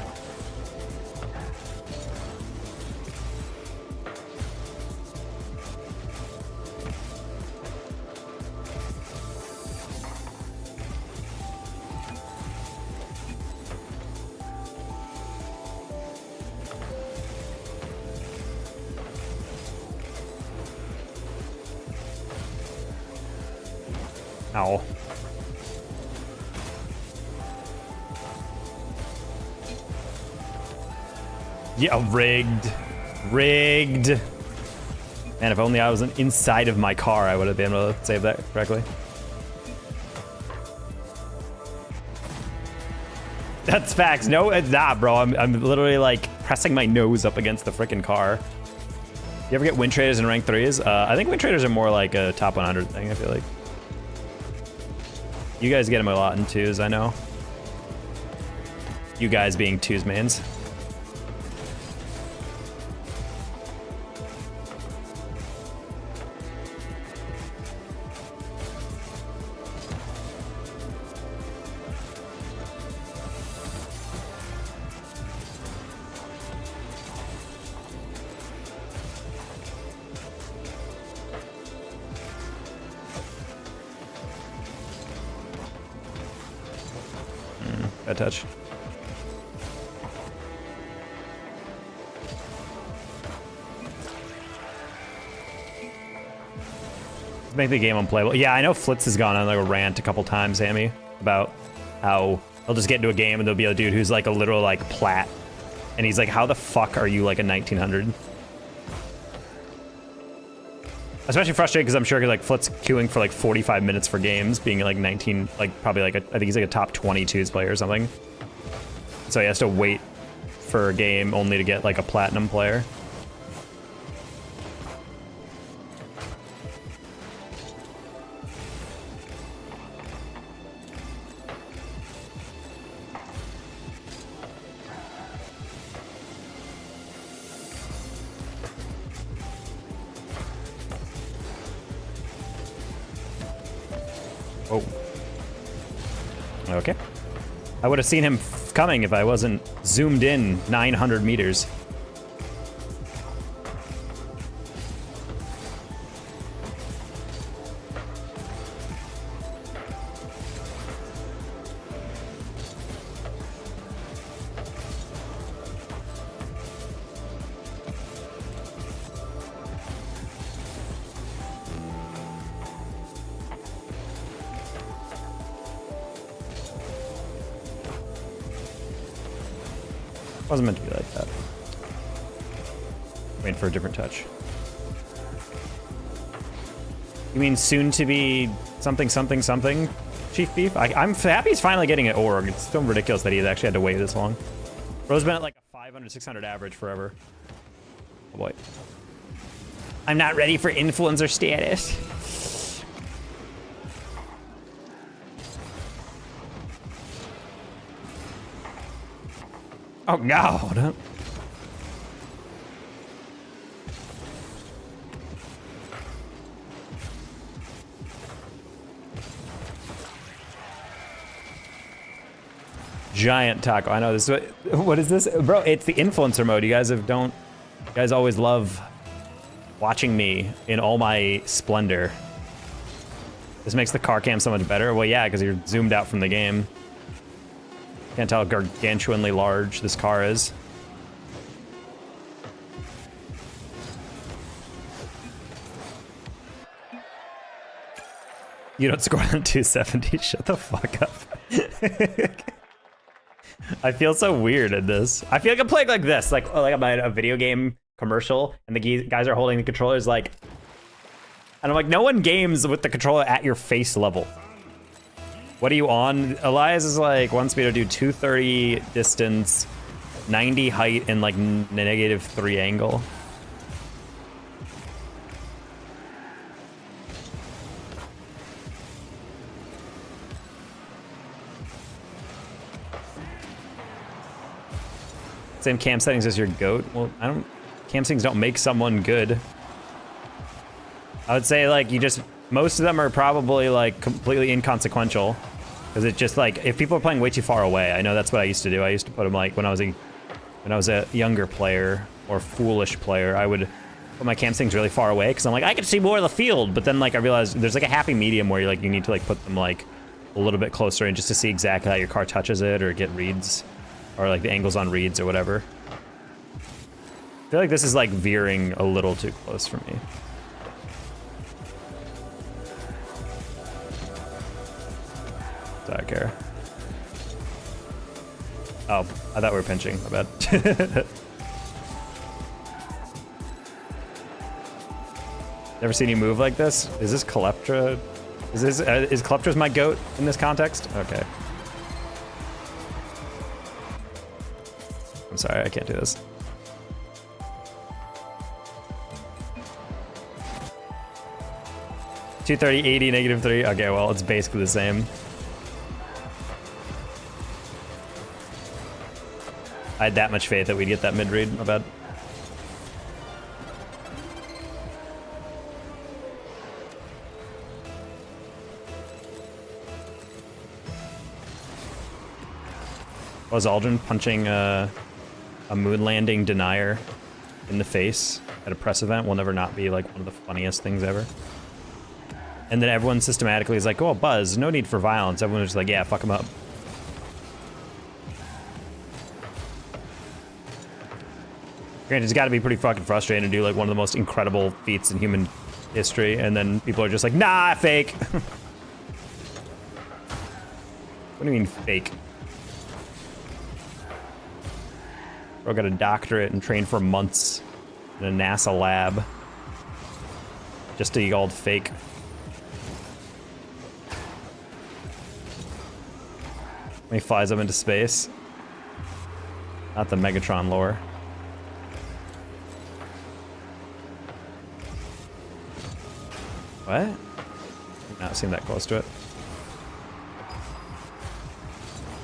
Ow. Yeah, rigged. Rigged. Man, if only I wasn't inside of my car, I would have been able to save that correctly. That's facts. No, it's not, bro. I'm literally like pressing my nose up against the freaking car. You ever get win traders in rank 3s? I think win traders are more like a top 100 thing, I feel like. You guys get them a lot in 2s, I know. You guys being 2s mains. Bad touch. Make the game unplayable. Yeah, I know Flitz has gone on like a rant a couple times, Sammy, about how he'll just get into a game and there'll be a dude who's like a literal like plat, and he's like, how the fuck are you like a 1900? Especially frustrated because I'm sure like Flitz queuing for like 45 minutes for games, being like 19, like probably like I think he's like a top 22s player or something. So he has to wait for a game only to get like a platinum player. Oh. Okay. I would have seen him coming if I wasn't zoomed in 900 meters. Wasn't meant to be like that. Waiting for a different touch. You mean soon to be something, something, something, Chief Beef? I'm happy he's finally getting an org. It's still ridiculous that he's actually had to wait this long. Bro's been at like a 500, 600 average forever. Oh boy. I'm not ready for influencer status. Oh no! Don't. Giant taco. I know this. What is this, bro? It's the influencer mode. You guys You guys always love watching me in all my splendor. This makes the car cam so much better. Well, yeah, because you're zoomed out from the game. Can't tell how gargantuanly large this car is. You don't score on 270. Shut the fuck up. I feel so weird in this. I feel like I'm playing like this, like I'm at a video game commercial, and the guys are holding the controllers like, and I'm like, no one games with the controller at your face level. What are you on? Elias is like one speed to do 230 distance, 90 height, and like -3 angle. Same cam settings as your GOAT? Well, cam settings don't make someone good. I would say like most of them are probably like completely inconsequential, because it's just like if people are playing way too far away. I know that's what I used to do. I used to put them like when I was a younger player or foolish player, I would put my cam settings really far away because I'm like, I can see more of the field. But then like I realized there's like a happy medium where you need to like put them like a little bit closer in just to see exactly how your car touches it or get reads or like the angles on reads or whatever. I feel like this is like veering a little too close for me. Oh, I thought we were pinching. My bad. Never seen you move like this? Is this Calyptra? Is Calyptra's my goat in this context? Okay. I'm sorry, I can't do this. $230, 80, -3. Okay, well, it's basically the same. I had that much faith that we'd get that mid read. My bad. Was Aldrin punching a moon landing denier in the face at a press event will never not be like one of the funniest things ever. And then everyone systematically is like, oh, Buzz, no need for violence. Everyone was just like, yeah, fuck him up. Granted, it's got to be pretty fucking frustrating to do like one of the most incredible feats in human history, and then people are just like, nah, fake. What do you mean fake? Bro got a doctorate and trained for months in a NASA lab just to be called fake. When he flies up into space. Not the Megatron lore. What? Did not seem that close to it.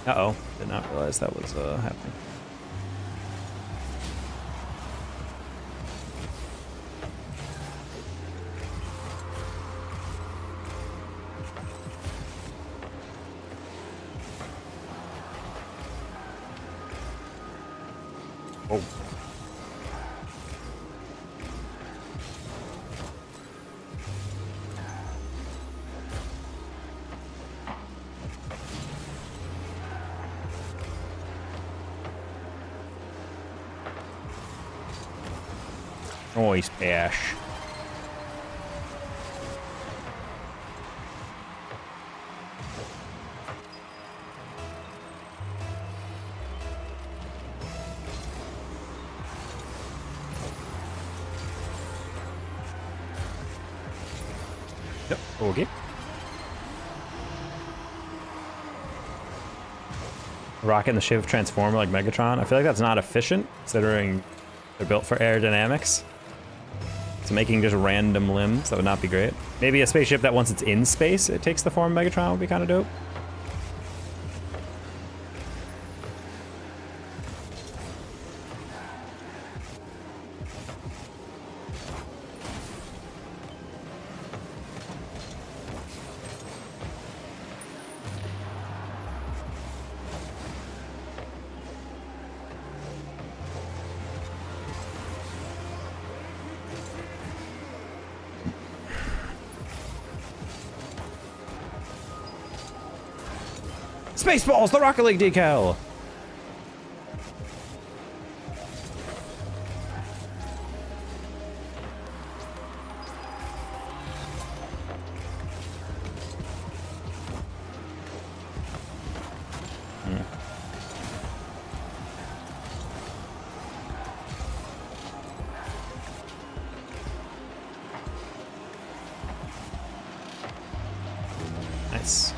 Uh-oh. Did not realize that was happening. Oh. Oh, he's bash. Yep, okay. Rocket in the shape of Transformer like Megatron. I feel like that's not efficient, considering they're built for aerodynamics. So making just random limbs, that would not be great. Maybe a spaceship that once it's in space, it takes the form of Megatron would be kind of dope. Spaceballs, the Rocket League decal! Nice.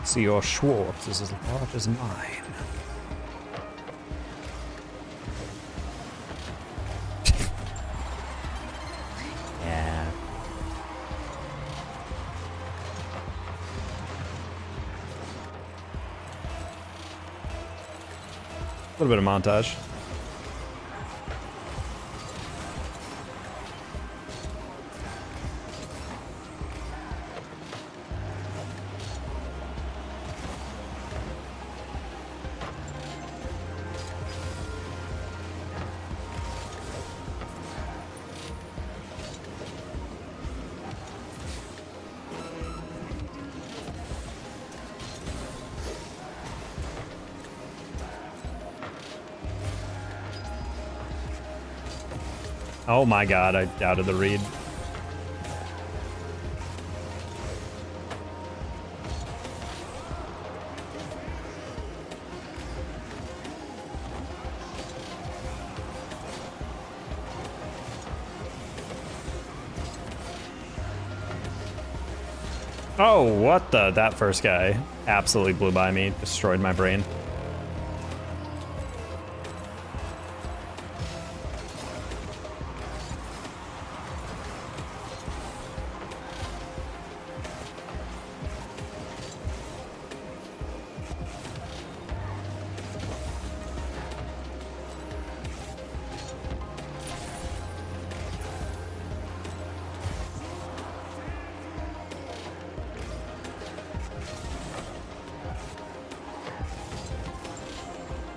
See, your Schwartz is as large as mine. Yeah. A little bit of montage. Oh my god, I doubted the read. Oh, what the? That first guy absolutely blew by me, destroyed my brain.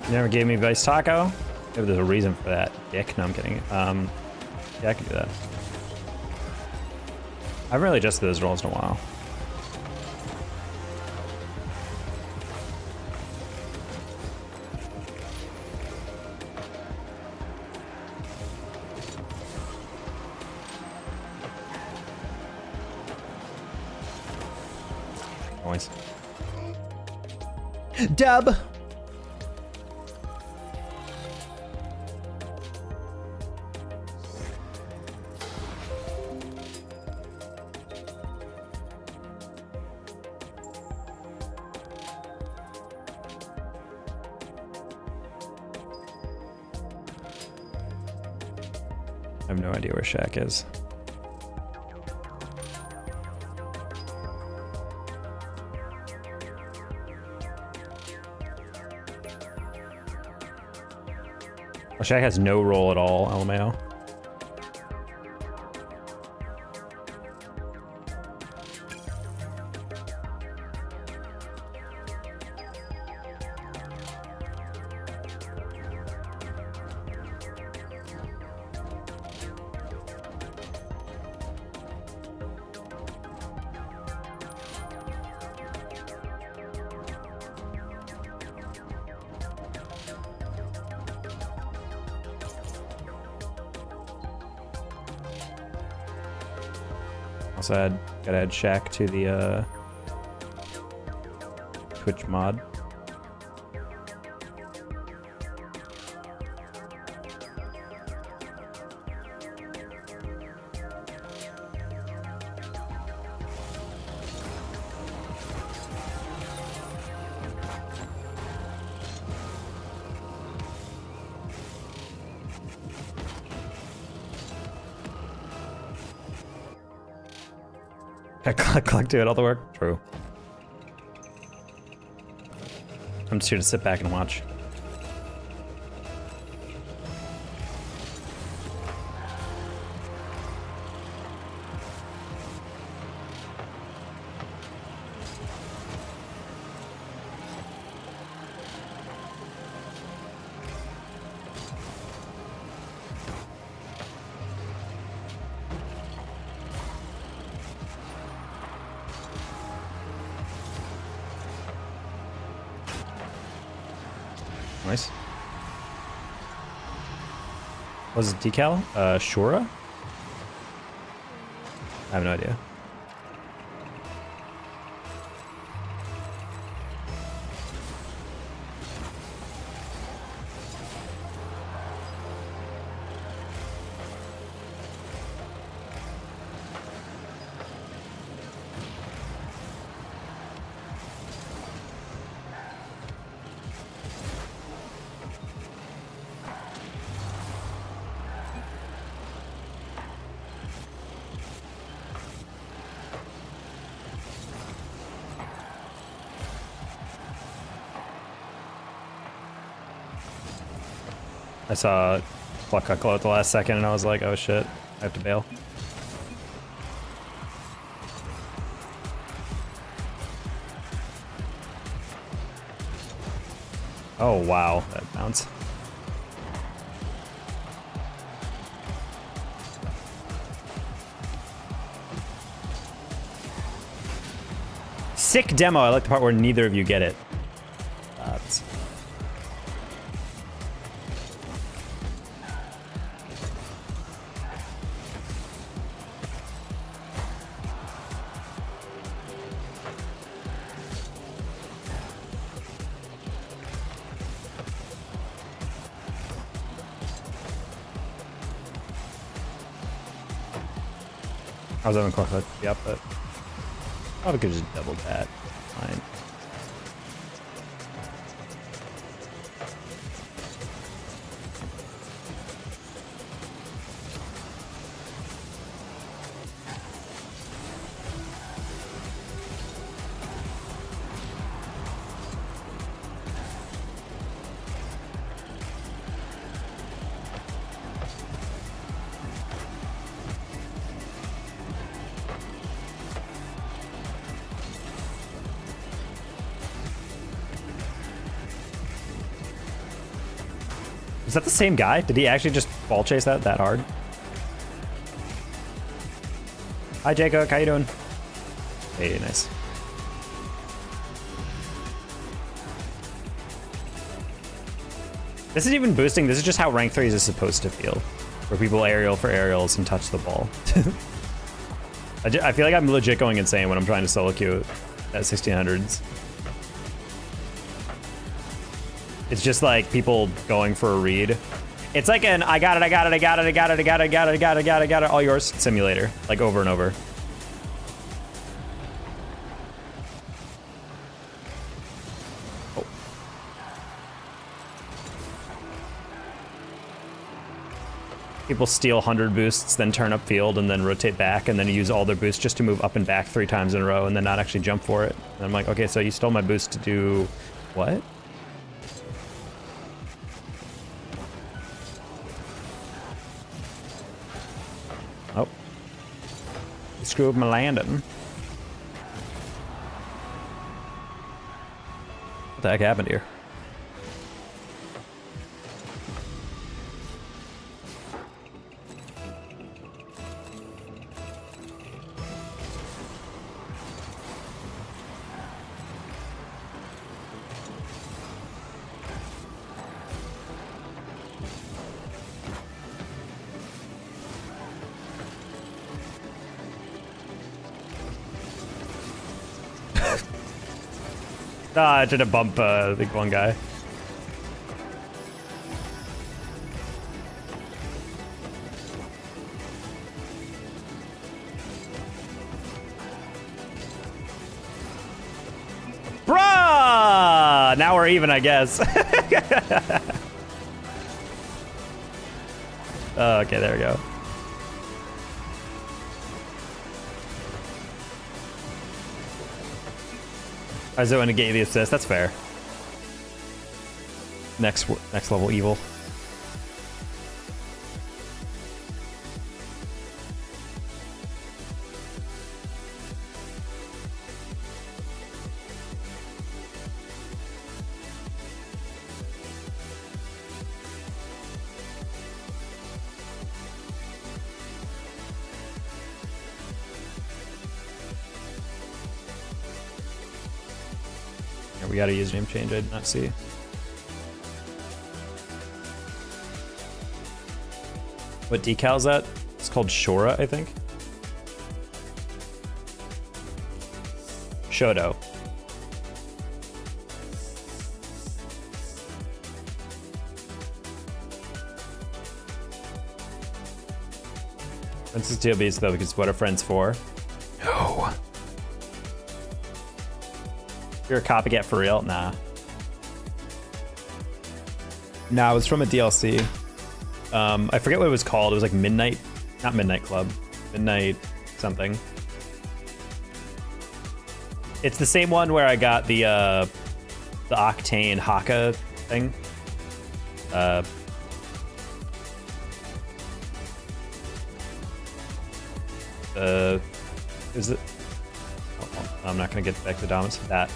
You never gave me Vice Taco? Maybe there's a reason for that, dick. No, I'm kidding. Yeah, I can do that. I haven't really adjusted those rolls in a while. Noise. Dub! I have no idea where Shaq is. Well, Shaq has no role at all, LMAO. Also, gotta add Shaq to the Twitch mod. Clock doing all the work? True. I'm just here to sit back and watch. Nice. What was it, decal? Shura? I have no idea. I saw Pluck Cuckle at the last second and I was like, oh shit, I have to bail. Oh wow, that bounce. Sick demo, I like the part where neither of you get it. That's... I was having Corfa be up, but probably could just double that. Fine. Is that the same guy? Did he actually just ball chase that hard? Hi, Jacob. How you doing? Hey, nice. This isn't even boosting. This is just how rank 3s is supposed to feel. Where people aerial for aerials and touch the ball. I feel like I'm legit going insane when I'm trying to solo queue at 1600s. It's just like people going for a read. It's like an I got it, all yours simulator, like over and over. Oh. People steal 100 boosts, then turn up field, and then rotate back, and then use all their boosts just to move up and back 3 times in a row, and then not actually jump for it. And I'm like, okay, so you stole my boost to do what? Oh. You screwed my landing. What the heck happened here? I tried to bump the one guy. Bruh! Now we're even, I guess. Oh, okay, there we go. I was going to get you the assist. That's fair. Next level evil. We got a username change I did not see. What decal is that? It's called Shora, I think. Shoutout. Princess TLB's though, because what are friends for? No. You're a copycat for real? Nah. Nah, it was from a DLC. I forget what it was called. It was like Midnight, not Midnight Club, Midnight something. It's the same one where I got the Octane Haka thing. Is it? Oh, I'm not gonna get back to Dominus. That.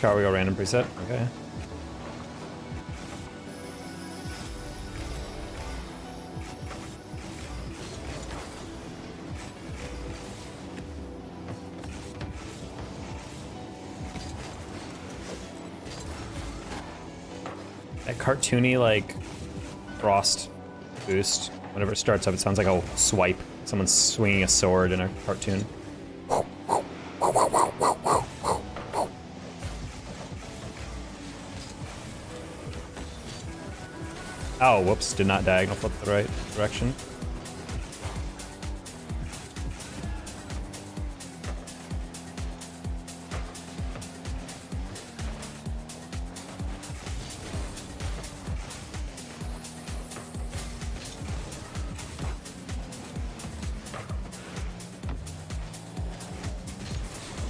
Car we go random preset. Okay. That cartoony, like, frost boost. Whenever it starts up, it sounds like a swipe. Someone's swinging a sword in a cartoon. Oh, whoops, did not diagonal flip the right direction.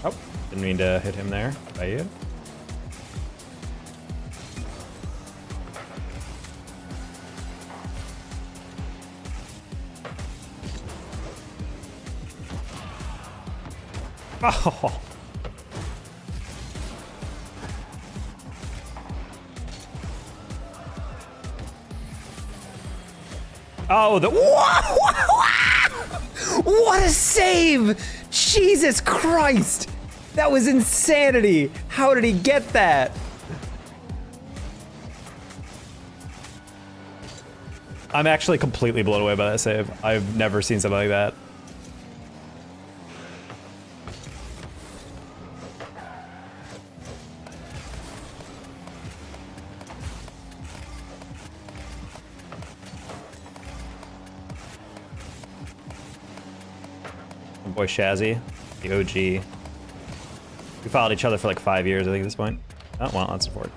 Oh, didn't mean to hit him there. By you. Oh. Oh, the what a save! Jesus Christ! That was insanity! How did he get that? I'm actually completely blown away by that save. I've never seen something like that. My boy Shazzy, the OG. We followed each other for like 5 years, I think, at this point. Oh, well, that's support.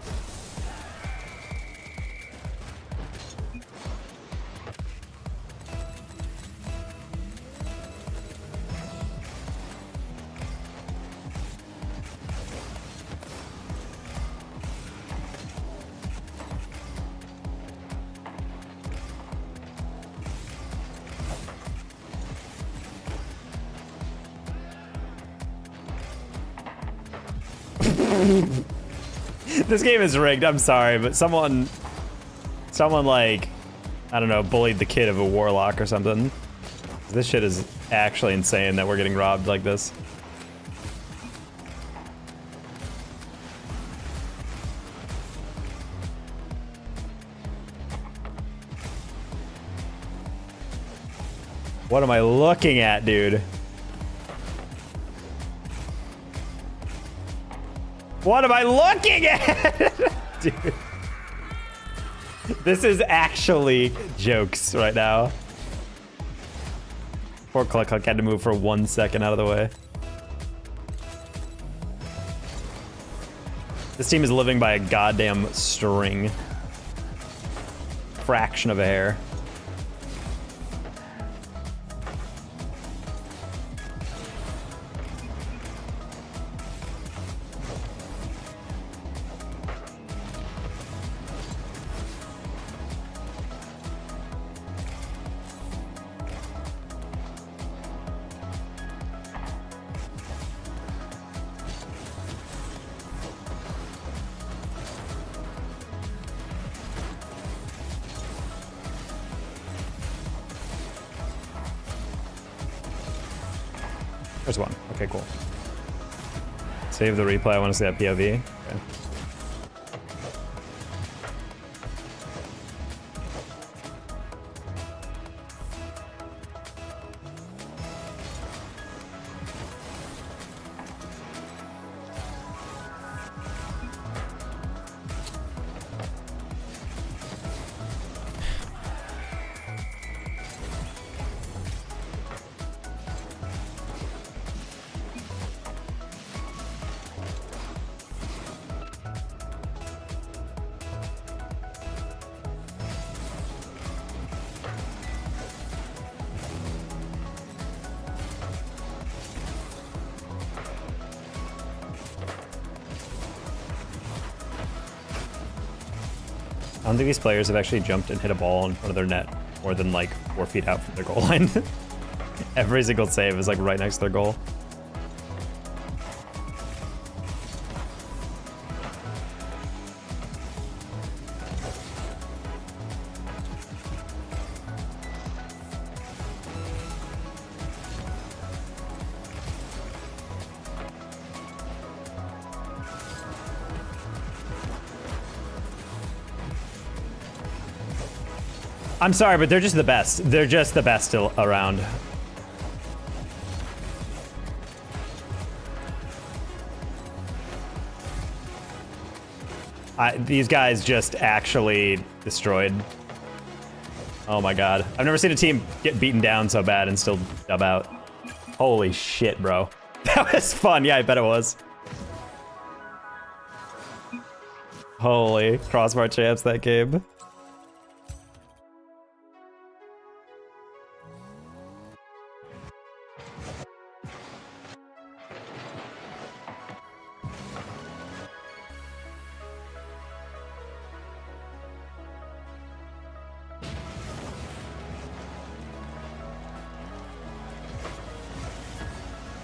This game is rigged, I'm sorry, but someone like, I don't know, bullied the kid of a warlock or something. This shit is actually insane that we're getting robbed like this. What am I looking at, dude? What am I looking at? Dude. This is actually jokes right now. Poor Cluck Cluck had to move for 1 second out of the way. This team is living by a goddamn string. Fraction of a hair. There's one. Okay, cool. Save the replay. I want to see that POV. Okay. I don't think these players have actually jumped and hit a ball in front of their net more than like 4 feet out from their goal line. Every single save is like right next to their goal. I'm sorry, but they're just the best. They're just the best still around. These guys just actually destroyed. Oh my god. I've never seen a team get beaten down so bad and still dub out. Holy shit, bro. That was fun. Yeah, I bet it was. Holy crossbar champs that game.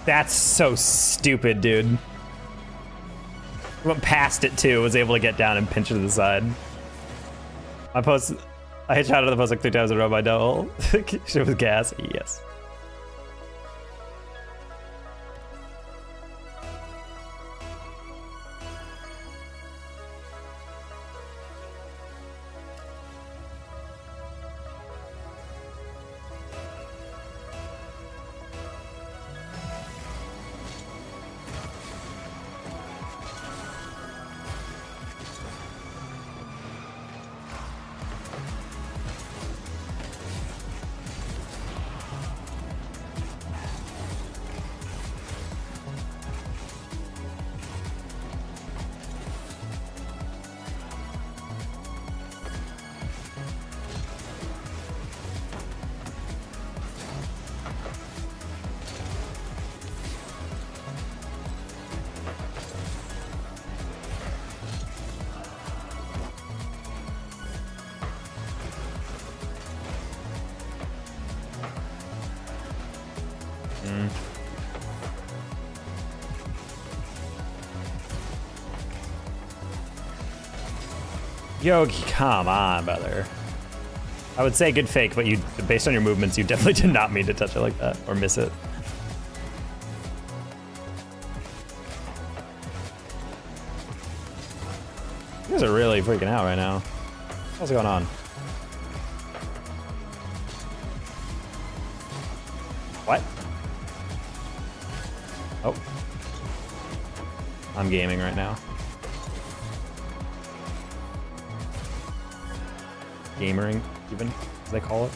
That's so stupid, dude. Went past it too, was able to get down and pinch it to the side. I hit shot at the post like 3 times in a row by double. Shit was gas, yes. Yogi, come on, brother. I would say good fake, but you, based on your movements, you definitely did not mean to touch it like that or miss it. You guys are really freaking out right now. What's going on? What? Oh. I'm gaming right now. Gamering, even, as they call it.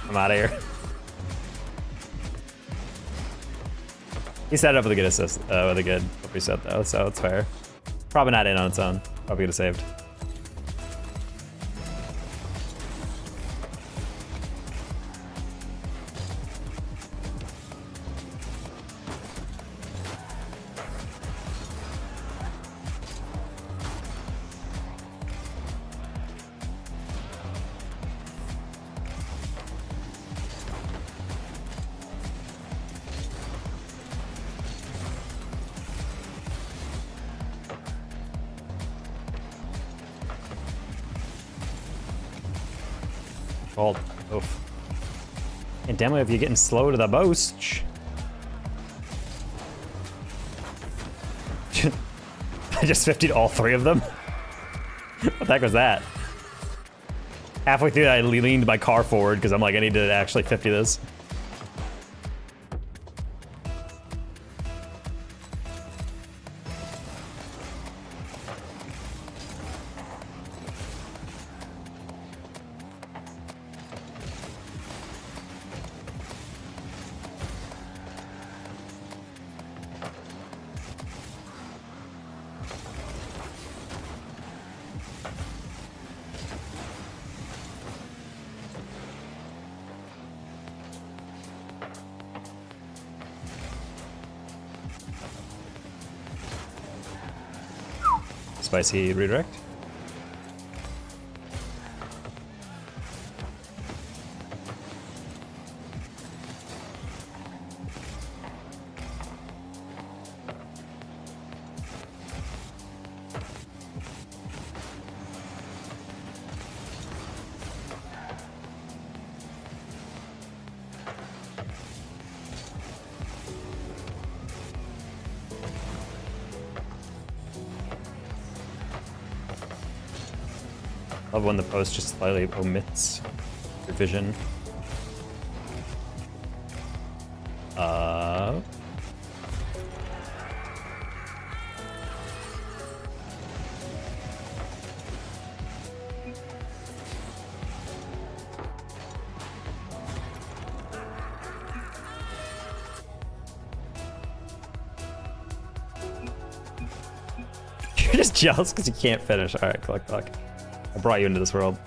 I'm out of here. He set it up with a good assist, with a good reset though, so it's fair. Probably not in on its own. Probably could have saved. Hold. Oof. And damn it, if you're getting slow to the most. I just 50'd all 3 of them? What the heck was that? Halfway through, I leaned my car forward because I'm like, I need to actually 50 this. Spicy redirect. Love when the post just slightly omits your vision. You're just jealous because you can't finish. All right, cluck, cluck. I brought you into this world.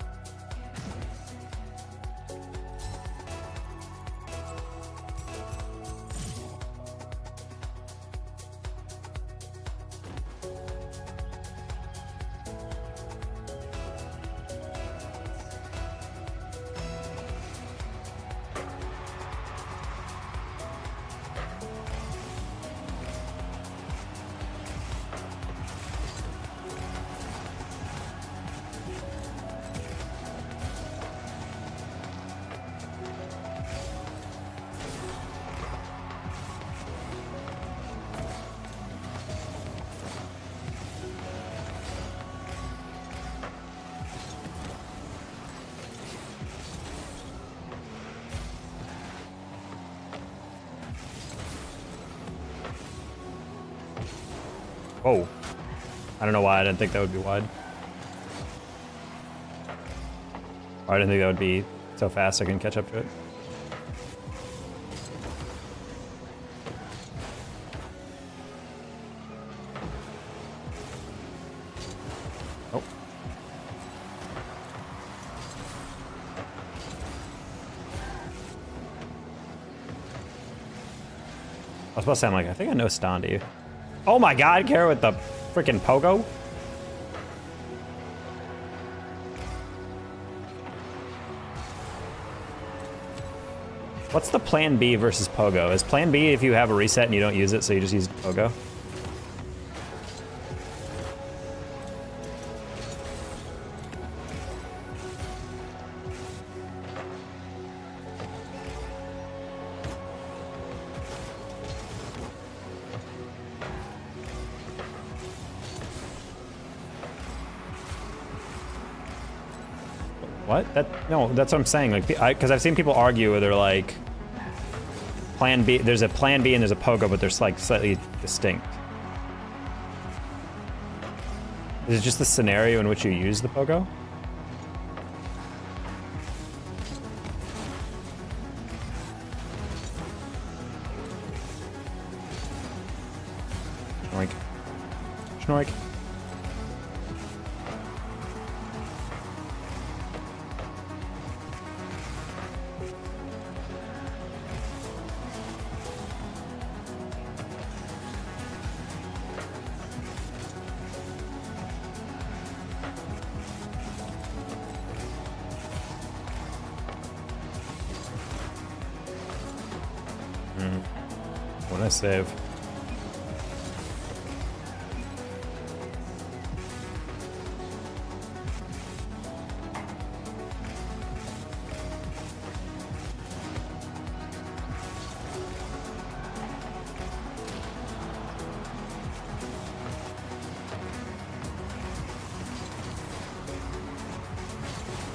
Oh, I don't know why I didn't think that would be wide. Or I didn't think that would be so fast I can catch up to it. Oh. I was supposed to say, I'm like, I think I know Standi. Oh my god, Kara with the freaking pogo. What's the plan B versus pogo? Is plan B if you have a reset and you don't use it, so you just use pogo? What? No, that's what I'm saying. Like, because I've seen people argue where they're like, plan B. There's a plan B and there's a pogo, but they're like slightly distinct. Is it just the scenario in which you use the pogo? Schnork. Schnork. When I save.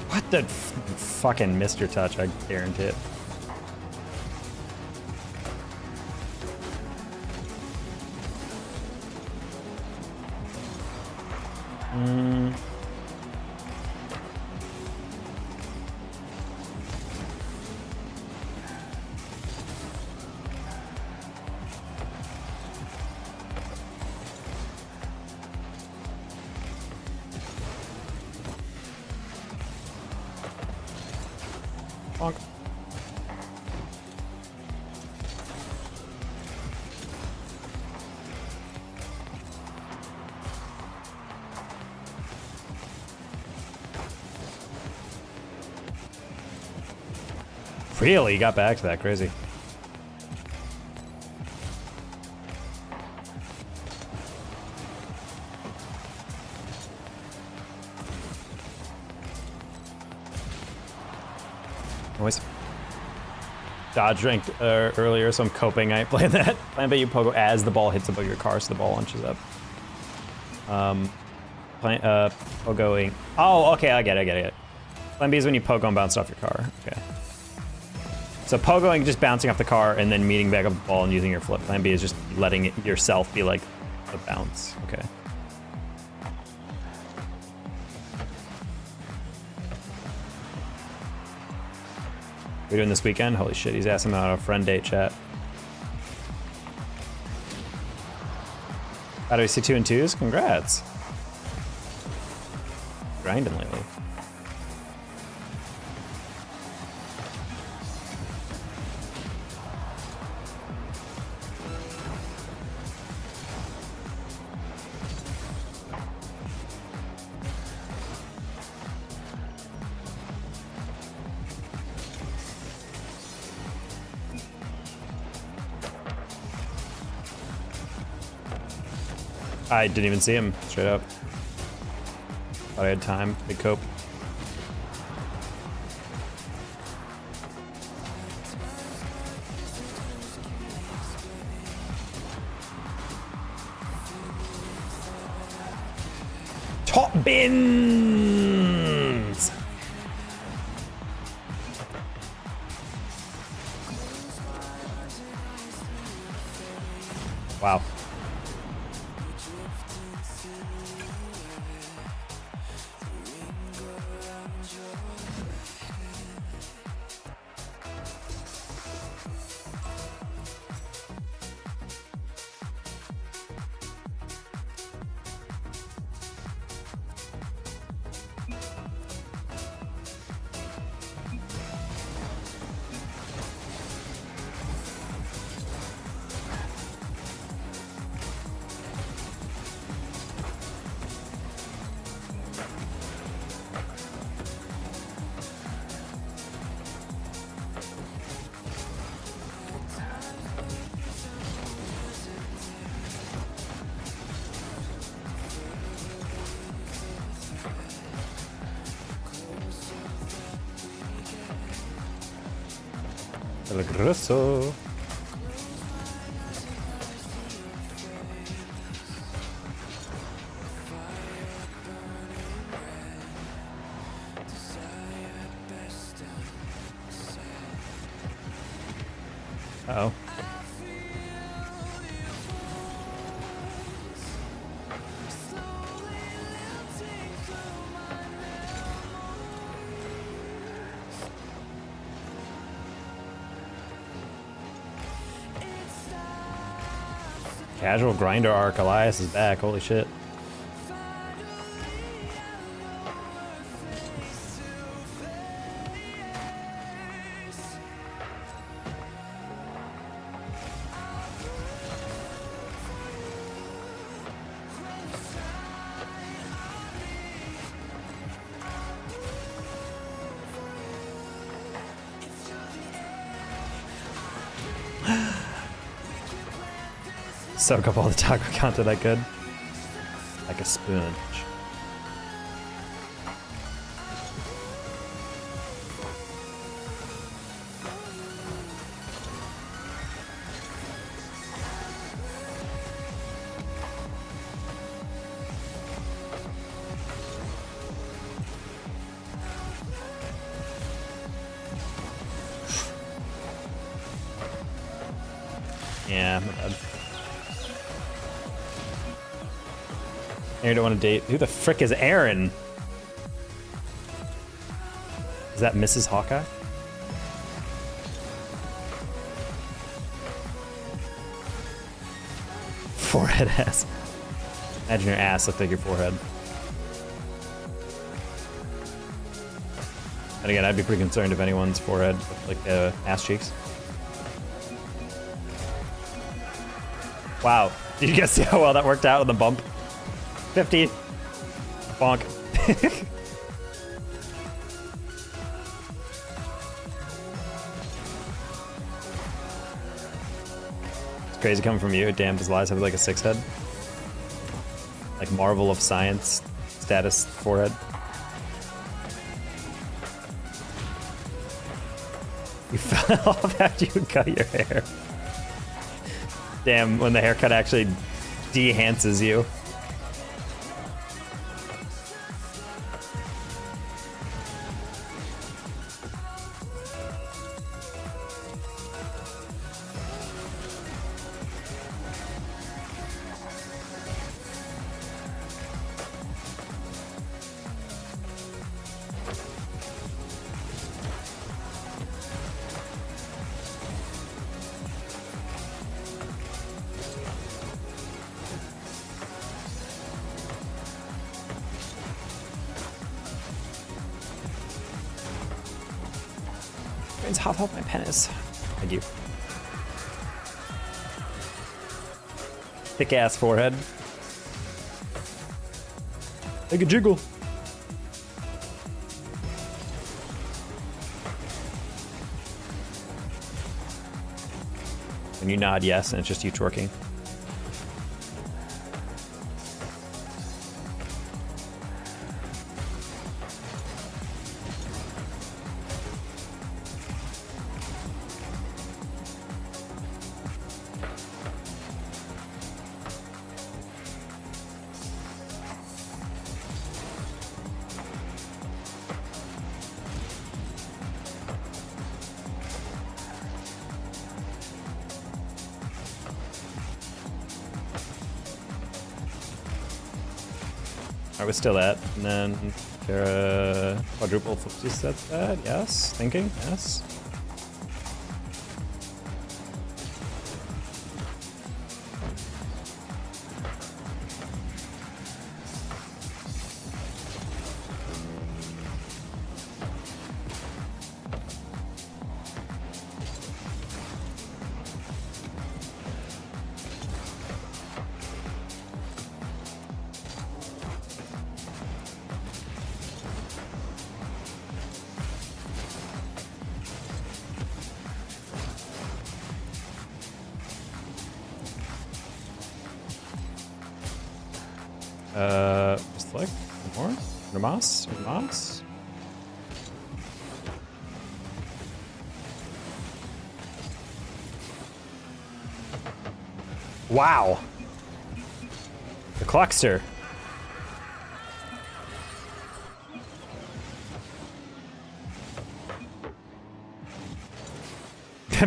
What the fucking missed your touch, I guarantee it. Bonk. Really? You got back to that, crazy. Always. Dodge ranked earlier, so I'm coping. I ain't playing that. Plan B, you pogo as the ball hits above your car, so the ball launches up. Pogoing. Oh, okay, I get it. Plan B is when you pogo and bounce off your car. Okay. So pogoing, just bouncing off the car and then meeting back up the ball and using your flip. Plan B is just letting yourself be like the bounce. Okay. What are you doing this weekend? Holy shit, he's asking about a friend date chat. How do we see 2 and 2s? Congrats. Grinding lately. I didn't even see him, straight up. Thought I had time. Big cope. Top bins! Wow. El grosso. Uh-oh. Casual grinder arc, Elias is back, holy shit. Soak up all the taco content I could. Like a sponge. Yeah, my bad. Aaron don't want to date. Who the frick is Aaron? Is that Mrs. Hawkeye? Forehead ass. Imagine your ass looked like your forehead. And again, I'd be pretty concerned if anyone's forehead looked like ass cheeks. Wow. Did you guys see how well that worked out with the bump? 50. Bonk. It's crazy coming from you. Damn, does Lies have like a 6 head? Like Marvel of Science status forehead. You fell off after you cut your hair. Damn, when the haircut actually de-hances you. Brains, how my pen is. Thank you. Thick ass forehead. Make a jiggle. When you nod yes, and it's just you twerking. I was still at, and then there quadruple flipsy sets that, yes, thinking, yes. Just like one more. Ramas. Wow. The Cluckster.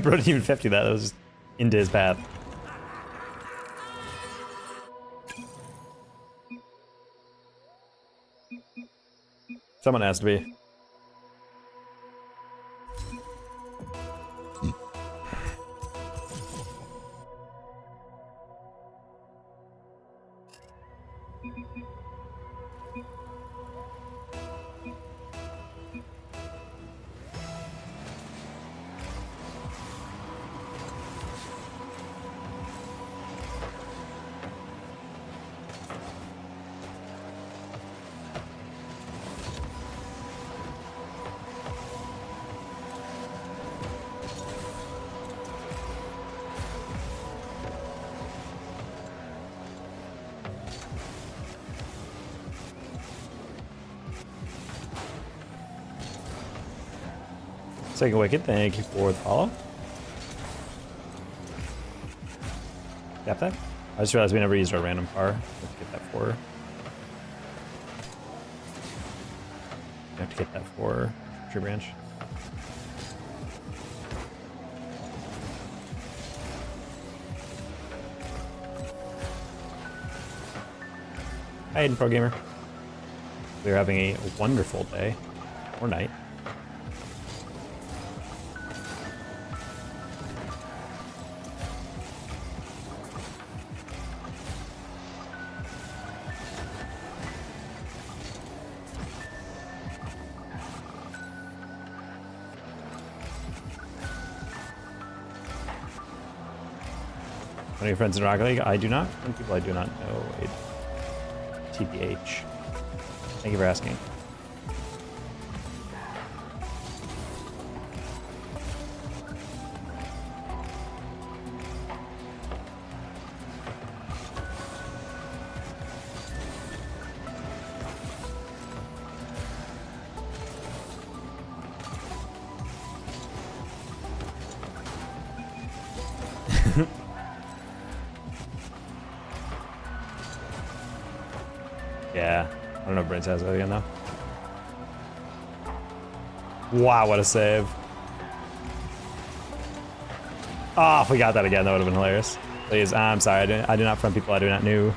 Bro didn't even 50 that. That was just into his path. Someone has to be. Second Wicked, thank you for the follow. Tap that. I just realized we never used our random par. Let's get that for. We have to get that for Tree Branch. Hi, Aiden Pro Gamer. We're having a wonderful day or night. One of your friends in Rocket League? I do not. Some people I do not know. TBH. Thank you for asking. Yeah, I don't know if Brent has that again though. Wow, what a save. Oh, if we got that again, that would have been hilarious. Please, I'm sorry, I do not front people I do not know.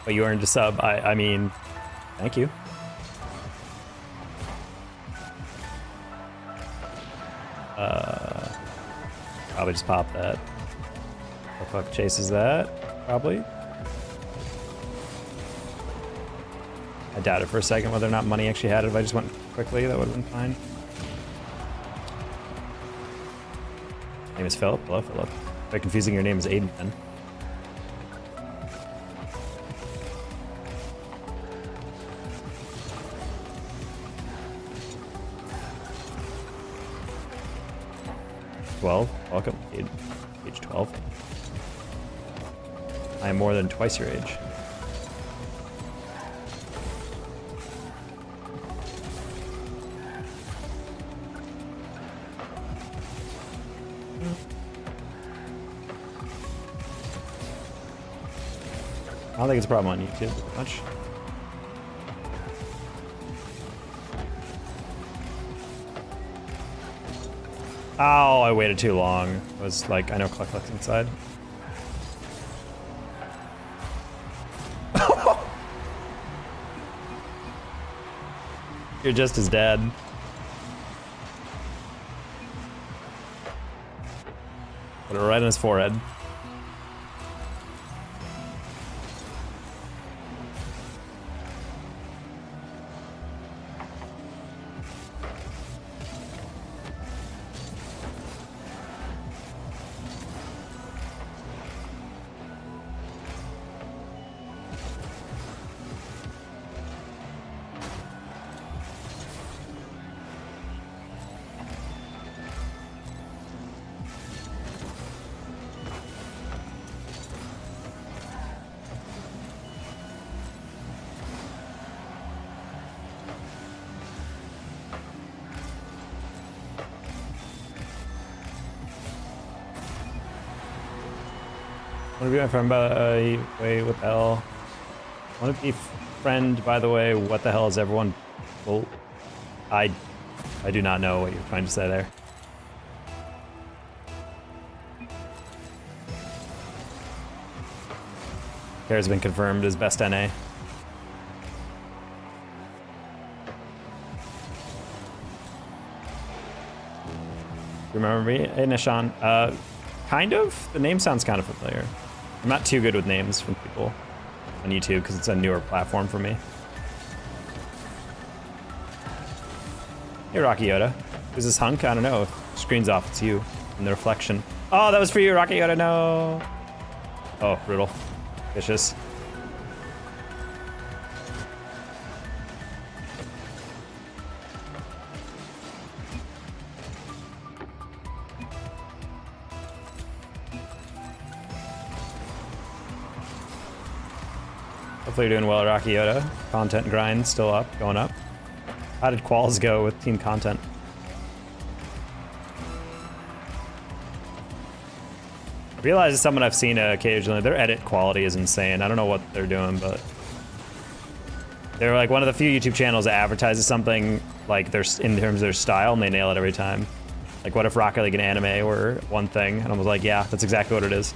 But you earned a sub, I mean, thank you. Probably just pop that. The fuck chases that, probably. I doubted for a second whether or not money actually had it. If I just went quickly, that would have been fine. Name is Philip. Hello, Philip. By confusing your name is Aiden then. Welcome, age 12. I am more than twice your age. I don't think it's a problem on YouTube much. Oh, I waited too long. I was like, I know Cluck's inside. You're just his dad. Put it right on his forehead. Want to be my friend, wait, what the hell? Want to be friend, by the way, what the hell is everyone? Well, I do not know what you're trying to say there. Has been confirmed as best NA. Remember me? Hey, Nishan. Kind of. The name sounds kind of familiar. I'm not too good with names from people on YouTube because it's a newer platform for me. Hey, Rocky Yoda. Is this Hunk? I don't know. If the screen's off, it's you. And the reflection. Oh, that was for you, Rocky Yoda. No. Oh, brutal. Vicious. Hopefully you're doing well, Rocky Yoda. Content grind still up, going up. How did quals go with team content? I realize it's someone I've seen occasionally. Their edit quality is insane. I don't know what they're doing, but they're like one of the few YouTube channels that advertises something like they're in terms of their style, and they nail it every time. Like, what if Rocket League and anime were one thing? And I was like, yeah, that's exactly what it is.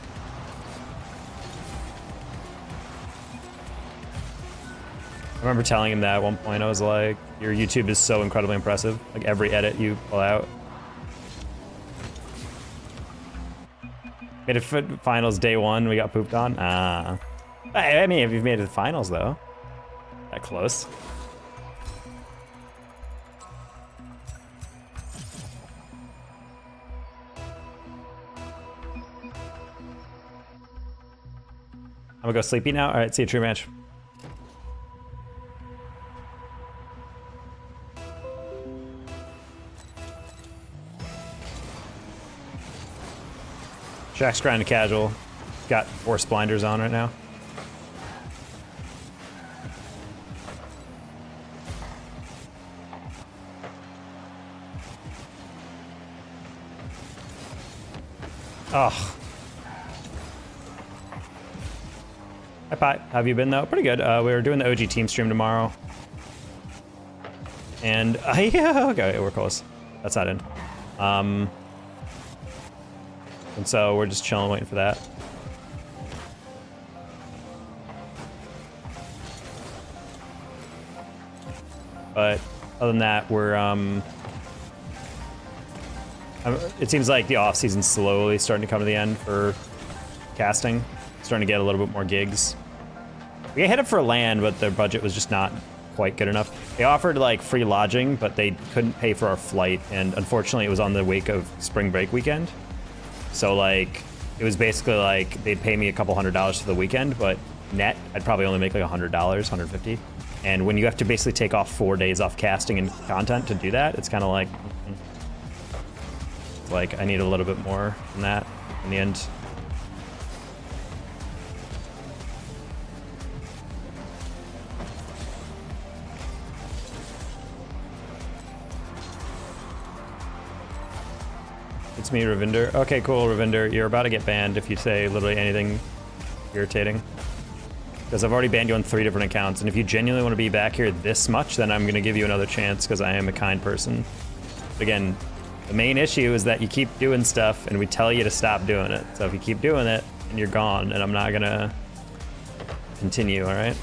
I remember telling him that at one point. I was like, your YouTube is so incredibly impressive. Like, every edit you pull out. Made it finals day one, we got pooped on. I mean, if you've made it to the finals, though. That close. I'm gonna go sleepy now. All right, see you, true match. Jack's grinding casual. Got force blinders on right now. Oh. Hi, Pi. How have you been, though? Pretty good. We were doing the OG team stream tomorrow. And, yeah, okay, we're close. That's not in. And so we're just chilling, waiting for that. But other than that, we're, it seems like the off-season's slowly starting to come to the end for casting. Starting to get a little bit more gigs. We hit up for land, but their budget was just not quite good enough. They offered like free lodging, but they couldn't pay for our flight, and unfortunately it was on the wake of spring break weekend. So like, it was basically like they'd pay me a couple $100s for the weekend, but net, I'd probably only make like $100, $150. And when you have to basically take off 4 days off casting and content to do that, it's kind of like, it's like I need a little bit more than that in the end. It's me, Ravinder. Okay, cool, Ravinder. You're about to get banned if you say literally anything irritating. Because I've already banned you on 3 different accounts, and if you genuinely want to be back here this much, then I'm going to give you another chance because I am a kind person. But again, the main issue is that you keep doing stuff and we tell you to stop doing it. So if you keep doing it, and you're gone, and I'm not going to continue, all right?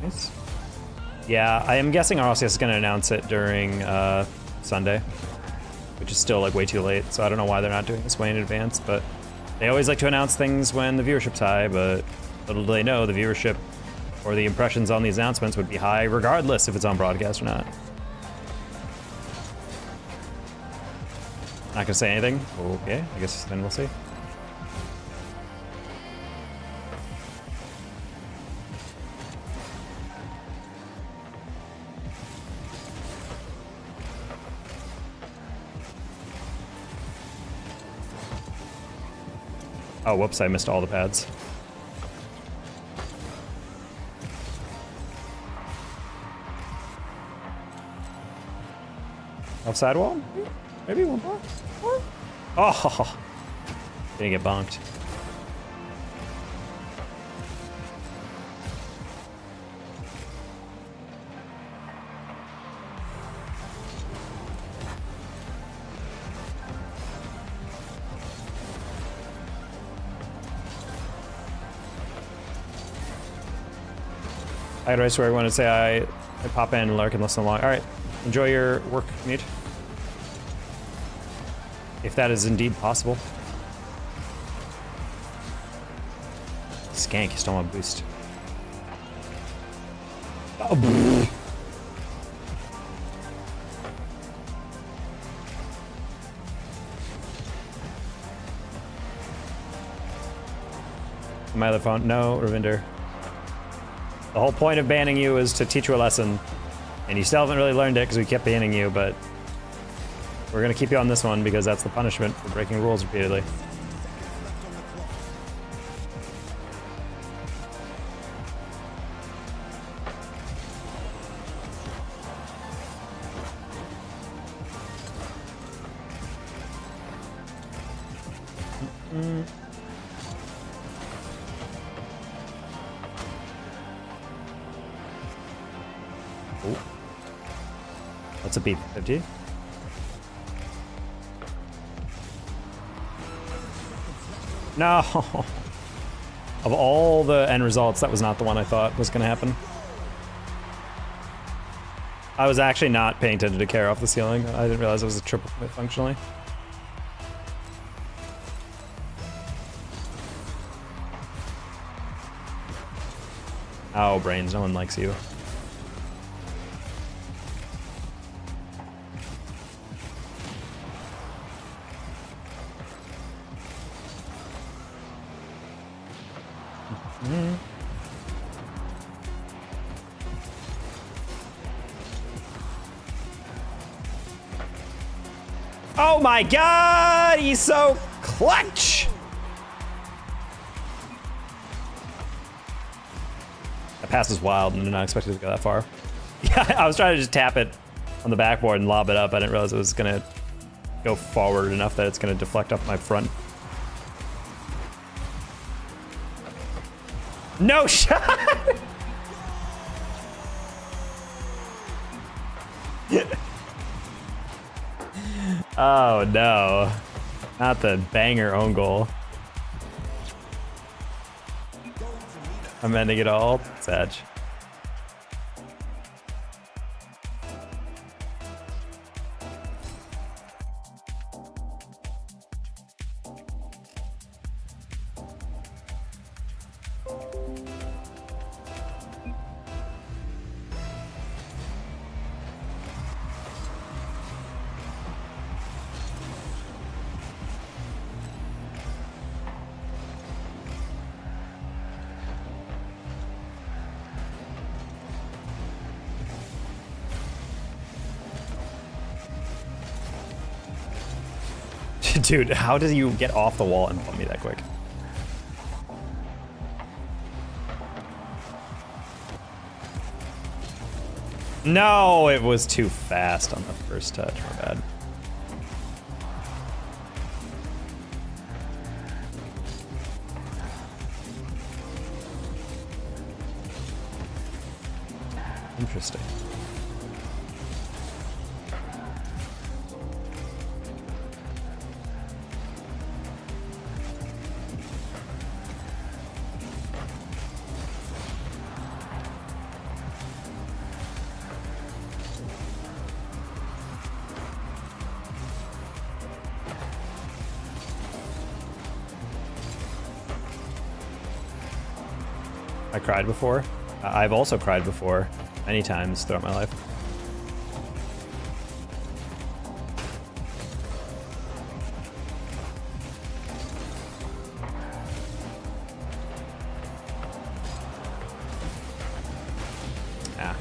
Nice. Yeah, I am guessing RLCS is going to announce it during Sunday, which is still like way too late, so I don't know why they're not doing this way in advance, but they always like to announce things when the viewership's high, but little do they know the viewership or the impressions on these announcements would be high regardless if it's on broadcast or not. Not gonna say anything? Okay, I guess then we'll see. Oh, whoops, I missed all the pads. Outside wall? Maybe one more? Oh! Didn't get bonked. I swear I want to say I pop in and lurk and listen along. All right, enjoy your work commute. If that is indeed possible. Skank, you stole my boost. Oh, my other phone? No, Ravinder. The whole point of banning you is to teach you a lesson, and you still haven't really learned it because we kept banning you, but we're gonna keep you on this one because that's the punishment for breaking rules repeatedly. Oh. That's a B50. No! Of all the end results, that was not the one I thought was gonna happen. I was actually not paying attention to care off the ceiling. I didn't realize it was a triple commit functionally. Oh, brains, no one likes you. Oh my god, he's so clutch! That pass was wild and I did not expect it to go that far. Yeah, I was trying to just tap it on the backboard and lob it up. I didn't realize it was gonna go forward enough that it's gonna deflect off my front. No shot! Oh no, not the banger own goal. I'm ending it all, Sag. Dude, how did you get off the wall and bump me that quick? No, it was too fast on the first touch, my bad. Interesting. I cried before. I've also cried before, many times throughout my life. Ah.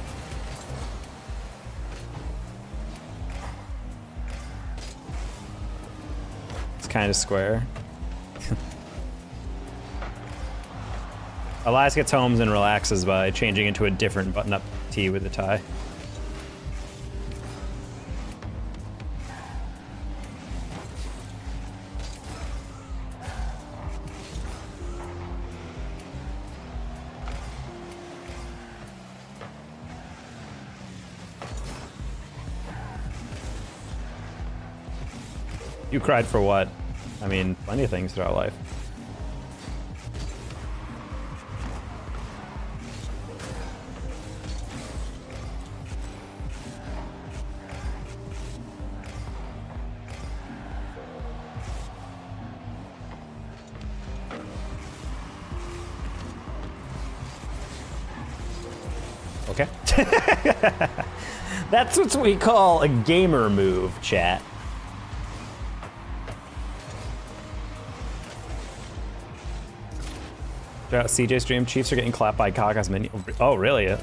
It's kind of square. Elias gets home and relaxes by changing into a different button-up tee with a tie. You cried for what? I mean, plenty of things throughout life. Okay. That's what we call a gamer move, chat. CJ stream, Chiefs are getting clapped by Kaka's mini. Oh, really?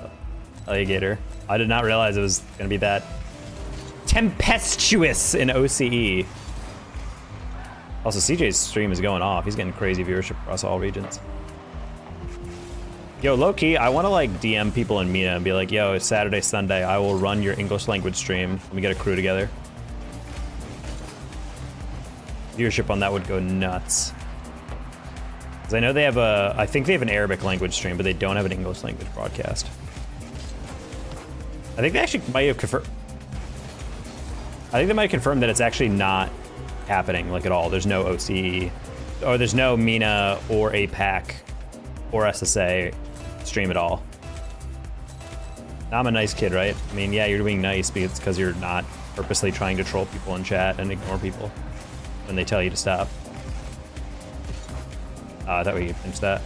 Alligator. I did not realize it was going to be that tempestuous in OCE. Also, CJ's stream is going off. He's getting crazy viewership across all regions. Yo, low-key, I want to like DM people in Mina and be like, yo, it's Saturday, Sunday, I will run your English language stream. Let me get a crew together. Viewership on that would go nuts. Because I know they have a, I think they have an Arabic language stream, but they don't have an English language broadcast. I think they actually might have confirmed. I think they might have confirmed that it's actually not happening like at all. There's no OCE, or there's no Mina or APAC or SSA stream at all. Now, I'm a nice kid, right? I mean, yeah, you're being nice because you're not purposely trying to troll people in chat and ignore people when they tell you to stop. I thought we could finish that.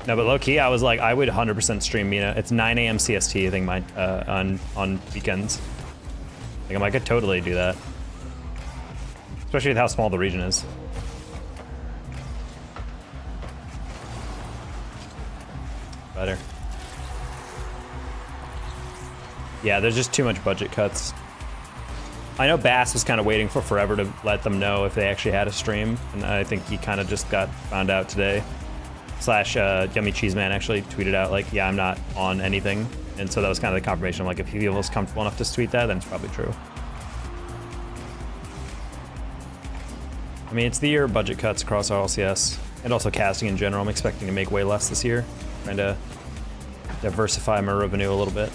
No, but low key, I was like, I would 100% stream Mina. It's 9 a.m. CST, I think, on weekends. Like, I could totally do that, especially with how small the region is. Better. Yeah, there's just too much budget cuts. I know Bass was kind of waiting for forever to let them know if they actually had a stream, and I think he kind of just got found out today. Slash Yummy Cheese Man actually tweeted out like, yeah, I'm not on anything, and so that was kind of the confirmation. I'm like, if he feels comfortable enough to tweet that, then it's probably true. mean, it's the year of budget cuts across RLCS and also casting in general. I'm expecting to make way less this year. Trying to diversify my revenue a little bit.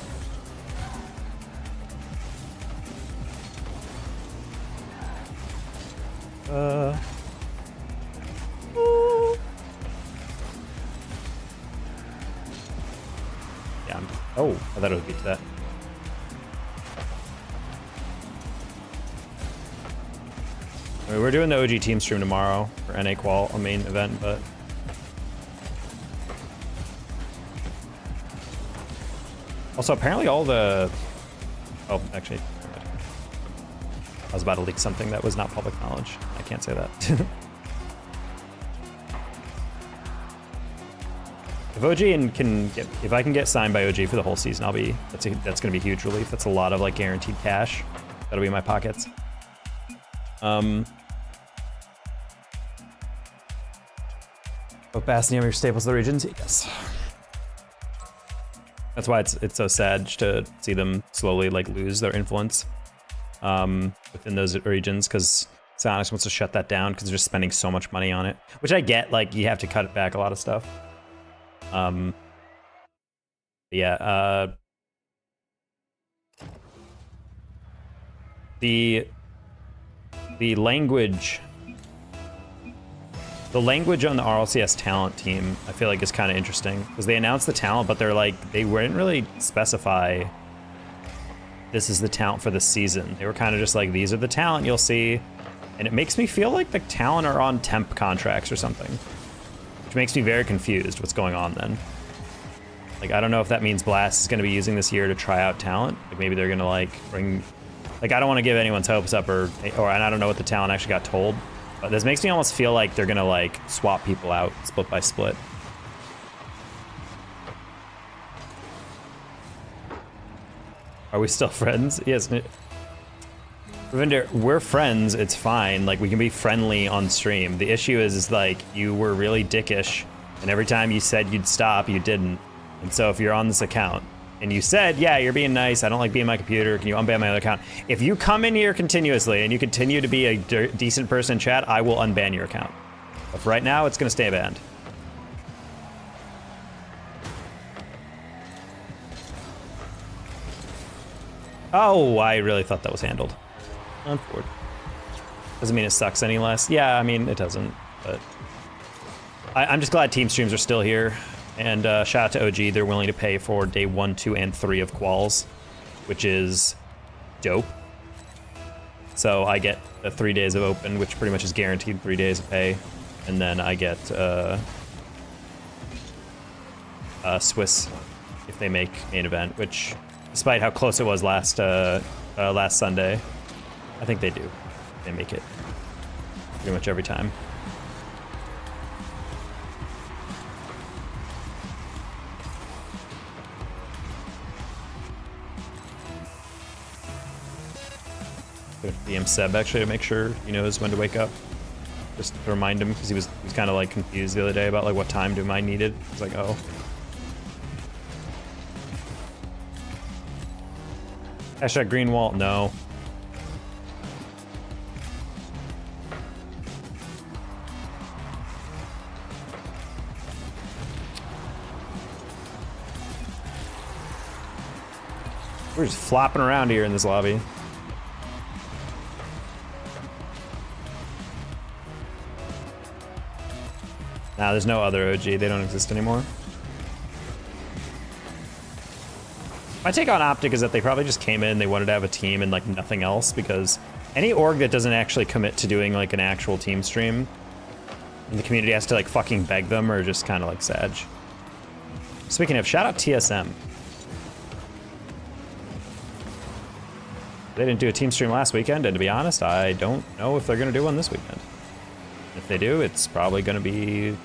Yeah. Oh, I thought it would beat that. I mean, we're doing the OG team stream tomorrow for NA Qual, a main event, but also apparently all the actually I was about to leak something that was not public knowledge. I can't say that. If OG if I can get signed by OG for the whole season, that's gonna be a huge relief. That's a lot of like guaranteed cash that'll be in my pockets. Opacity of your staples of the regions, yes. That's why it's so sad to see them slowly like lose their influence within those regions, because Psyonix wants to shut that down because they're just spending so much money on it. Which I get, like you have to cut back a lot of stuff. Yeah. The language on the RLCS talent team, I feel like is kind of interesting because they announced the talent, but they weren't really specify this is the talent for the season. They were kind of just like, these are the talent you'll see. And it makes me feel like the talent are on temp contracts or something, which makes me very confused what's going on then. Like, I don't know if that means Blast is going to be using this year to try out talent. Like maybe they're going to like bring, like, I don't want to give anyone's hopes up and I don't know what the talent actually got told. But this makes me almost feel like they're gonna like swap people out split by split. Are we still friends? Yes. Ravinder, we're friends, it's fine. Like we can be friendly on stream. The issue is like you were really dickish and every time you said you'd stop, you didn't. And so if you're on this account and you said, yeah, you're being nice, I don't like being my computer, can you unban my other account? If you come in here continuously and you continue to be a decent person in chat, I will unban your account. But for right now, it's gonna stay banned. Oh, I really thought that was handled. Unfortunate. Doesn't mean it sucks any less. Yeah, I mean, it doesn't, but I'm just glad team streams are still here. And shout out to OG, they're willing to pay for day 1, 2, and 3 of quals, which is dope. So I get 3 days of open, which pretty much is guaranteed 3 days of pay. And then I get Swiss if they make main event, which despite how close it was last Sunday, I think they do. They make it pretty much every time. DM Seb actually to make sure he knows when to wake up, just to remind him, because he was kind of like confused the other day about like what time do I needed. It's like, oh. Hashtag green wall, no. We're just flopping around here in this lobby. Nah, there's no other OG. They don't exist anymore. My take on Optic is that they probably just came in, they wanted to have a team and like nothing else, because any org that doesn't actually commit to doing like an actual team stream and the community has to like fucking beg them are just kind of like sag. Speaking of, shout out TSM. They didn't do a team stream last weekend, and to be honest, I don't know if they're going to do one this weekend. If they do, it's probably going to be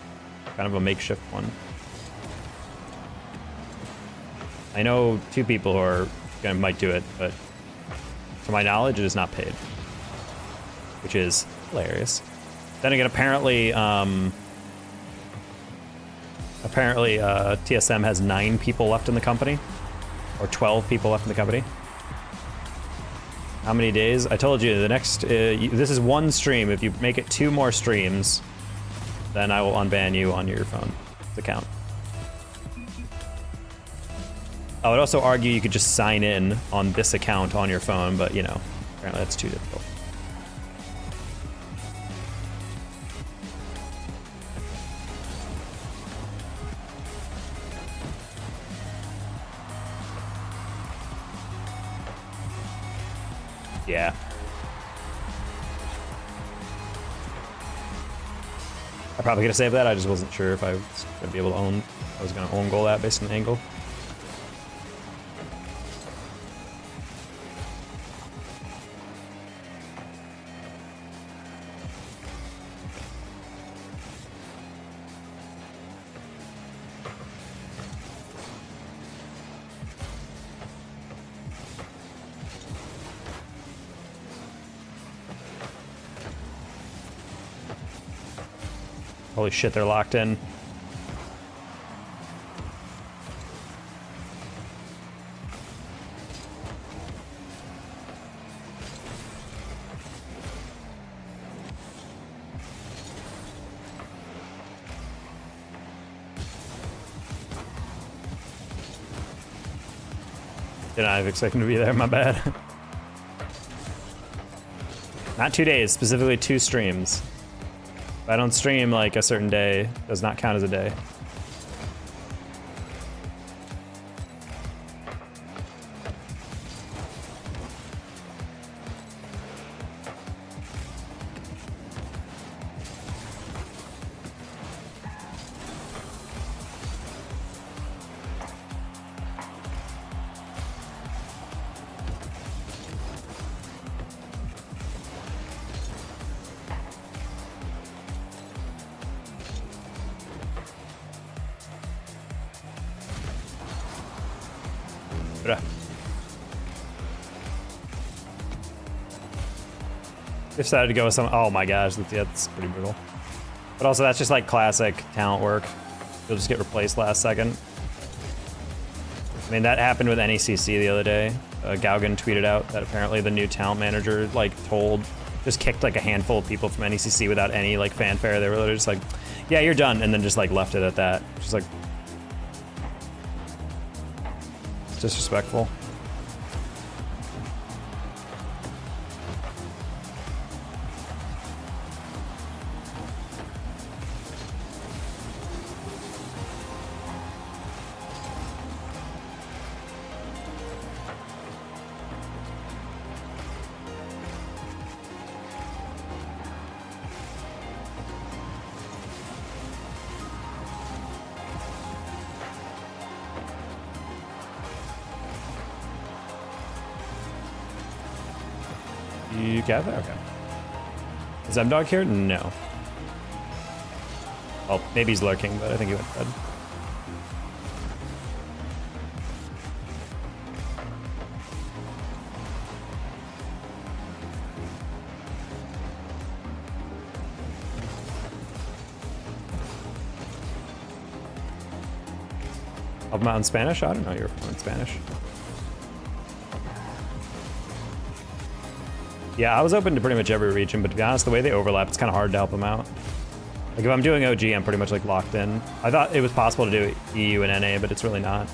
kind of a makeshift one. I know 2 people who might do it, but to my knowledge, it is not paid, which is hilarious. Then again, apparently TSM has 9 people left in the company, or 12 people left in the company. How many days? I told you the next, this is one stream. If you make it 2 more streams, then I will unban you on your phone account. I would also argue you could just sign in on this account on your phone, but you know, apparently that's too difficult. Yeah. I probably could have saved that. I just wasn't sure if I was gonna be able to own. I was gonna own goal that based on the angle. Holy shit, they're locked in. Didn't I expect him to be there? My bad. Not 2 days, specifically 2 streams. If I don't stream like a certain day, it does not count as a day. They decided to go with some. Oh my gosh, that's pretty brutal. But also, that's just like classic talent work. You'll just get replaced last second. I mean, that happened with NECC the other day. Gaugan tweeted out that apparently the new talent manager just kicked like a handful of people from NECC without any like fanfare. They were literally just like, "Yeah, you're done," and then just like left it at that. Just like, it's disrespectful. You got that? Okay. Is M-Dog here? No. Well, maybe he's lurking, but I think he went to bed. Help him out in Spanish? I don't know you're fluent in Spanish. Yeah, I was open to pretty much every region, but to be honest, the way they overlap, it's kind of hard to help them out. Like if I'm doing OG, I'm pretty much like locked in. I thought it was possible to do EU and NA, but it's really not.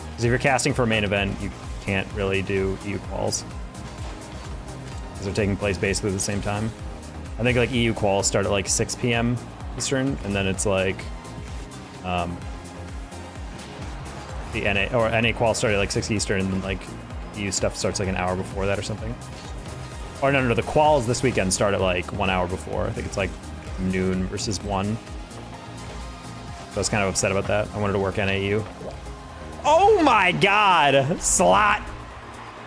Because if you're casting for a main event, you can't really do EU quals. Because they're taking place basically at the same time. I think like EU quals start at like 6 p.m. Eastern, and then it's like the NA quals start at like 6 Eastern, and then like EU stuff starts like an hour before that or something. Or no, the quals this weekend start at like 1 hour before. I think it's like noon versus 1. So I was kind of upset about that. I wanted to work NAU. Oh my god! Slot!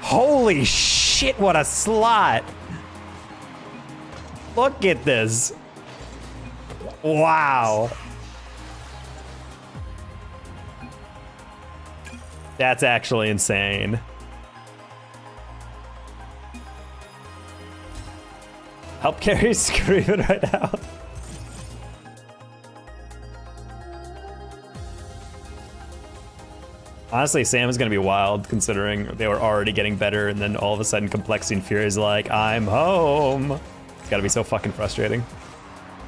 Holy shit, what a slot! Look at this. Wow. That's actually insane. Help carry screaming right now. Honestly, Sam is going to be wild considering they were already getting better, and then all of a sudden Complexity and Fury is like, I'm home. It's got to be so fucking frustrating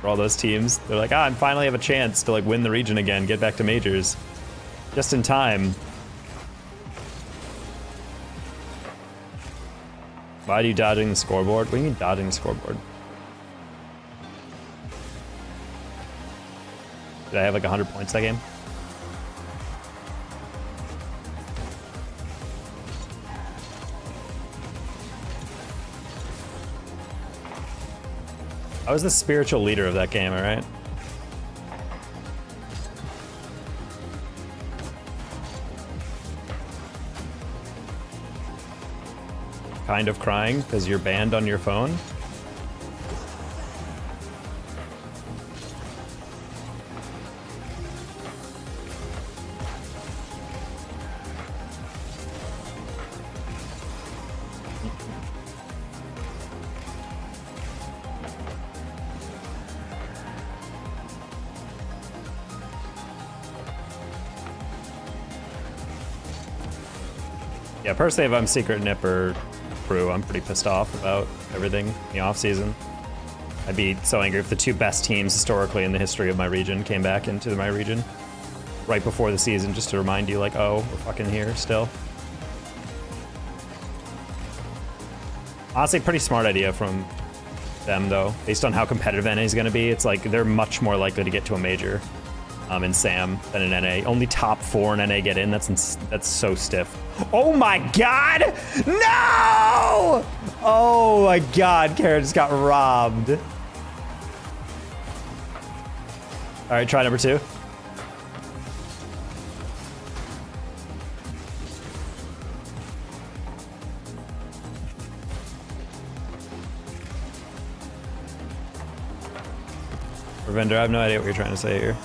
for all those teams. They're like, I finally have a chance to like win the region again, get back to majors. Just in time. Why are you dodging the scoreboard? What do you mean dodging the scoreboard? Did I have like 100 points that game? I was the spiritual leader of that game, alright? Kind of crying because you're banned on your phone? Yeah, personally, if I'm Secret Nip or Crew, I'm pretty pissed off about everything in the offseason. I'd be so angry if the two best teams historically in the history of my region came back into my region right before the season, just to remind you, like, oh, we're fucking here still. Honestly, pretty smart idea from them, though. Based on how competitive NA is going to be, it's like they're much more likely to get to a major in SAM than in NA. Only top 4 in NA get in. That's so stiff. Oh my god! No! Oh my god, Kara just got robbed. Alright, try number 2. Ravender, I have no idea what you're trying to say here.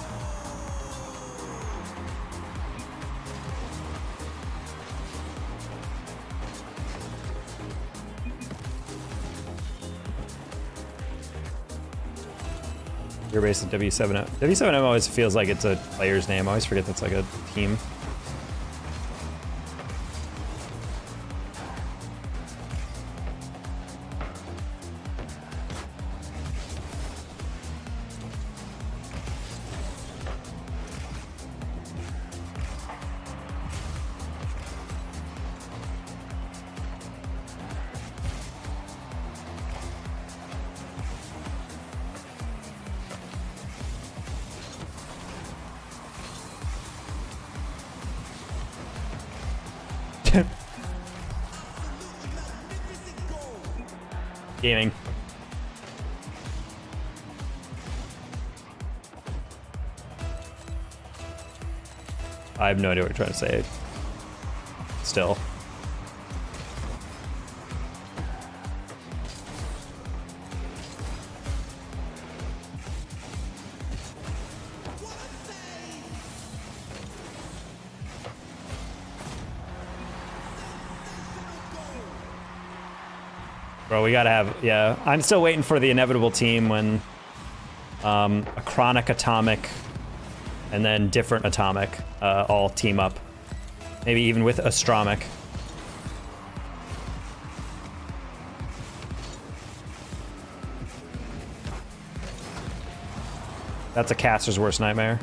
You're based at W7M. W7M always feels like it's a player's name. I always forget that's like a team. Gaming. I have no idea what you're trying to say. Still. Bro, we gotta have, yeah. I'm still waiting for the inevitable team when a Chronic Atomic and then different Atomic all team up. Maybe even with Astromic. That's a caster's worst nightmare.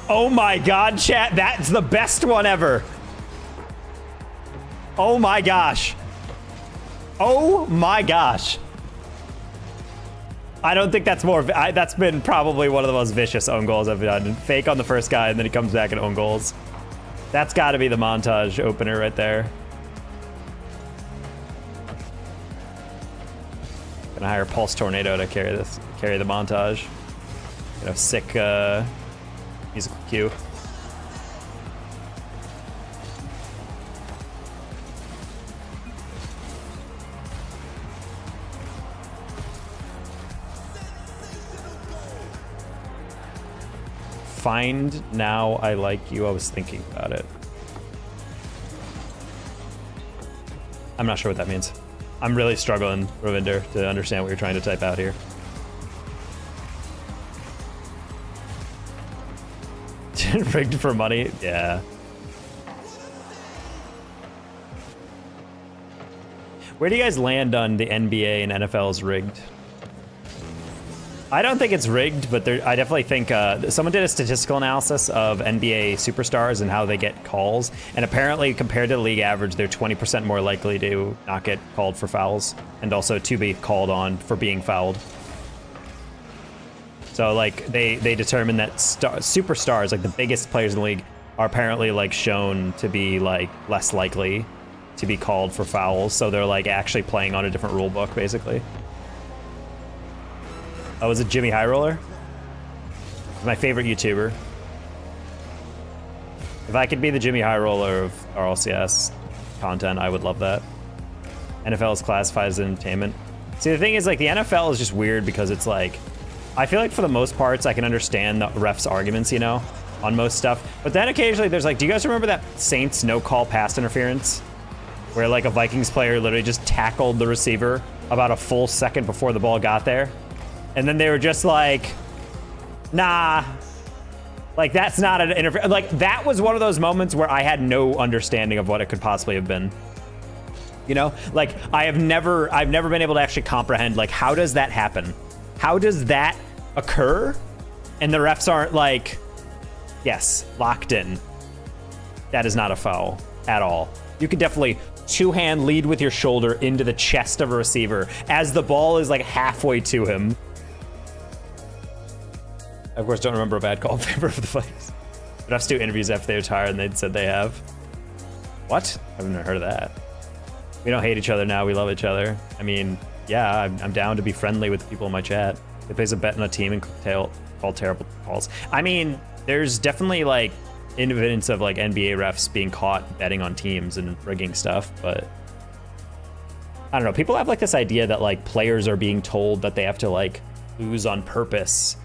Oh my god, chat, that's the best one ever. Oh my gosh. Oh my gosh. I don't think that's more, that's been probably one of the most vicious own goals I've done. Fake on the first guy and then he comes back and own goals. That's got to be the montage opener right there. Gonna hire Pulse Tornado to carry the montage. You know, sick musical cue. Find now I like you. I was thinking about it. I'm not sure what that means. I'm really struggling, Ravinder, to understand what you're trying to type out here. Rigged for money? Yeah. Where do you guys land on the NBA and NFL's rigged? I don't think it's rigged, but I definitely think someone did a statistical analysis of NBA superstars and how they get calls, and apparently compared to the league average, they're 20% more likely to not get called for fouls, and also to be called on for being fouled. So like they determine that superstars, like the biggest players in the league, are apparently like shown to be like less likely to be called for fouls, so they're like actually playing on a different rule book, basically. Oh, was it Jimmy High Roller? My favorite YouTuber. If I could be the Jimmy High Roller of RLCS content, I would love that. NFL is classified as entertainment. See, the thing is, like, the NFL is just weird because it's like, I feel like for the most parts, I can understand the refs' arguments, you know, on most stuff. But then occasionally there's like, do you guys remember that Saints no-call pass interference? Where like a Vikings player literally just tackled the receiver about a full second before the ball got there? And then they were just like, nah, like that's not an interference. Like that was one of those moments where I had no understanding of what it could possibly have been. You know, like I've never been able to actually comprehend, like, how does that happen? How does that occur? And the refs aren't like, yes, locked in. That is not a foul at all. You could definitely two-hand lead with your shoulder into the chest of a receiver as the ball is like halfway to him. I, of course, don't remember a bad call in favor of the Vikings. But refs do interviews after they retire, and they said they have. What? I've never heard of that. We don't hate each other now. We love each other. I mean, yeah, I'm down to be friendly with the people in my chat. They place a bet on a team and call terrible calls. I mean, there's definitely like evidence of like NBA refs being caught betting on teams and rigging stuff, but I don't know. People have like this idea that like players are being told that they have to like lose on purpose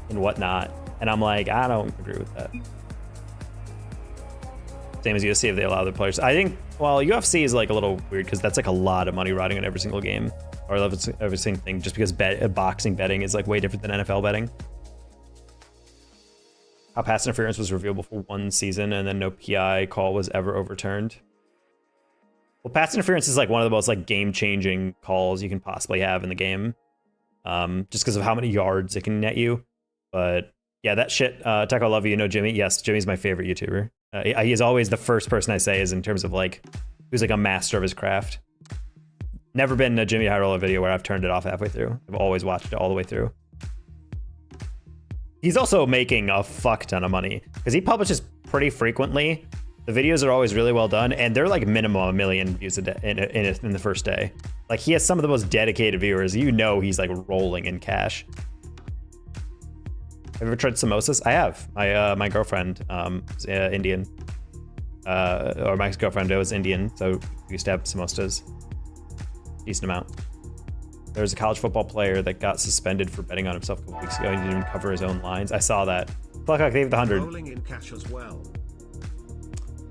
and whatnot, and I'm like, I don't agree with that. Same as UFC, if they allow their players. I think, well, UFC is like a little weird because that's like a lot of money riding on every single game or every single thing, just because boxing betting is like way different than NFL betting. How pass interference was reviewable for one season and then no PI call was ever overturned. Well, pass interference is like one of the most like game-changing calls you can possibly have in the game, just because of how many yards it can net you. But yeah, that shit. Tech, I love you. You know Jimmy? Yes, Jimmy's my favorite YouTuber. He is always the first person I say is in terms of like who's like a master of his craft. Never been a Jimmy High Roller video where I've turned it off halfway through. I've always watched it all the way through. He's also making a fuck ton of money because he publishes pretty frequently. The videos are always really well done, and they're like minimum 1 million views a day in the first day. Like he has some of the most dedicated viewers. You know, he's like rolling in cash. Have you ever tried samosas? I have. My girlfriend is Indian, or my ex-girlfriend was Indian, so we used to have samosas, decent amount. There was a college football player that got suspended for betting on himself a couple weeks ago. He didn't even cover his own lines. I saw that. Blackhawk gave the 100. Rolling in cash as well.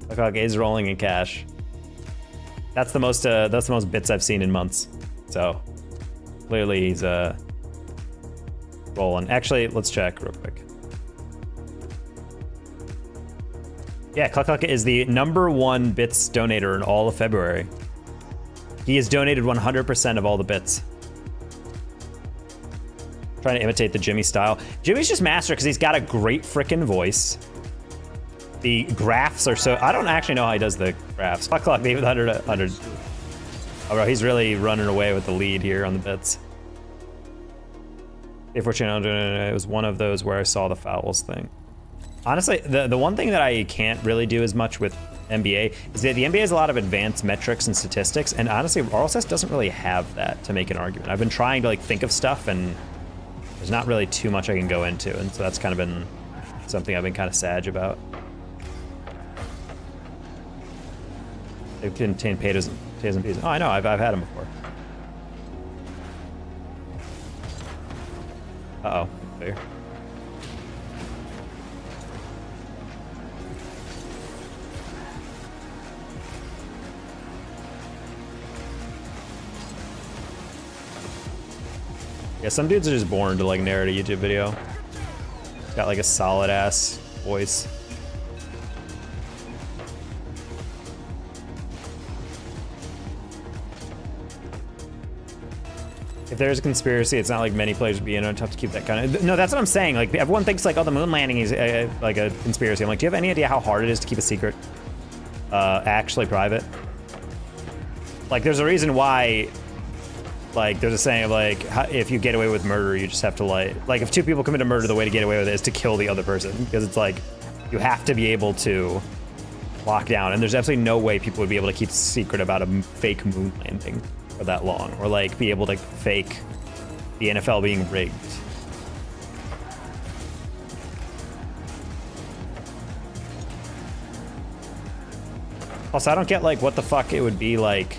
Blackhawk is rolling in cash. That's the most bits I've seen in months. So clearly he's rolling. Actually, let's check real quick. Yeah, Cluck is the #1 bits donator in all of February. He has donated 100% of all the bits. Trying to imitate the Jimmy style. Jimmy's just master because he's got a great freaking voice. The graphs are so... I don't actually know how he does the graphs. Cluck, maybe 100. Oh, bro, he's really running away with the lead here on the bits. It was one of those where I saw the fouls thing. Honestly, the one thing that I can't really do as much with NBA is that the NBA has a lot of advanced metrics and statistics, and honestly, RLSS doesn't really have that to make an argument. I've been trying to like think of stuff, and there's not really too much I can go into, and so that's kind of been something I've been kind of sad about. They contain P's and P's. Oh, I know, I've had them before. Uh-oh, clear. Yeah, some dudes are just born to like narrate a YouTube video. It's got like a solid ass voice. If there's a conspiracy, it's not like many players would be in it. It's tough to keep that kind of. No, that's what I'm saying. Like everyone thinks like, oh, the moon landing is like a conspiracy. I'm like, do you have any idea how hard it is to keep a secret actually private? Like, there's a reason why. Like, there's a saying of like, if you get away with murder, you just have to like if two people commit a murder, the way to get away with it is to kill the other person, because it's like you have to be able to lock down, and there's absolutely no way people would be able to keep secret about a fake moon landing for that long, or like be able to fake the NFL being rigged. Also, I don't get like what the fuck it would be like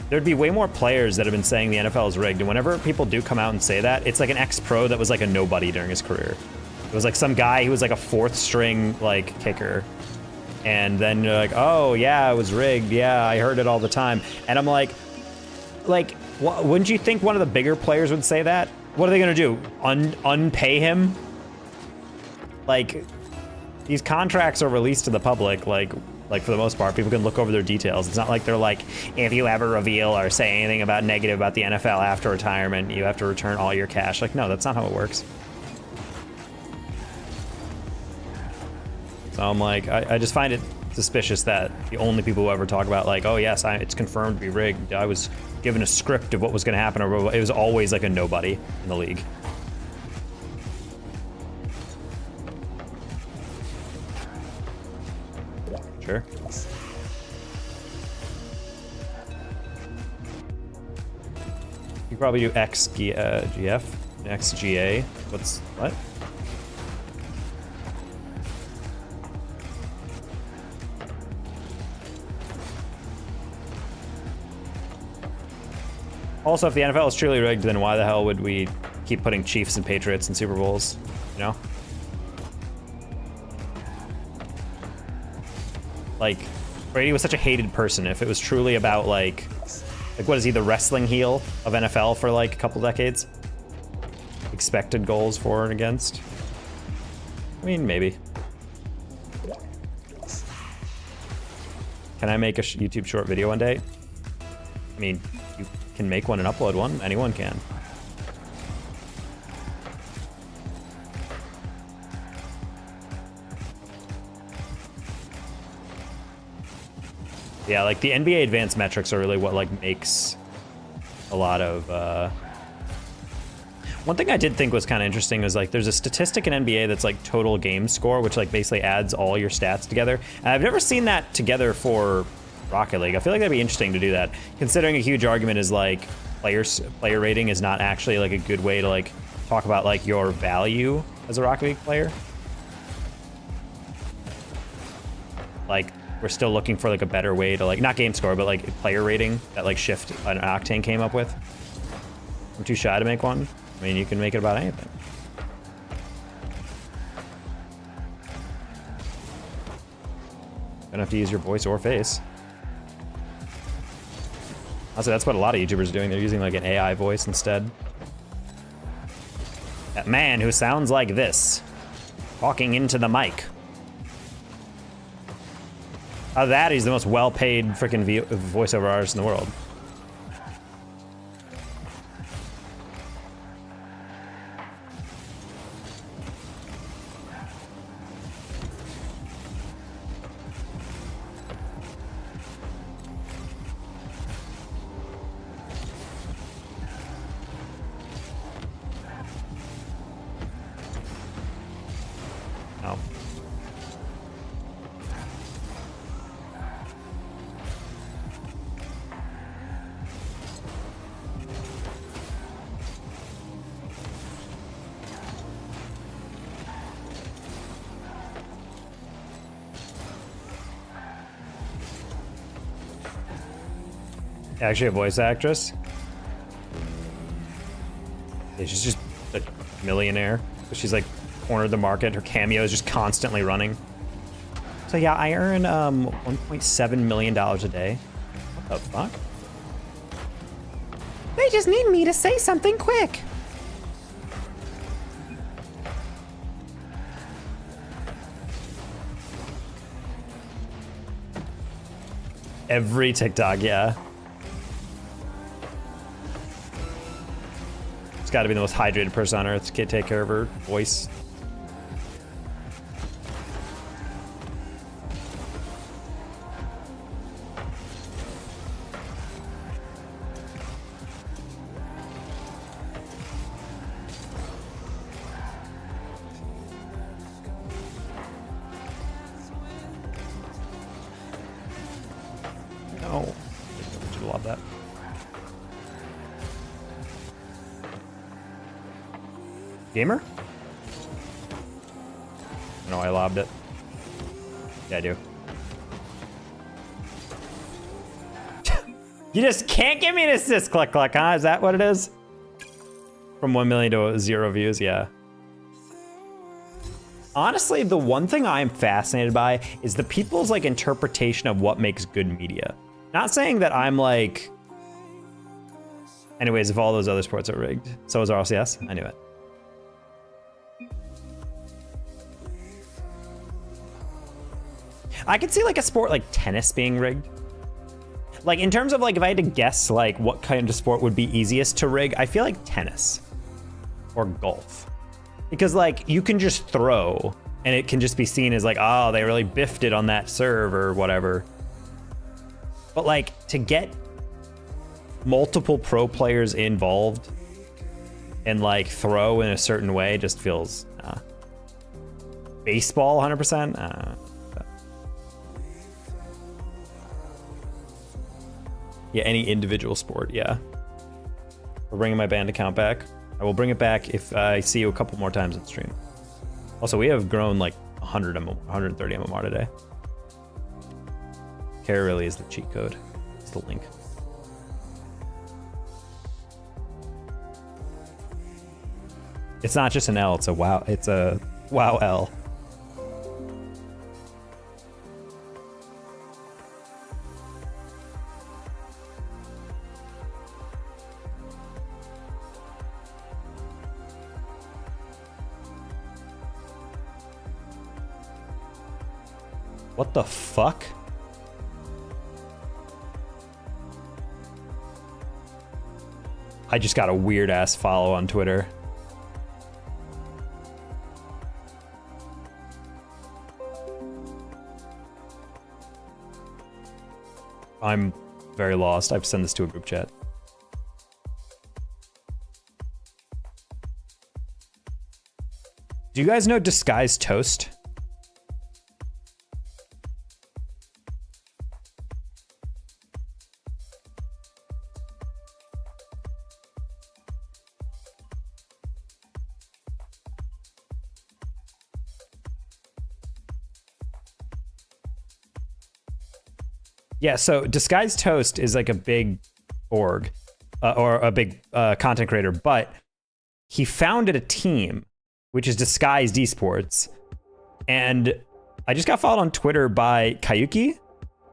there'd be way more players that have been saying the NFL is rigged, and whenever people do come out and say that, it's like an ex-pro that was like a nobody during his career. It was like some guy who was like a fourth string like kicker, and then you're like, oh yeah, it was rigged, yeah, I heard it all the time. And I'm like wouldn't you think one of the bigger players would say that? What are they gonna do, unpay him? Like, these contracts are released to the public, like for the most part, people can look over their details. It's not like they're like, if you ever reveal or say anything about negative about the NFL after retirement, you have to return all your cash. Like, no, that's not how it works. So I'm like, I just find it suspicious that the only people who ever talk about like, oh yes, it's confirmed to be rigged, I was given a script of what was gonna happen, or it was always like a nobody in the league. Sure. You probably do XGF, XGA. What? Also, if the NFL is truly rigged, then why the hell would we keep putting Chiefs and Patriots in Super Bowls? You know? Like, Brady was such a hated person. If it was truly about like what is he, the wrestling heel of NFL for like a couple decades? Expected goals for and against? I mean, maybe. Can I make a YouTube short video one day? I mean, you can make one and upload one. Anyone can. Yeah, like the NBA advanced metrics are really what like makes a lot of one thing I did think was kind of interesting was like there's a statistic in NBA that's like total game score, which like basically adds all your stats together. And I've never seen that together for Rocket League. I feel like that'd be interesting to do that, considering a huge argument is like player rating is not actually like a good way to like talk about like your value as a Rocket League player. Like, we're still looking for like a better way to like, not game score, but like player rating that like Shift and Octane came up with. I'm too shy to make one. I mean, you can make it about anything. Don't have to use your voice or face. Also, that's what a lot of YouTubers are doing. They're using like an AI voice instead. That man who sounds like this, talking into the mic. That he's the most well-paid freaking voiceover artist in the world. Oh. Actually a voice actress. Yeah, she's just a millionaire. She's like cornered the market. Her cameo is just constantly running. So yeah, I earn $1.7 million a day. What the fuck? They just need me to say something quick. Every TikTok, yeah. It's got to be the most hydrated person on earth to take care of her voice. No, I should love that. Gamer? No, I lobbed it. Yeah, I do. You just can't give me an assist click, huh? Is that what it is? From 1 million to 0 views, yeah. Honestly, the one thing I'm fascinated by is the people's like interpretation of what makes good media. Not saying that I'm like... Anyways, if all those other sports are rigged, so is RLCS. I knew it. I could see like a sport like tennis being rigged. Like in terms of like if I had to guess like what kind of sport would be easiest to rig, I feel like tennis or golf. Because like you can just throw and it can just be seen as like, oh, they really biffed it on that serve or whatever. But like to get multiple pro players involved and like throw in a certain way just feels baseball 100%. Yeah, any individual sport, yeah. We're bringing my band account back. I will bring it back if I see you a couple more times on stream. Also, we have grown like 100 130 MMR today. Care really is the cheat code. It's the link. It's not just an L, it's a wow. It's a wow L. What the fuck? I just got a weird ass follow on Twitter. I'm very lost. I have to send this to a group chat. Do you guys know Disguised Toast? Yeah, so Disguised Toast is like a big org or a big content creator, but he founded a team, which is Disguised Esports. And I just got followed on Twitter by Kayuki,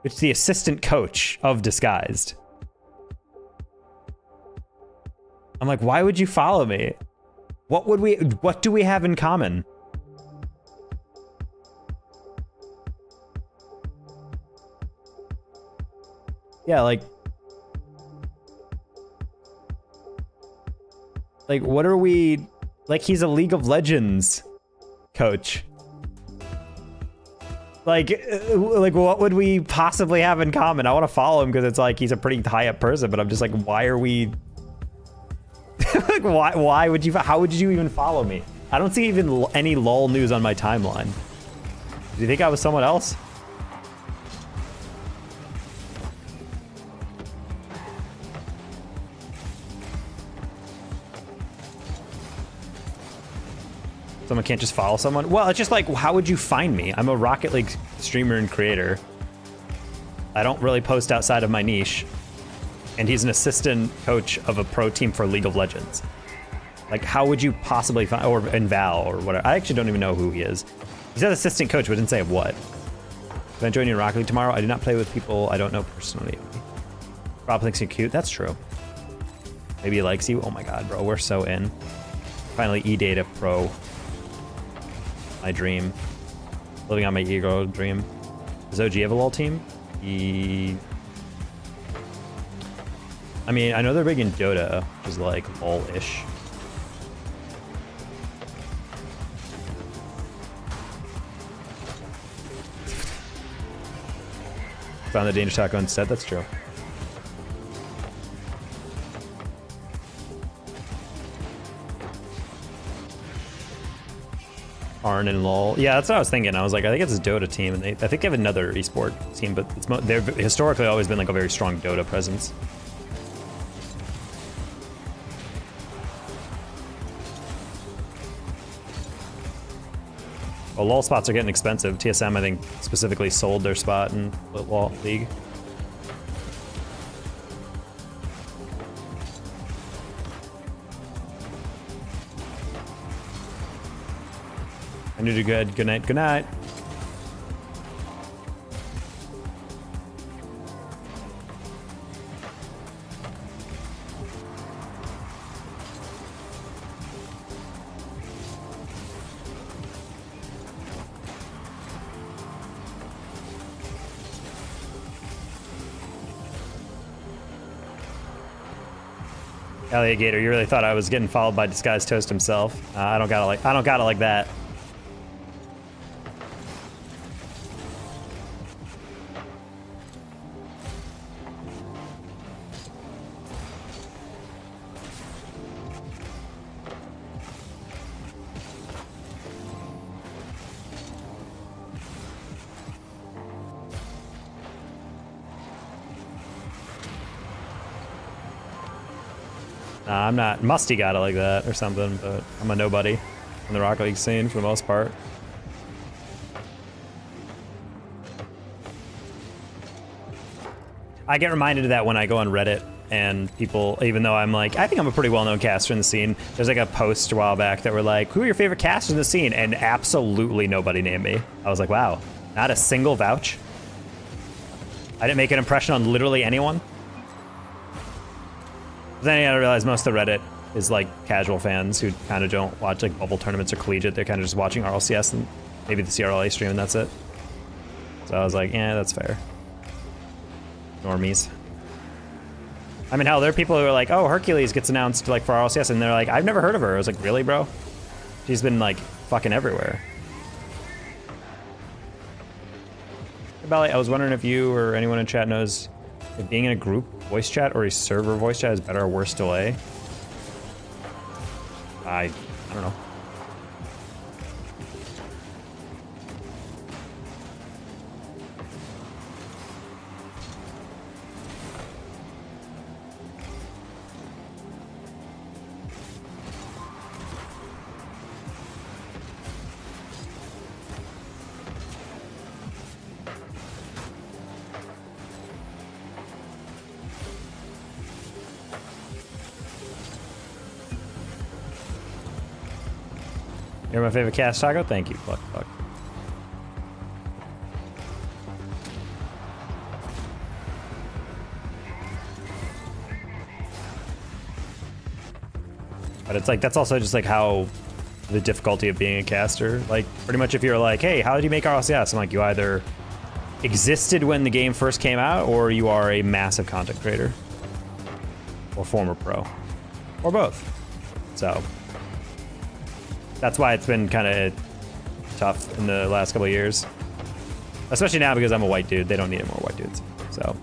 which is the assistant coach of Disguised. I'm like, why would you follow me? What do we have in common? Yeah, like what are we, like he's a League of Legends coach. Like what would we possibly have in common? I want to follow him because it's like he's a pretty high up person, but I'm just like, why are we like why would you, how would you even follow me? I don't see even any LOL news on my timeline. Do you think I was someone else? Someone can't just follow someone? Well, it's just like, how would you find me? I'm a Rocket League streamer and creator. I don't really post outside of my niche. and he's an assistant coach of a pro team for League of Legends. Like, how would you possibly find, or in Val or whatever? I actually don't even know who he is. He said assistant coach, but didn't say what. Can I join you in Rocket League tomorrow? I do not play with people I don't know personally. Rob thinks you're cute. That's true. Maybe he likes you. Oh my god, bro, we're so in. Finally, E-Data Pro. My dream. Living on my ego dream. Does OG have a LoL team? I mean, I know they're big in Dota, which is like LoL-ish. Found the Danger Taco instead, that's true. Arn and LoL. Yeah, that's what I was thinking. I was like, I think it's a Dota team, and I think they have another esport team, but they've historically always been like a very strong Dota presence. Well, LoL spots are getting expensive. TSM, I think, specifically sold their spot in the LoL League. I need to go. Good night. Good night. Alligator, you really thought I was getting followed by Disguised Toast himself? I don't got it like that. Nah, I'm not. Musty got it like that or something, but I'm a nobody in the Rocket League scene for the most part. I get reminded of that when I go on Reddit and people, even though I'm like, I think I'm a pretty well-known caster in the scene, there's like a post a while back that were like, who are your favorite casters in the scene? And absolutely nobody named me. I was like, wow, not a single vouch. I didn't make an impression on literally anyone. Then I realized most of the Reddit is like casual fans who kind of don't watch like bubble tournaments or collegiate. They're kind of just watching RLCS and maybe the CRLA stream, and that's it. So I was like, yeah, that's fair. Normies. I mean, hell, there are people who are like, oh, Hercules gets announced like for RLCS, and they're like, I've never heard of her. I was like, really, bro? She's been like fucking everywhere. Hey, Bally, I was wondering if you or anyone in chat knows if being in a group voice chat or a server voice chat is better or worse delay. I don't know. You're my favorite cast, Taco? Thank you. Fuck. But it's like, that's also just like how the difficulty of being a caster. Like, pretty much if you're like, hey, how did you make RLCS? I'm like, you either existed when the game first came out, or you are a massive content creator. Or former pro. Or both. So that's why it's been kind of tough in the last couple of years. Especially now because I'm a white dude. They don't need any more white dudes. So.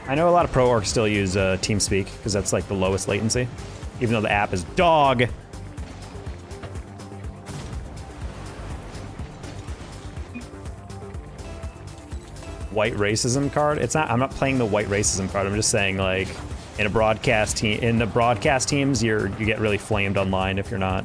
I know a lot of pro orgs still use TeamSpeak because that's like the lowest latency. Even though the app is dog. White racism card. It's not. I'm not playing the white racism card. I'm just saying, like, in a broadcast team, in the broadcast teams, you get really flamed online if you're not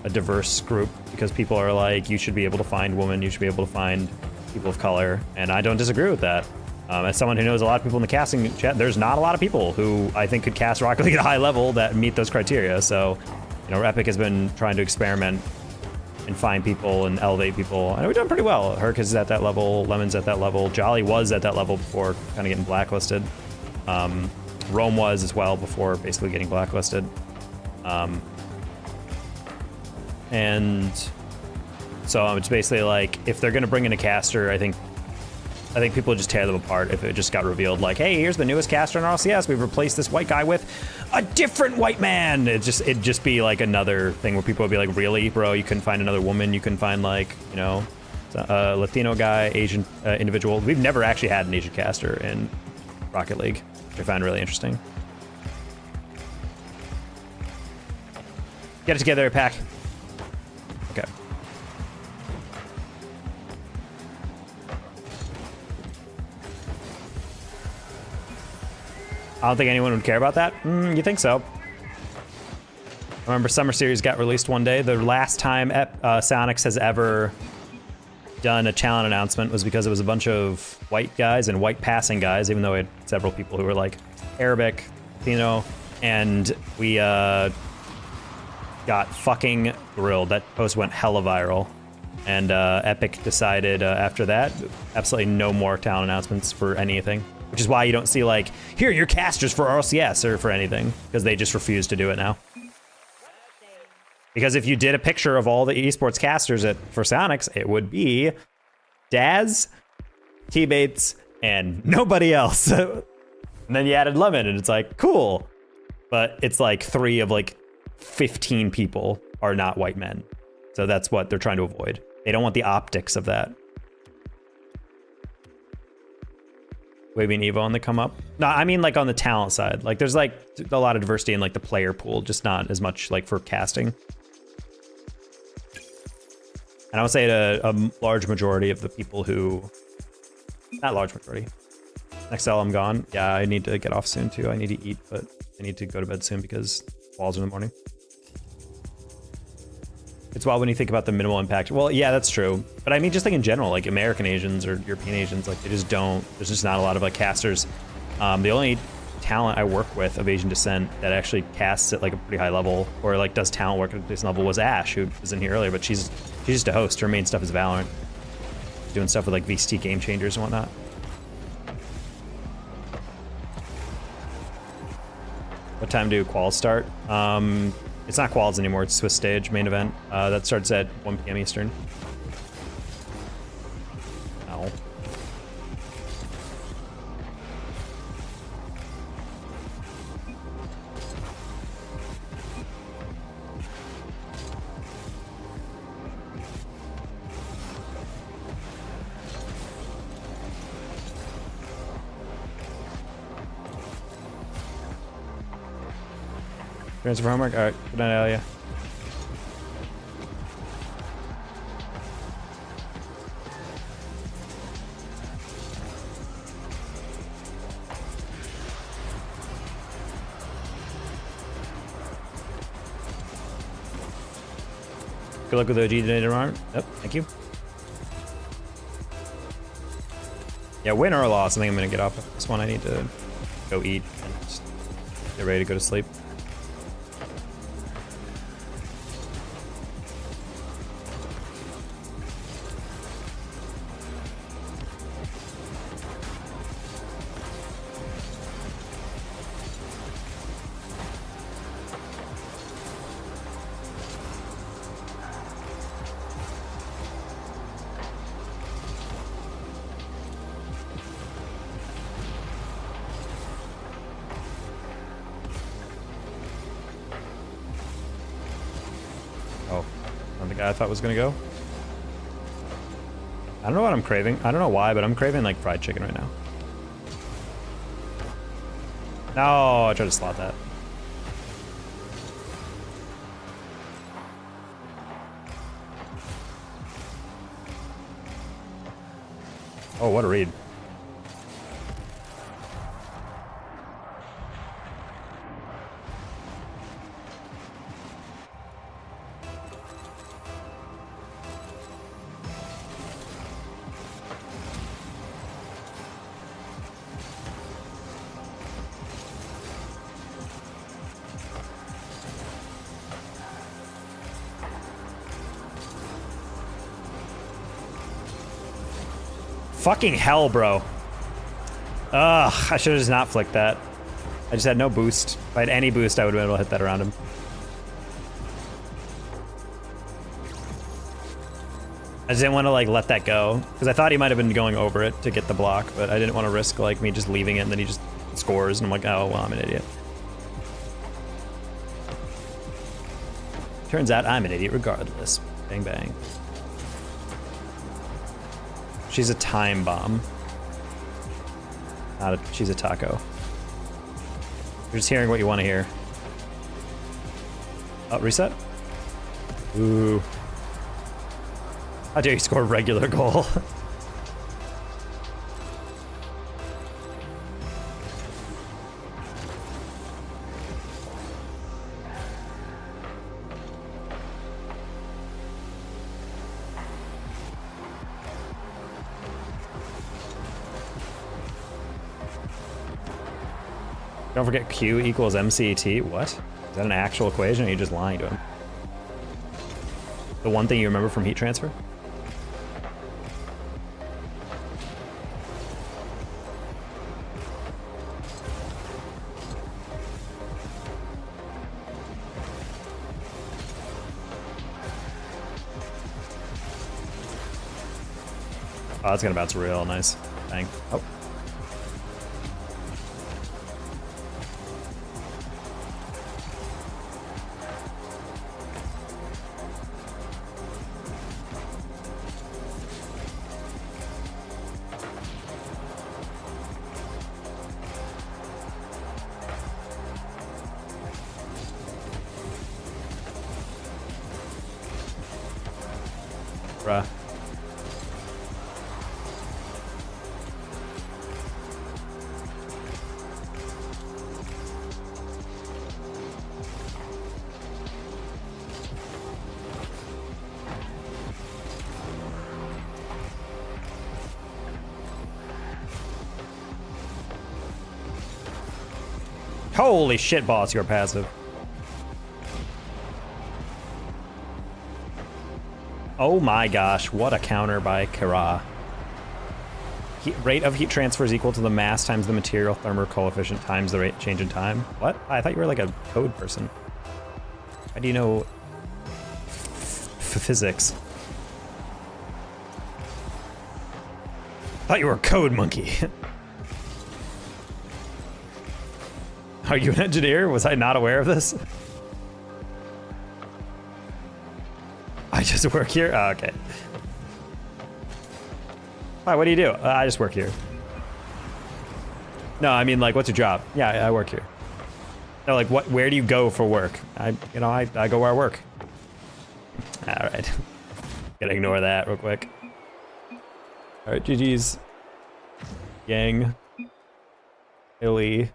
a diverse group because people are like, you should be able to find women, you should be able to find people of color, and I don't disagree with that. As someone who knows a lot of people in the casting chat, there's not a lot of people who I think could cast Rocket League at a high level that meet those criteria. So, you know, Epic has been trying to experiment and find people and elevate people. And we've done pretty well. Herc is at that level, Lemon's at that level, Jolly was at that level before kind of getting blacklisted. Rome was as well before basically getting blacklisted. And so it's basically like, if they're gonna bring in a caster, I think people would just tear them apart if it just got revealed like, hey, here's the newest caster in RLCS. We've replaced this white guy with a different white man. It'd just be like another thing where people would be like, really, bro? You couldn't find another woman? You couldn't find like, you know, a Latino guy, Asian individual? We've never actually had an Asian caster in Rocket League, which I find really interesting. Get it together, Pack. Okay. I don't think anyone would care about that. You think so? I remember Summer Series got released one day. The last time Psyonix has ever done a talent announcement was because it was a bunch of white guys and white passing guys, even though we had several people who were like Arabic, Latino, and we got fucking grilled. That post went hella viral. And Epic decided after that, absolutely no more talent announcements for anything. Which is why you don't see like, here are your casters for RLCS or for anything, because they just refuse to do it now. Because if you did a picture of all the esports casters for Psyonix, it would be Daz, T-Bates, and nobody else. And then you added Lemon, and it's like, cool. But it's like 3 of like 15 people are not white men. So that's what they're trying to avoid. They don't want the optics of that. Wavy and Evo on the come up? No, I mean like on the talent side. Like there's like a lot of diversity in like the player pool, just not as much like for casting. And I would say a large majority of the people who, not large majority. XL, I'm gone. Yeah, I need to get off soon too. I need to eat, but I need to go to bed soon because walls in the morning. It's wild when you think about the minimal impact. Well, yeah, that's true. But I mean, just like in general, like American Asians or European Asians, like they just don't, there's just not a lot of like casters. The only talent I work with of Asian descent that actually casts at like a pretty high level or like does talent work at a decent level was Ash, who was in here earlier, but she's just a host. Her main stuff is Valorant. Doing stuff with like VCT Game Changers and whatnot. What time do quals start? It's not quals anymore, it's Swiss Stage main event. That starts at 1 p.m. Eastern. Ow. Transfer for homework? Alright, good night, Alia. Good luck with the OG today tomorrow. Yep, thank you. Yeah, win or loss, I think I'm gonna get off of this one. I need to go eat and just get ready to go to sleep. Oh, not the guy I thought was gonna go. I don't know what I'm craving. I don't know why, but I'm craving like fried chicken right now. No, I tried to slot that. Oh, what a read. Fucking hell, bro. Ugh, I should have just not flicked that. I just had no boost. If I had any boost, I would have been able to hit that around him. I just didn't want to like let that go because I thought he might have been going over it to get the block, but I didn't want to risk like me just leaving it and then he just scores and I'm like, oh well, I'm an idiot. Turns out I'm an idiot regardless. Bang bang. She's a time bomb. She's a taco. You're just hearing what you want to hear. Oh, reset? Ooh. How dare you score a regular goal? Don't forget Q equals MCT. What? Is that an actual equation or are you just lying to him? The one thing you remember from heat transfer? Oh, that's gonna bounce real nice. Dang. Oh. Bruh. Holy shit, boss, you're passive. Oh my gosh, what a counter by Kara. Rate of heat transfer is equal to the mass times the material thermal coefficient times the rate change in time. What? I thought you were like a code person. How do you know physics? I thought you were a code monkey. Are you an engineer? Was I not aware of this? I just work here? Oh, okay. Hi, what do you do? I just work here. No, I mean, like, what's your job? Yeah, I work here. No, like, where do you go for work? I go where I work. All right. Gotta ignore that real quick. All right, GG's. Yang. Illy.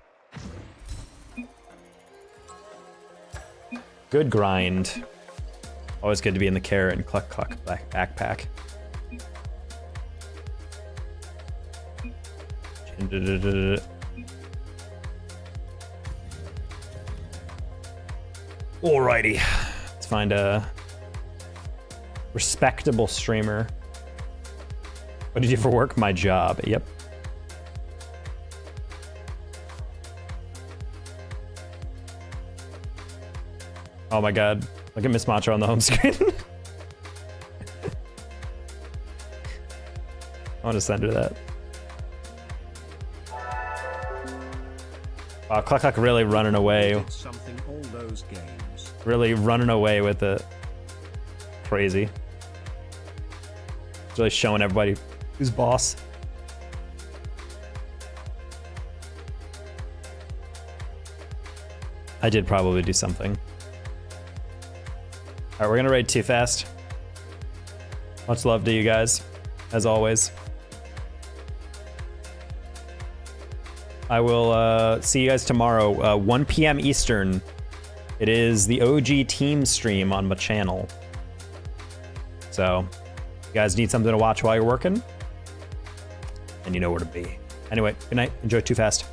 Good grind. Always good to be in the carrot and cluck cluck backpack. Alrighty, let's find a respectable streamer. What did you do for work? My job. Yep. Oh my god. Look at Miss Macho on the home screen. I want to send her that. Wow, Cluck Cluck really running away. Something all those games. Really running away with it. Crazy. It's really showing everybody who's boss. I did probably do something. Alright, we're gonna raid too fast. Much love to you guys, as always. I will see you guys tomorrow, 1 p.m. Eastern. It is the OG team stream on my channel. So, you guys need something to watch while you're working? And you know where to be. Anyway, good night. Enjoy Too Fast.